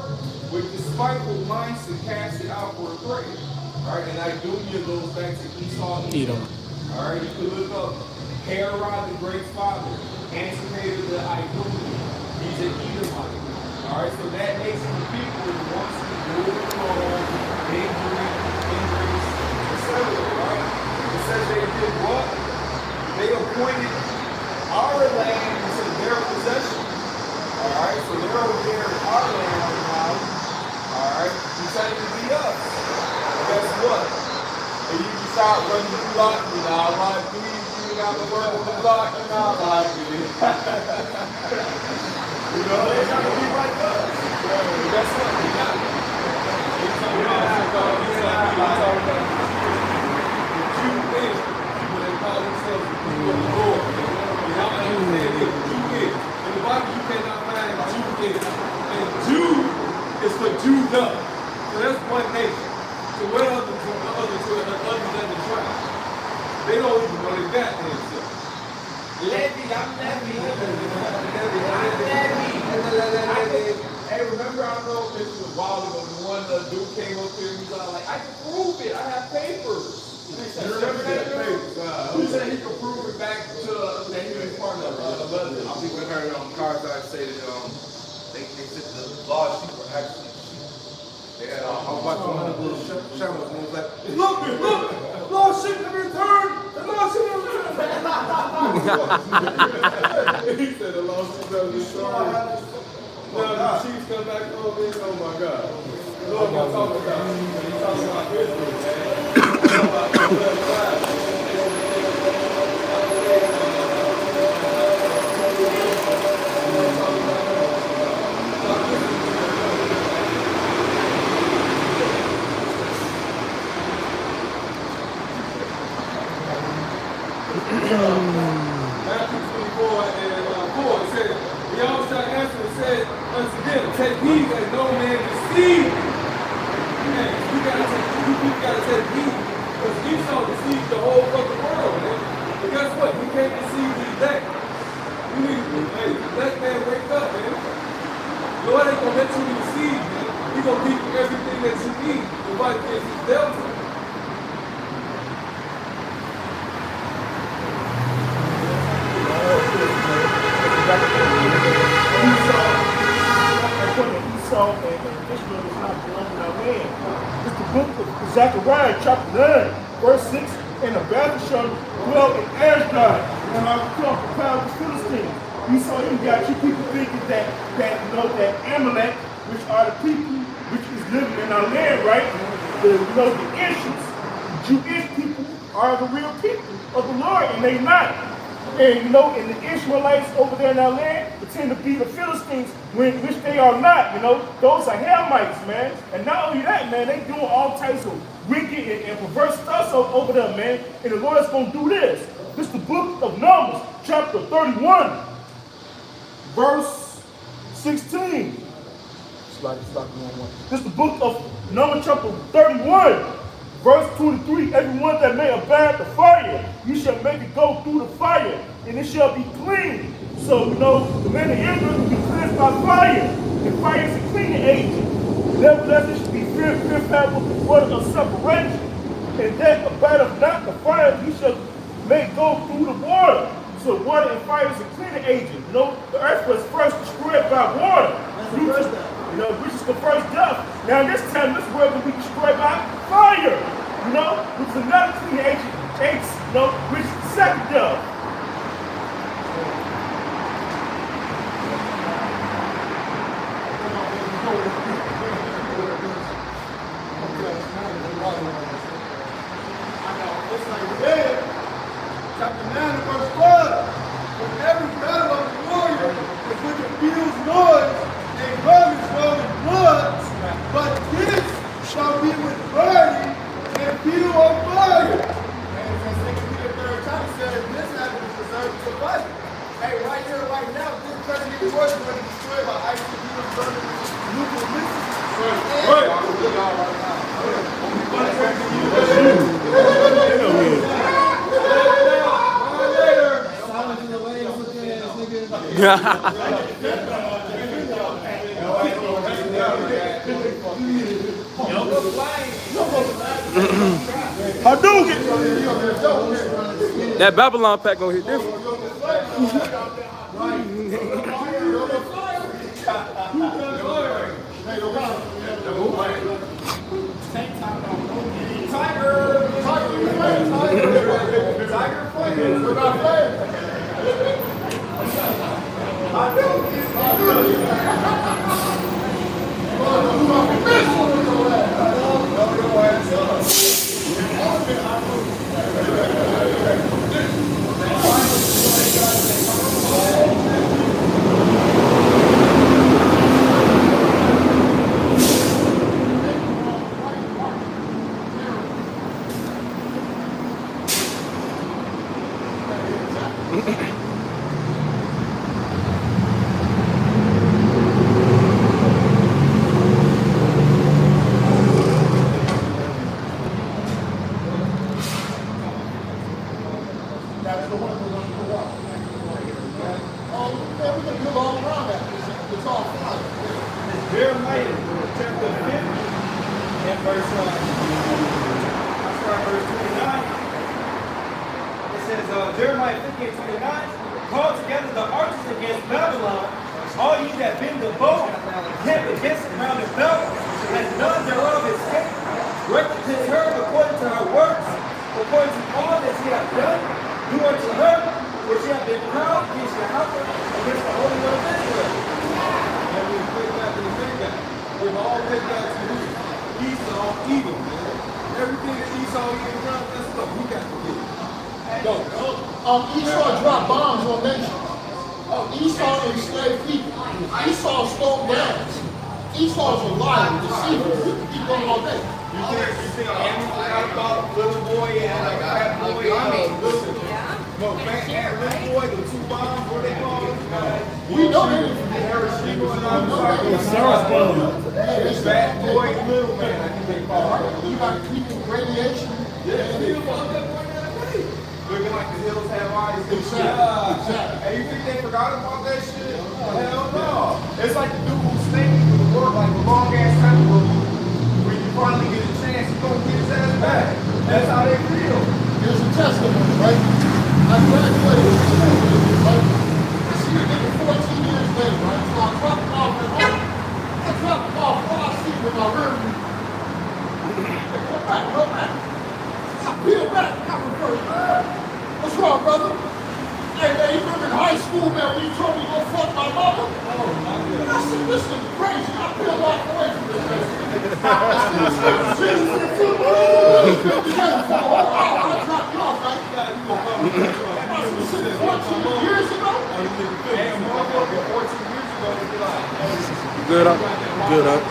with despiteful minds to cast it out for a prey. All right, and Idumea goes back to Esau and Edom. All right, you can look up Herod the Great's father, Antipater the Idumea. He's an Edomite. All right, so that nation of people is once ruled injuries, etc. Right? It says they did what? They appointed our land into their possession. All right, so they're over there in our land right now. All right, deciding to beat us. Guess what? And you can start running the block. You know, I want to be out the work on the block. You know, I like it. You know, they're trying to be like us. Guess what? We got it. They call themselves the people of the Lord. And y'all understand this. Jew. In the Bible, you cannot find Jew. And Jew is for Jewed up. So that's one nation. So what other than the tribe? They don't even know they got themselves. Levy, I'm Levy. Hey, remember, I don't know if this was a while ago, the one dude came up here and he was like, I can prove it, I have papers. Remember that dude? He said he could prove it back to that he was part of London. I think we heard on cars I say that they said the law sheep were actually sheep. They had I was watching one of the little channels and it was like, look, law sheep have returned. The law sheep have returned. He said the lost sheep have returned. Now the Chiefs come back over in, oh my God. The Lord gonna talk about it. He's talking about Israel, man. He's talking about the Matthew 24 and 4, it says, the officer answered and said unto them, take heed that no man deceive you. Man, you gotta take heed. Because Esau deceived the whole fucking world, man. But guess what? You can't deceive these days. You need to, hey, let man wake up, man. Lord ain't gonna let you be deceived, man. He's gonna give you everything that you need to fight against this devil. Esau and Ishmael is not belonging to our land. Zechariah chapter 9, verse 6, and the battle shall dwell in Ashdod, and I will come to power the Philistines. You saw you got you people thinking that that Amalek, which are the people which is living in our land, right? The Ishmaelites, Jewish people are the real people of the Lord, and they not. And and the Ishmaelites over there in our land pretend to be the Philistines, which they are not. Those are Hamites, man. And not only that, man, they doing all types of wicked and perverse stuff over there, man. And the Lord's gonna do this. This is the book of Numbers, chapter 31, verse 16. This is the book of Numbers, chapter 31. Verse 23, everyone that may abide the fire, you shall make it go through the fire, and it shall be clean. So, the men of Israel will be cleansed by fire, and fire is a cleaning agent. Nevertheless, it should be purified with the water of separation, and that abideth not the fire, you shall make go through the water. So water and fire is a cleaning agent. The earth was first destroyed by water. Which is the first death. Now this time this world will be destroyed by fire. Which is another cleaning agent, which is the second death. Chapter 9 and verse 12. For every battle of the warrior is with a fierce noise and garments rolling blood, but this shall be with burning and fuel of fire. And as 2 Peter 3rd chapter says, this happened is reserved to fight. Hey, right here, right now, this present evil world is going to be destroyed by ice and fuel burning nuclear missiles. That Babylon pack gonna hit different. Jeremiah chapter 50 and verse 29. It says, Jeremiah 50 and 29, call together the archers against Babylon, all ye that bend the bow, camp against it round about, and none thereof escape. Recompense her according to her works, according to all that she hath done. Do unto her, for she hath been proud against your house, against the Holy One of Israel. And we put back in the thing that we've all picked back to who? Esau, Edom, man. Everything that Esau even done, that's stuff we got to get. Esau dropped bombs on nations. Esau enslaved people. Esau stole lands. Esau's a liar, deceiver. We can keep going all day. You think Amy forgot about little boy and fat boy? No, fat and little boy, the two bombs, what they call them? We know they didn't. Fat boy, little man, I think they call it. You got people radiation. Looking like the hills have eyes. Exactly. Hey, you think they forgot about that shit? Hell no. It's like the dude who's thinking for the work, like a long ass time ago. When you finally get a chance, he's gonna get his ass back. That's how they feel. Here's a testimony, right? I graduated from school, right? I see a nigga 14 years later, right? So I dropped him off at home. I dropped him off, all I see with my rear view. They come back. What's wrong, brother? Hey, man, you remember in high school, man, when you told me to go fuck my mama? I said, this is crazy. I feel like away from this, man. I dropped you off, right? I said, 14 years ago? Hey, motherfucker, 14 years ago, it'd be like, Good up. Good up.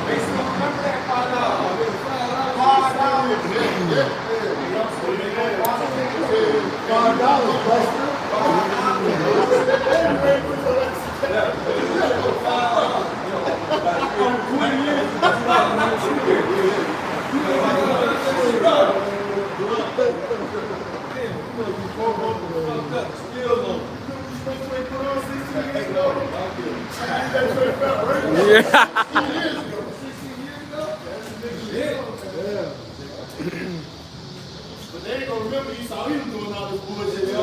basically, remember that $5, Buster. But they ain't gonna remember Esau even doing all this bullshit. They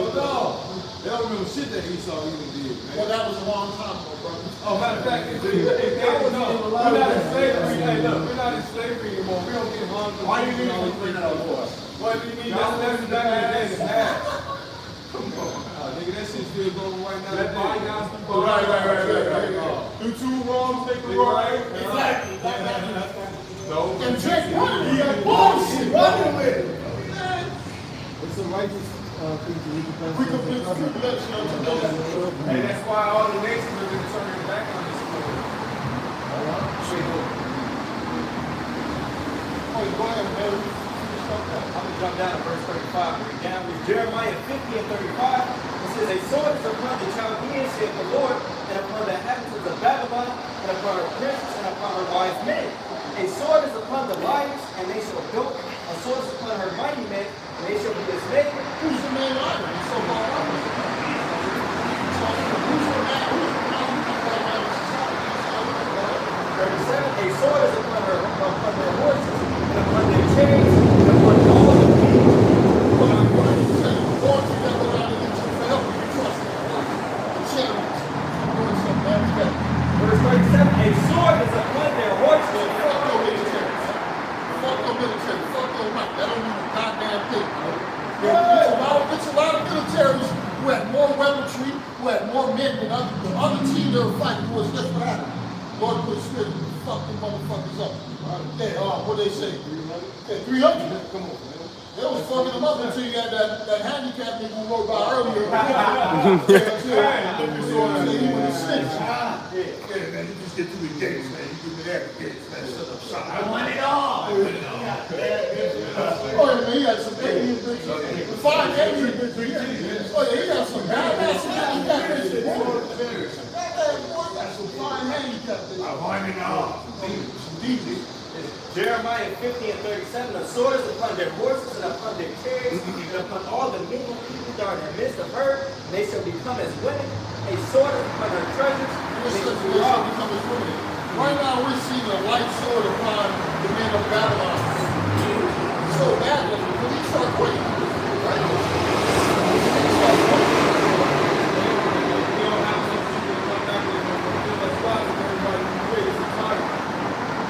don't remember shit that Esau even did, man. Well, that was a long time ago, brother. Oh, matter of fact, we're not in slavery. Hey, look, we're not in slavery anymore. We don't get harmed. Why do you need to bring that up for us? What do you mean? That's back in the past. Come on. Nigga, that shit still going right now. That bygones do go Right. Do two wrongs, make a right. Exactly. No. And Jake, what? You got bullshit. Running with it. It's a righteous thing to recompense. We could fix tribulation unto know that. Hey, that's why all the nations have been turning back on this story. Oh, go ahead, man. I'm going to jump down to verse 35. Read down with Jeremiah 50 and 35. It says, a sword is upon the Chaldeans, saith the Lord, and upon the inhabitants of Babylon, and upon her princes, and upon her wise men. A sword is upon the liars, and they shall build. A sword is upon her mighty men, and they shall be dismayed. Who's the main liar? He's so-called liar. So, who's the man? Who's the man? 37. A sword is upon their horses, and upon their chariots, and upon all the people. Verse 37. A sword is upon their horses. Fuck no military. Fuck no right. That don't mean a goddamn thing, bro. It's a lot of militaries who had more weaponry, who had more men than the other team they were fighting was just what happened. Lord put a spirit to fuck them motherfuckers up. Yeah, what they say? 300? Come on, man. They was fucking them up until you got that handicap nigga who rode by earlier. Yeah, man, you just get too engaged, man. You give me that engaged, man. Shut up, shut up. I want it all. Oh, yeah, man, he had some Indian bitches. Fine Indian bitches. Oh, yeah, he got some badass handicap bitches. That's some fine handicap bitches. I want it all. Jeremiah 50 and 37. A sword is upon their horses, and upon their chariots, and upon all the mingled people that are in the midst of her. And they shall become as women. A sword is upon their treasures. Right now we're seeing a light sword upon the men of Babylon. So badly, but he start quick.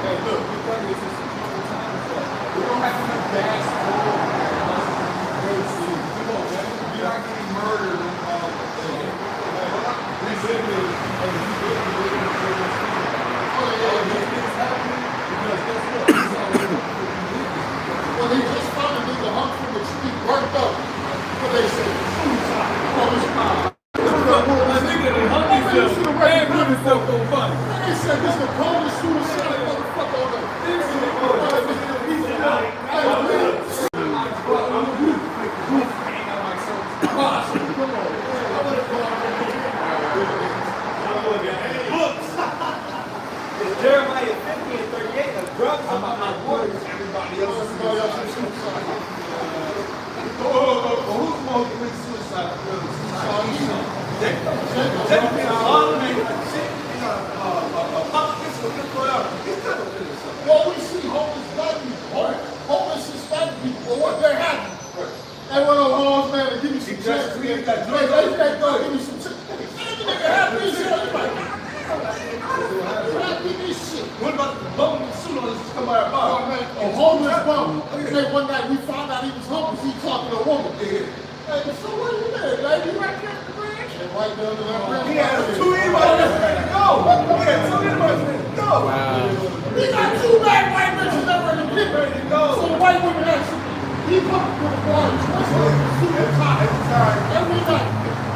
Hey, look, we're talking this is we don't have to be fast forward. Come on, man. You're not getting murdered. Well, they just found a nigga hung from the tree, burnt up. What they say? Suicide. Oh, it's fine. They said this is the coldest suicide motherfucker on earth. Jeremiah 50 and 38. The drugs about my waters. Everybody else is suicide. Who's supposed to commit suicide? Well, we see homeless black people, homeless Hispanic people, well, what they're happy. They went on Lord's man and give me some checks. They go give me some checks. Nigga happy as hell. What about the bum suit on this come out of bar? A homeless bum. One night we found out he was homeless, he talking to a woman. Hey, so where you at, lady? You right there at the bridge? And right down to that bridge. He had 2 invites ready to go. He had 2 invites ready to go. He got 2 black white bitches that ready to get ready to go. So the white women actually, he put them for the bar, super hot every night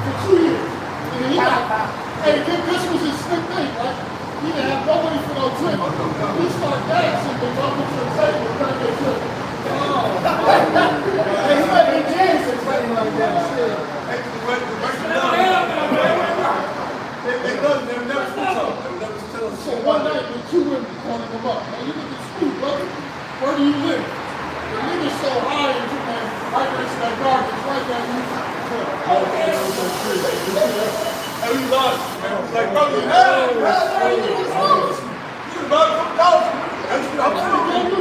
for 2 years. And then he got, hey, this was his slick thing, right? He didn't have no money for no drink. He started dancing and jumping to the table and trying to get drink. Hey, you might be dancing something like that. They never tell us. So one night, the 2 women calling him up. Hey, you look at school, brother. Where do you live? The nigga's so high in Japan, right next to that garbage, right there. And we lost. Like, bro, you had it. You was about to come down. I'm telling you.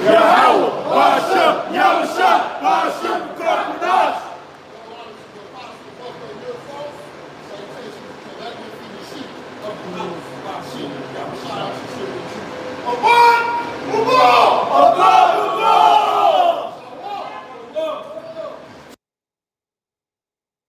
Yahweh, Basha,